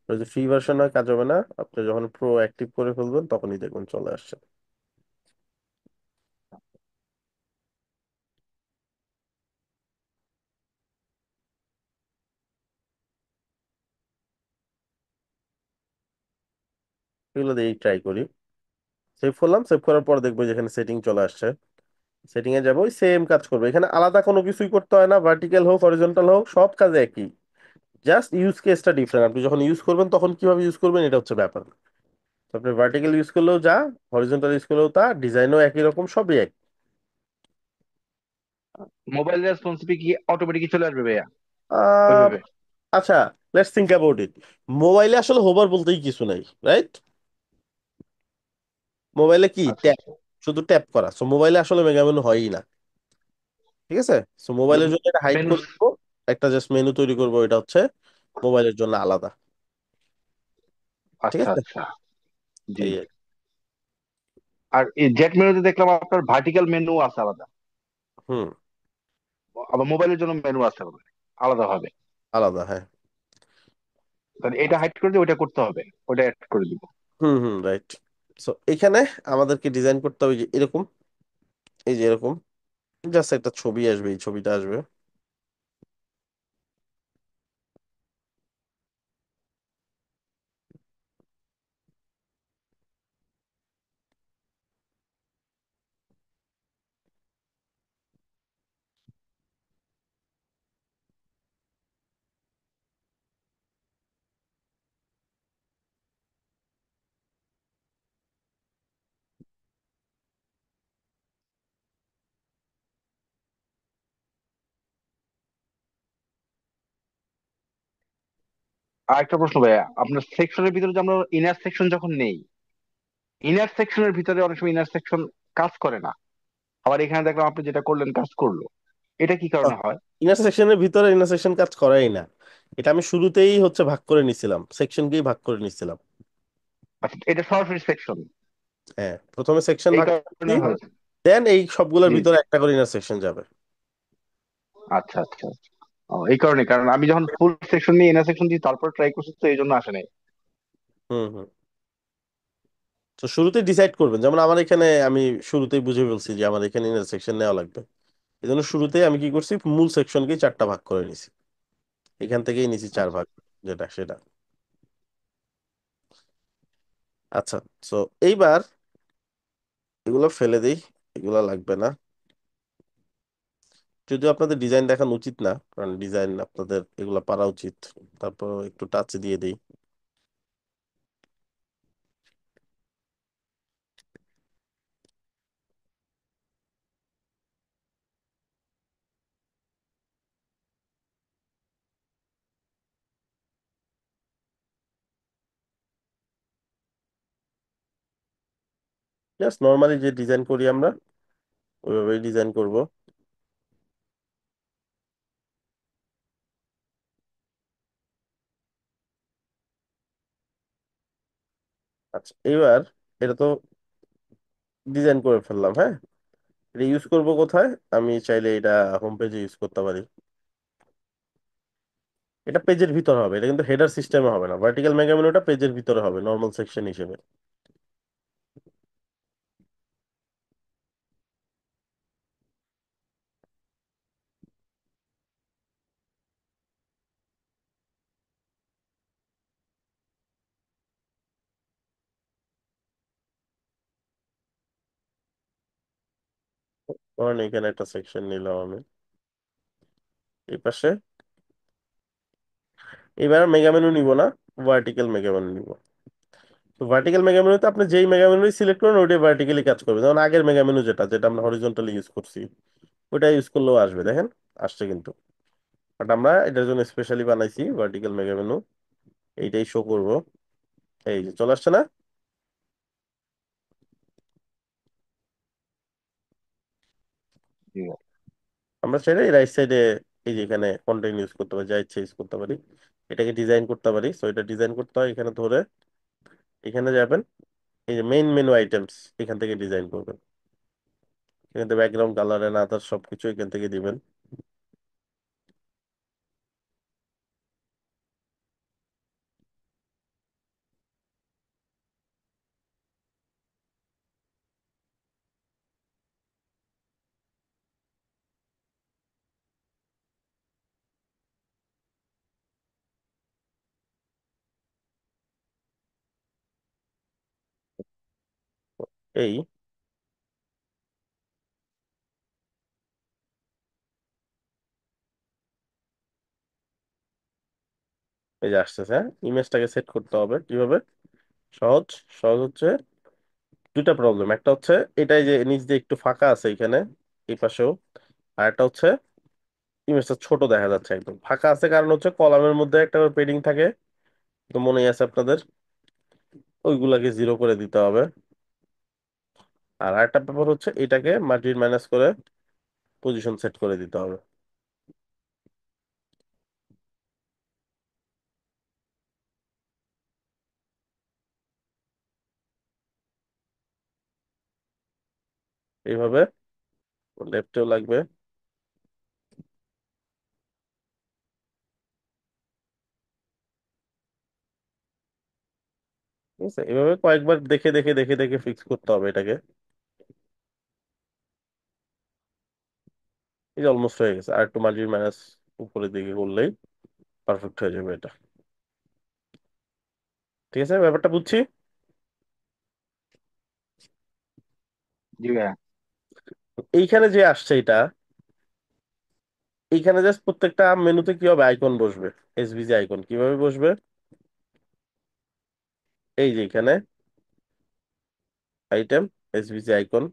S1: যদি ফ্রি ভার্সন হয় কাজ হবে না, আপনি যখন প্রো অ্যাক্টিভ করে ফেলবেন তখনই দেখবেন চলে আসছে। এগুলো দিয়েই ট্রাই করি। সেভ করলাম, সেভ করার পর দেখবো যেখানে সেটিং চলে আসছে। সেটিং এ যাবো, ওই সেম কাজ করবো। এখানে আলাদা কোনো কিছুই করতে হয় না, ভার্টিক্যাল হোক হরিজন্টাল হোক সব কাজে একই। জাস্ট ইউজ কেসটা ডিফারেন্ট, আপনি যখন ইউজ করবেন তখন কিভাবে ইউজ করবেন এটা হচ্ছে ব্যাপার। তো আপনি ভার্টিক্যাল ইউজ করলেও যা, হরিজন্টাল ইউজ করলেও তা, ডিজাইনও একই রকম, সবই এক।
S5: মোবাইল রেসপন্সিভ কি অটোমেটিক চলে আসবে ভাইয়া
S1: আহ,
S5: ওইভাবে?
S1: আচ্ছা, লেটস থিঙ্ক অ্যাবাউট ইট। মোবাইলে আসলে হোভার বলতেই কিছু নাই, রাইট? মোবাইলে কি
S5: আচ্ছা
S1: ট্যাপ,
S5: আচ্ছা।
S1: শুধু ট্যাপ করা। সো মোবাইলে আসলে মেগা মেনু হয়ই না, ঠিক আছে? সো মোবাইলের জন্য এটা হাইড
S5: মেনু।
S1: করে দেবো, একটা জাস্ট মেনু তৈরি করবো, এটা হচ্ছে মোবাইলের জন্য আলাদা, ঠিক
S5: আচ্ছা
S1: আছে?
S5: আচ্ছা। জি
S1: এই
S5: জি। আর এই জেট মেনুতে দেখলাম আপনার ভার্টিক্যাল মেনু আছে আলাদা,
S1: হুম,
S5: আবার মোবাইলের জন্য মেনু আছে আলাদা ভাবে।
S1: আলাদা, হ্যাঁ।
S5: তাহলে এটা হাইড করে দিয়ে ওটা করতে হবে, ওটা অ্যাড করে দিব।
S1: হুম হুম, রাইট। সো এখানে আমাদেরকে ডিজাইন করতে হবে যে এরকম, এই যে এরকম, জাস্ট একটা ছবি আসবে, এই ছবিটা আসবে।
S5: আর একটা প্রশ্ন ভাইয়া, আপনার সেকশনের ভিতরে যে আমরা ইনার সেকশন যখন নেই, ইনার সেকশনের ভিতরে অনেক সময় ইনার সেকশন কাজ করে না। আবার এখানে দেখলাম আপনি যেটা করলেন কাজ করলো, এটা কি কারণে হয়?
S1: ইন্টারসেকশনের ভিতরে ইন্টারসেকশন কাজ করাই না। এটা আমি শুরুতেই হচ্ছে ভাগ করে নিছিলাম, সেকশনকেই ভাগ করে নিছিলাম।
S5: আচ্ছা, এটা সরাসরি সেকশন,
S1: হ্যাঁ, প্রথমে সেকশন
S5: এই
S1: ভাগ করছি,
S5: কারণে হয়েছে।
S1: দেন এই সবগুলোর
S5: জি জি।
S1: ভিতরে একটা করে ইন্টারসেকশন যাবে।
S5: আচ্ছা আচ্ছা আচ্ছা। ও, এই কারণে, কারণ আমি যখন ফুল সেকশন নিয়ে ইনার সেকশন দিয়ে তারপর ট্রাই করছি, তো এই জন্য আসে নাই।
S1: হুম হুম। তো শুরুতেই ডিসাইড করবেন, যেমন আমার এখানে আমি শুরুতেই বুঝে ফেলছি যে আমার এখানে ইন্টারসেকশন নেওয়া লাগবে। এই জন্য শুরুতেই আমি কি করছি, মূল সেকশনকেই চারটা ভাগ করে নিছি, এখান থেকেই নিছি চার
S5: আচ্ছা।
S1: ভাগ, যেটা সেটা। আচ্ছা, তো এইবার এগুলো ফেলে দিই, এগুলো লাগবে না। যদিও আপনাদের ডিজাইন দেখানো উচিত না, কারণ ডিজাইন আপনাদের এগুলো পারা উচিত। তারপর একটু টাচ দিয়ে দিই। জাস্ট নর্মালি যে ডিজাইন করি আমরা ওইভাবেই ডিজাইন করব। আচ্ছা, এবার এটা তো ডিজাইন করে ফেললাম, হ্যাঁ। এটা ইউজ করব কোথায়? আমি চাইলে এটা হোম পেজে ইউজ করতে পারি। এটা পেজের ভিতরে হবে, এটা কিন্তু হেডার সিস্টেমে হবে না। ভার্টিক্যাল মেগা মেনুটা পেজের ভিতরে হবে নর্মাল সেকশন হিসেবে। ধরেন এখানে একটা সেকশন নিলাম আমি এই পাশে। এবার মেগা মেনু নিব না, ভার্টিক্যাল মেগা মেনু নিব। তো ভার্টিক্যাল মেগা মেনুতে আপনি যেই মেগা মেনু সিলেক্ট করেন ওইটাই ভার্টিক্যালি কাজ করবে। যেমন আগের মেগা মেনু যেটা যেটা আমরা হরিজন্টালি ইউজ করছি ওইটা ইউজ করলেও আসবে, দেখেন আসছে কিন্তু। বাট আমরা এটার জন্য স্পেশালি বানাইছি ভার্টিক্যাল মেগা মেনু, এইটাই শো করব। এই যে চলে আসছে না?
S5: জি ভাইয়া।
S1: আমরা চাইলে রাইট সাইডে এই যে এখানে কন্টেন্ট ইউজ করতে পারি, যা ইচ্ছে ইউজ করতে পারি। এটাকে ডিজাইন করতে পারি। সো এটা ডিজাইন করতে হয় এখানে ধরে এখানে যাবেন, এই যে মেইন মেনু আইটেমস এখান থেকে ডিজাইন করবেন। এখান থেকে ব্যাকগ্রাউন্ড কালার এন্ড আদার সবকিছু এখান থেকে দিবেন। এই এই যে আসতেছে, হ্যাঁ। ইমেজটাকে সেট করতে হবে কিভাবে? সহজ। সহজ হচ্ছে দুইটা প্রবলেম। একটা হচ্ছে এটাই যে নিচ দিয়ে একটু ফাঁকা আছে এখানে এই পাশেও। আর একটা হচ্ছে ইমেজটা ছোট দেখা যাচ্ছে, একদম ফাঁকা আছে কারণ হচ্ছে কলামের মধ্যে একটা পেডিং থাকে, তো মনেই আছে আপনাদের, ওইগুলাকে জিরো করে দিতে হবে। আর আরেকটা ব্যাপার হচ্ছে এটাকে মার্জিন মাইনাস করে পজিশন সেট করে দিতে হবে। এইভাবে লেফটেও লাগবে। ঠিক আছে, এভাবে কয়েকবার দেখে দেখে দেখে দেখে ফিক্স করতে হবে এটাকে। এই যে অলমোস্ট হয়ে গেছে, আর একটু মার্জিন মাইনাস উপরের দিকে করলেই পারফেক্ট হয়ে যাবে এটা। ঠিক আছে, ব্যাপারটা বুঝছি।
S5: জি ভাইয়া।
S1: এইখানে যে আসছে এটা, এইখানে জাস্ট প্রত্যেকটা মেনুতে কি হবে, আইকন বসবে। এসভিজি আইকন কিভাবে বসবে? এই যে এখানে আইটেম, এসভিজি আইকন।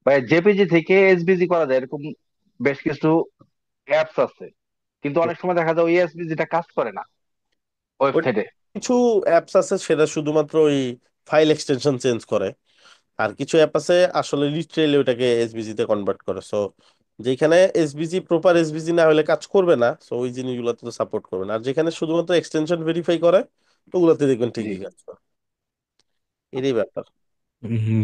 S5: ভাইয়া জেপিজি থেকে এসবিজি করা যায় এরকম বেশ কিছু অ্যাপস আছে, কিন্তু অনেক সময় দেখা যায় ওই এসবিজিটা কাজ করে না
S1: ওটা
S5: ওয়েবসাইটে।
S1: কিছু অ্যাপস আছে সেটা শুধুমাত্র ওই ফাইল এক্সটেনশন চেঞ্জ করে। আর কিছু অ্যাপ আছে আসলে লিটারেলি ওটাকে এসভিজি তে কনভার্ট করে। সো যেখানে এসভিজি প্রপার এসভিজি না হলে কাজ করবে না, সো ওই জিনিসগুলোতে তো সাপোর্ট করবে না। আর যেখানে শুধুমাত্র এক্সটেনশন ভেরিফাই করে ওগুলোতে দেখবেন
S5: জি।
S1: ঠিকই কাজ করে। এটাই ব্যাপার।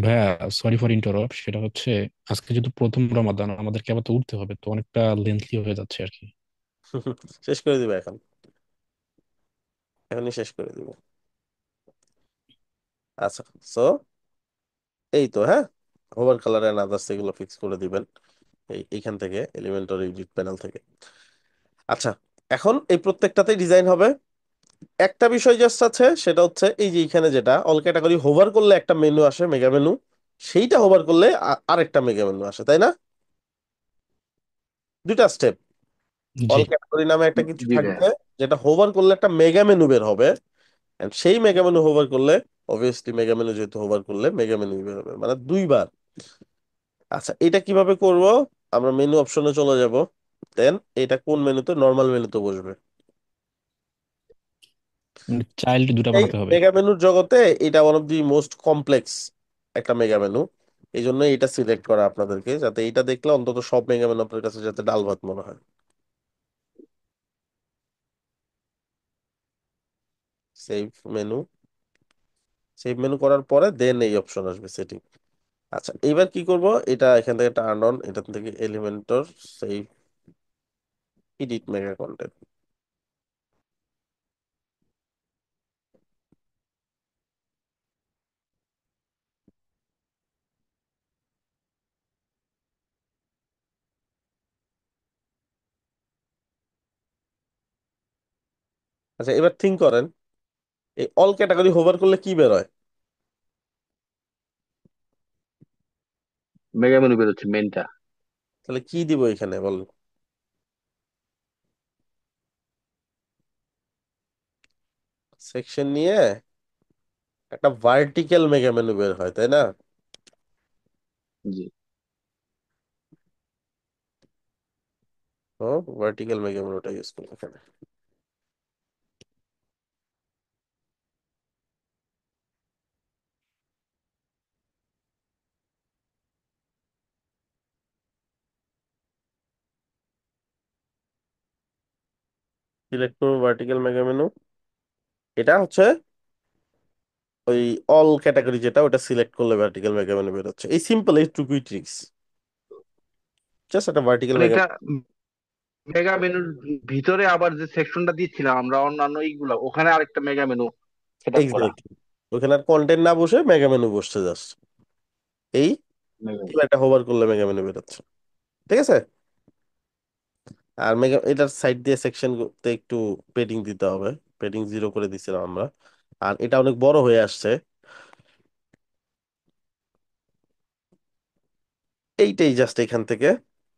S2: ভাইয়া, সরি ফর ইন্টারাপ্ট। সেটা হচ্ছে আজকে যেহেতু প্রথম রমাদান, আমাদেরকে আবার তো উঠতে হবে, তো অনেকটা লেন্থলি হয়ে যাচ্ছে আর কি।
S1: শেষ করে দিবে এখন, এখনই শেষ করে দিব। আচ্ছা, সো এই তো, হ্যাঁ। হোভার কালার এন্ড আদার্স এগুলো ফিক্স করে দিবেন এইখান থেকে এলিমেন্টর এডিট প্যানেল থেকে। আচ্ছা, এখন এই প্রত্যেকটাতেই ডিজাইন হবে। একটা বিষয় জাস্ট আছে, সেটা হচ্ছে এই যে এখানে যেটা অল ক্যাটাগরি হোভার করলে একটা মেনু আসে, মেগা মেনু। সেইটা হোভার করলে আরেকটা মেগা মেনু আসে, তাই না? দুইটা স্টেপ।
S2: জি।
S1: অল ক্যাটাগরি নামে একটা কিছু
S5: জি ভাইয়া।
S1: থাকবে যেটা হোভার করলে একটা মেগা মেনু বের হবে। And সেই মেগা মেনু হোভার করলে অবভিয়াসলি মেগা মেনু যেহেতু হোভার করলে মেগা মেনু বের হবে, মানে দুইবার। আচ্ছা, এটা কিভাবে করব? আমরা মেনু অপশনে চলে যাব। দেন এটা কোন মেনুতে? নর্মাল মেনুতে বসবে।
S2: চাইল্ড দুটা
S1: এই
S2: বানাতে হবে।
S1: মেগা মেনুর জগতে এটা one of the most complex একটা মেগা মেনু। এই জন্য এটা সিলেক্ট করা আপনাদেরকে, যাতে এটা দেখলে অন্তত সব মেগা মেনু আপনার কাছে যাতে ডাল ভাত মনে হয়। সেভ মেনু, সেভ মেনু করার পরে দেন এই অপশন আসবে সেটিং। আচ্ছা, এবার কি করব, এটা এখান থেকে টার্ন অন, এটা থেকে Elementor save edit mega content. আচ্ছা, এবার থিঙ্ক করেন, এই অল ক্যাটাগরি হোভার করলে কি বের হয়?
S5: মেগা মেনু বেরোচ্ছে মেনটা।
S1: তাহলে কি দিব এখানে বলেন? সেকশন নিয়ে একটা ভার্টিক্যাল মেগা মেনু বের হয়, তাই না?
S5: জি।
S1: তো ভার্টিক্যাল মেগা মেনুটা ইউজ করবো এখানে। সিলেক্ট করবো ভার্টিক্যাল মেগা মেনু। এটা হচ্ছে ওই অল ক্যাটাগরি যেটা, ওটা সিলেক্ট করলে ভার্টিক্যাল মেগা মেনু বের হচ্ছে। এই সিম্পল, এই টুকুই ট্রিক্স, জাস্ট একটা ভার্টিক্যাল
S5: মানে
S1: মেগা।
S5: এটা মেগা মেনুর ভিতরে আবার যে সেকশনটা দিচ্ছিলাম আমরা অন্যান্য এইগুলা, ওখানে আরেকটা মেগা মেনু সেট আপ করা।
S1: এক্স্যাক্টলি, ওখানে আর কন্টেন্ট না বসে মেগা মেনু বসছে জাস্ট। এই
S5: মেগা
S1: একটা হোভার করলে মেগা মেনু বেরোচ্ছে, ঠিক আছে? আর মেগা এটার সাইড দিয়ে সেকশন তে একটু পেডিং দিতে হবে, পেডিং 0 করে দিছিলাম আমরা। আর এটা অনেক বড় হয়ে আসছে, এইটাই জাস্ট এখান থেকে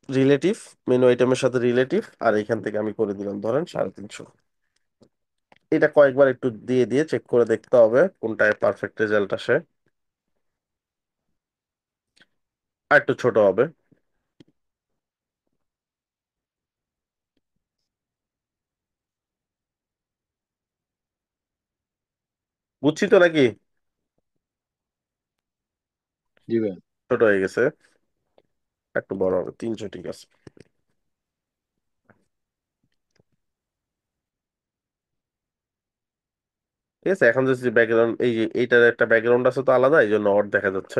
S1: রিলেটিভ, মেনু আইটেমের সাথে রিলেটিভ, আর এখান থেকে আমি করে দিলাম ধরেন 350। এটা কয়েকবার একটু দিয়ে দিয়ে চেক করে দেখতে হবে কোনটায় পারফেক্ট রেজাল্ট আসে। আর একটু ছোট হবে। বুঝছি তো নাকি?
S5: জি ভাই।
S1: ছোট হয়ে গেছে, একটু বড় হবে, 300 ঠিক আছে। ঠিক আছে, এখন যদি ব্যাকগ্রাউন্ড, এই যে এইটার একটা ব্যাকগ্রাউন্ড আছে তো আলাদা, এই জন্য অড দেখা যাচ্ছে,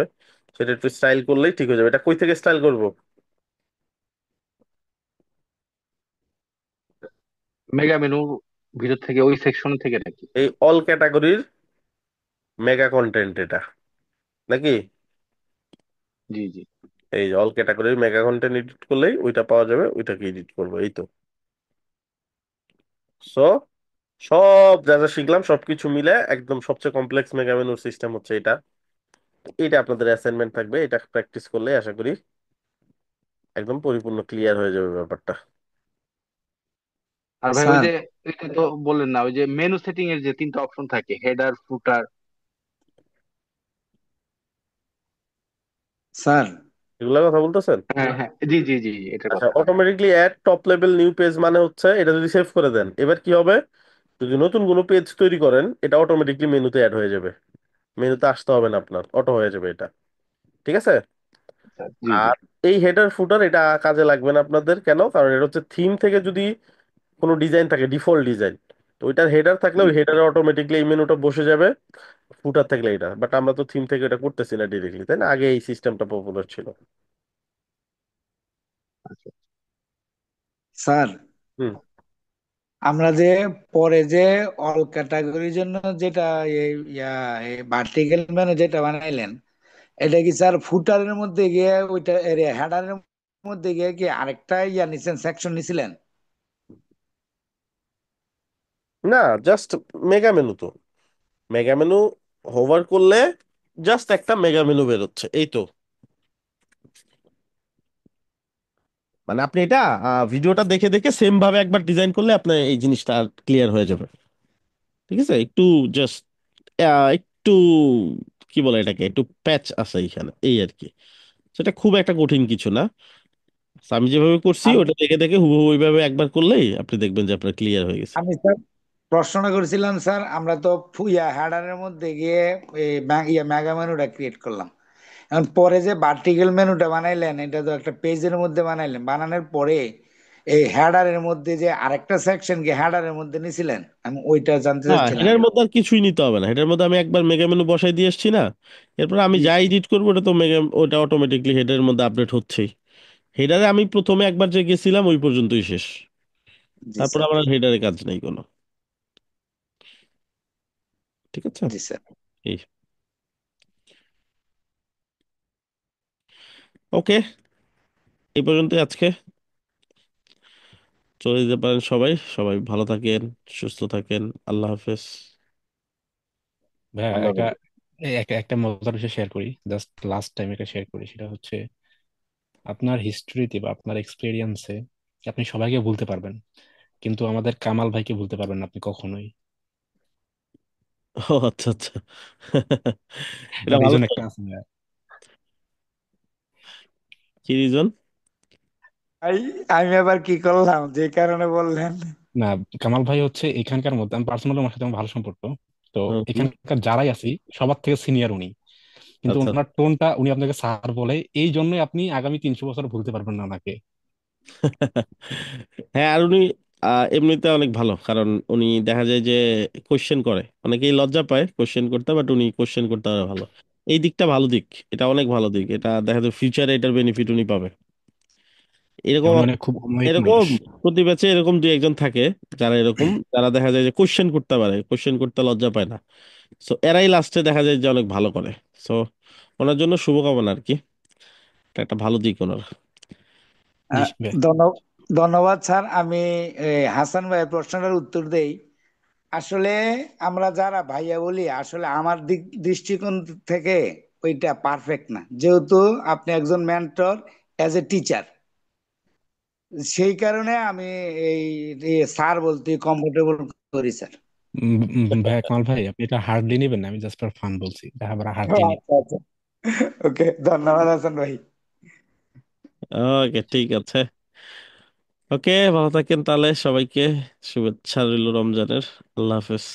S1: সেটা একটু স্টাইল করলেই ঠিক হয়ে যাবে। এটা কই থেকে স্টাইল করব?
S5: মেগা মেনু ভিতর থেকে ওই সেকশন থেকে নাকি?
S1: এই অল ক্যাটাগরির মেগা কন্টেন্ট এটা, নাকি?
S5: জি জি।
S1: এই যে অল ক্যাটাগরির মেগা কন্টেন্ট এডিট করলেই ওইটা পাওয়া যাবে, ওইটাকে এডিট করবো, এই তো। সো সব যা যা শিখলাম সবকিছু মিলে একদম সবচেয়ে কমপ্লেক্স মেগা মেনুর সিস্টেম হচ্ছে এটা। এটা আপনাদের অ্যাসাইনমেন্ট থাকবে, এটা প্র্যাকটিস করলে আশা করি একদম পরিপূর্ণ ক্লিয়ার হয়ে যাবে ব্যাপারটা।
S5: আর ভাই ওই
S3: স্যার
S5: যে এটা তো বললেন না, ওই যে মেনু সেটিং এর যে তিনটা অপশন থাকে, হেডার ফুটার।
S3: স্যার
S1: এগুলোর কথা বলতেছেন?
S5: হ্যাঁ হ্যাঁ, জি জি জি জি, এটার
S1: আচ্ছা,
S5: কথা।
S1: Automatically add top level new page মানে হচ্ছে এটা যদি সেভ করে দেন, এবার কি হবে, যদি নতুন কোনো পেজ তৈরি করেন এটা অটোমেটিকলি মেনুতে অ্যাড হয়ে যাবে, মেনুতে আসতে হবে না আপনার, অটো হয়ে যাবে এটা, ঠিক আছে?
S5: আচ্ছা, জি জি।
S1: আর এই হেডার ফুটার এটা কাজে লাগবে না আপনাদের, কেন? কারণ এটা হচ্ছে থিম থেকে যদি কোনো ডিজাইন থাকে, ডিফল্ট ডিজাইন, তো ওইটার হেডার থাকলে
S5: জি।
S1: ওই হেডারে অটোমেটিকলি এই মেনুটা বসে যাবে। ফুটার থাকলে এটা, বাট আমরা তো থিম থেকে এটা করতেছি না ডিরেক্টলি, তাই না? আগে এই সিস্টেমটা পপুলার ছিল।
S5: আচ্ছা।
S3: স্যার
S1: হুম।
S3: আমরা যে পরে যে অল ক্যাটাগরির জন্য যেটা ভার্টিক্যাল মেনু যেটা বানাইলেন, এটা কি স্যার ফুটারের মধ্যে গিয়ে ওইটা হেডারের মধ্যে গিয়ে কি আরেকটা নিছেন, সেকশন নিছিলেন?
S1: না, জাস্ট মেগা মেনু তো, মেগা মেনু হোভার করলে জাস্ট একটা মেগা মেনু বেরোচ্ছে, এই তো। মানে আপনি এটা ভিডিওটা দেখে দেখে সেম ভাবে একবার ডিজাইন করলে আপনার এই জিনিসটা ক্লিয়ার হয়ে যাবে, ঠিক আছে? একটু জাস্ট একটু কি বলে এটাকে, একটু প্যাচ আছে এখানে, এই আর কি। সেটা খুব একটা কঠিন কিছু না। তো আমি যেভাবে করছি
S3: আমি
S1: ওটা দেখে দেখে হুবহু ওইভাবে একবার করলেই আপনি দেখবেন যে আপনার ক্লিয়ার হয়ে গেছে।
S3: আমি স্যার প্রশ্ন করেছিলাম স্যার, আমরা তো হেডারের মধ্যে গিয়ে মেগা মেনুটা ক্রিয়েট করলাম। এখন পরে যে ভার্টিক্যাল মেনুটা বানাইলেন, এটা তো একটা পেজের মধ্যে বানাইলেন, বানানোর পরে এই হেডারের মধ্যে যে আরেকটা সেকশন কি হেডারের মধ্যে নিছিলেন? আমি ওইটা জানতে
S1: না,
S3: চাচ্ছিলাম।
S1: হেডের মধ্যে আর কিছুই নিতে হবে না। হেডের মধ্যে আমি একবার মেগা মেনু বসাই দিয়ে এসেছি না, এরপর আমি
S3: জি
S1: যা এডিট করবো ওটা তো ওটা অটোমেটিকলি হেডের মধ্যে আপডেট হচ্ছেই। হেডারে আমি প্রথমে একবার যে গেছিলাম ওই পর্যন্তই শেষ।
S3: জি
S1: তারপর
S3: স্যার।
S1: আমার হেডারে কাজ নেই কোনো। ঠিক আছে।
S3: জি স্যার।
S1: এই, ওকে, এই পর্যন্তই আজকে। চলে যেতে পারেন সবাই। সবাই ভালো থাকেন, সুস্থ থাকেন। আল্লাহ হাফেজ।
S2: ভাইয়া
S5: আল্লাহ
S2: একটা
S5: হাফেজ।
S2: একটা একটা মজার বিষয় শেয়ার করি, জাস্ট লাস্ট টাইম এটা শেয়ার করি। সেটা হচ্ছে আপনার হিস্ট্রিতে বা আপনার এক্সপিরিয়েন্সে আপনি সবাইকে বলতে পারবেন, কিন্তু আমাদের কামাল ভাইকে বলতে পারবেন না আপনি কখনোই।
S1: ও আচ্ছা আচ্ছা। এটা
S2: একটা
S1: ভালো
S2: রিজন
S1: তো।
S2: একটা আছে ভাইয়া।
S1: কি রিজন?
S3: ভাই, আমি আবার কি করলাম যে কারণে বললেন?
S2: না, কামাল ভাই হচ্ছে এখানকার মধ্যে, আমি পার্সোনালি আমার সাথে আমার ভালো সম্পর্ক। তো
S1: হুম,
S2: এখানকার যারাই আছি সবার থেকে সিনিয়র উনি, কিন্তু
S1: আচ্ছা।
S2: ওনার টোনটা, উনি আপনাকে স্যার বলে, এই জন্যই আপনি আগামী 300 বছর ভুলতে পারবেন না ওনাকে।
S1: হ্যাঁ, আর উনি এমনিতে অনেক ভালো, কারণ উনি দেখা যায় যে কোশ্চেন করে। অনেকেই লজ্জা পায় কোশ্চেন করতে, বাট উনি কোশ্চেন করতে পারে ভালো। এই দিকটা ভালো দিক, এটা অনেক ভালো দিক। এটা দেখা যায় ফিউচারে এটার বেনিফিট উনি পাবে। এরকম
S2: উনি অনেক খুব অমায়িক
S1: এরকম
S2: মানুষ।
S1: প্রতি ব্যাচে এরকম দুই একজন থাকে, যারা এরকম, যারা দেখা যায় যে কোশ্চেন করতে পারে, কোশ্চেন করতে লজ্জা পায় না। সো এরাই লাস্টে দেখা যায় যে অনেক ভালো করে। সো ওনার জন্য শুভকামনা আর কি। এটা একটা ভালো দিক ওনার।
S2: জি
S3: আহ,
S2: ভাই।
S3: ধন্য- ধন্যবাদ স্যার। আমি হাসান ভাইয়ের প্রশ্নটার উত্তর দেই। আসলে আমরা যারা ভাইয়া বলি, আসলে আমার দিক দৃষ্টিকোণ থেকে ওইটা পারফেক্ট না, যেহেতু আপনি একজন মেন্টর, অ্যাজ এ টিচার, সেই কারণে আমি এই স্যার বলতে কমফোর্টেবল করি স্যার।
S2: ভাই কামাল ভাই, আপনি এটা হার্ডলি নেবেন না, আমি জাস্ট ফর ফান বলছি, এটা আবার
S3: ও
S2: হার্ডলি নিন।
S3: আচ্ছা আচ্ছা। ওকে, ধন্যবাদ হাসান ভাই।
S1: ওকে, ঠিক আছে। ওকে, ভালো থাকেন তাহলে। সবাইকে শুভেচ্ছা রইল রমজানের। আল্লাহ হাফেজ।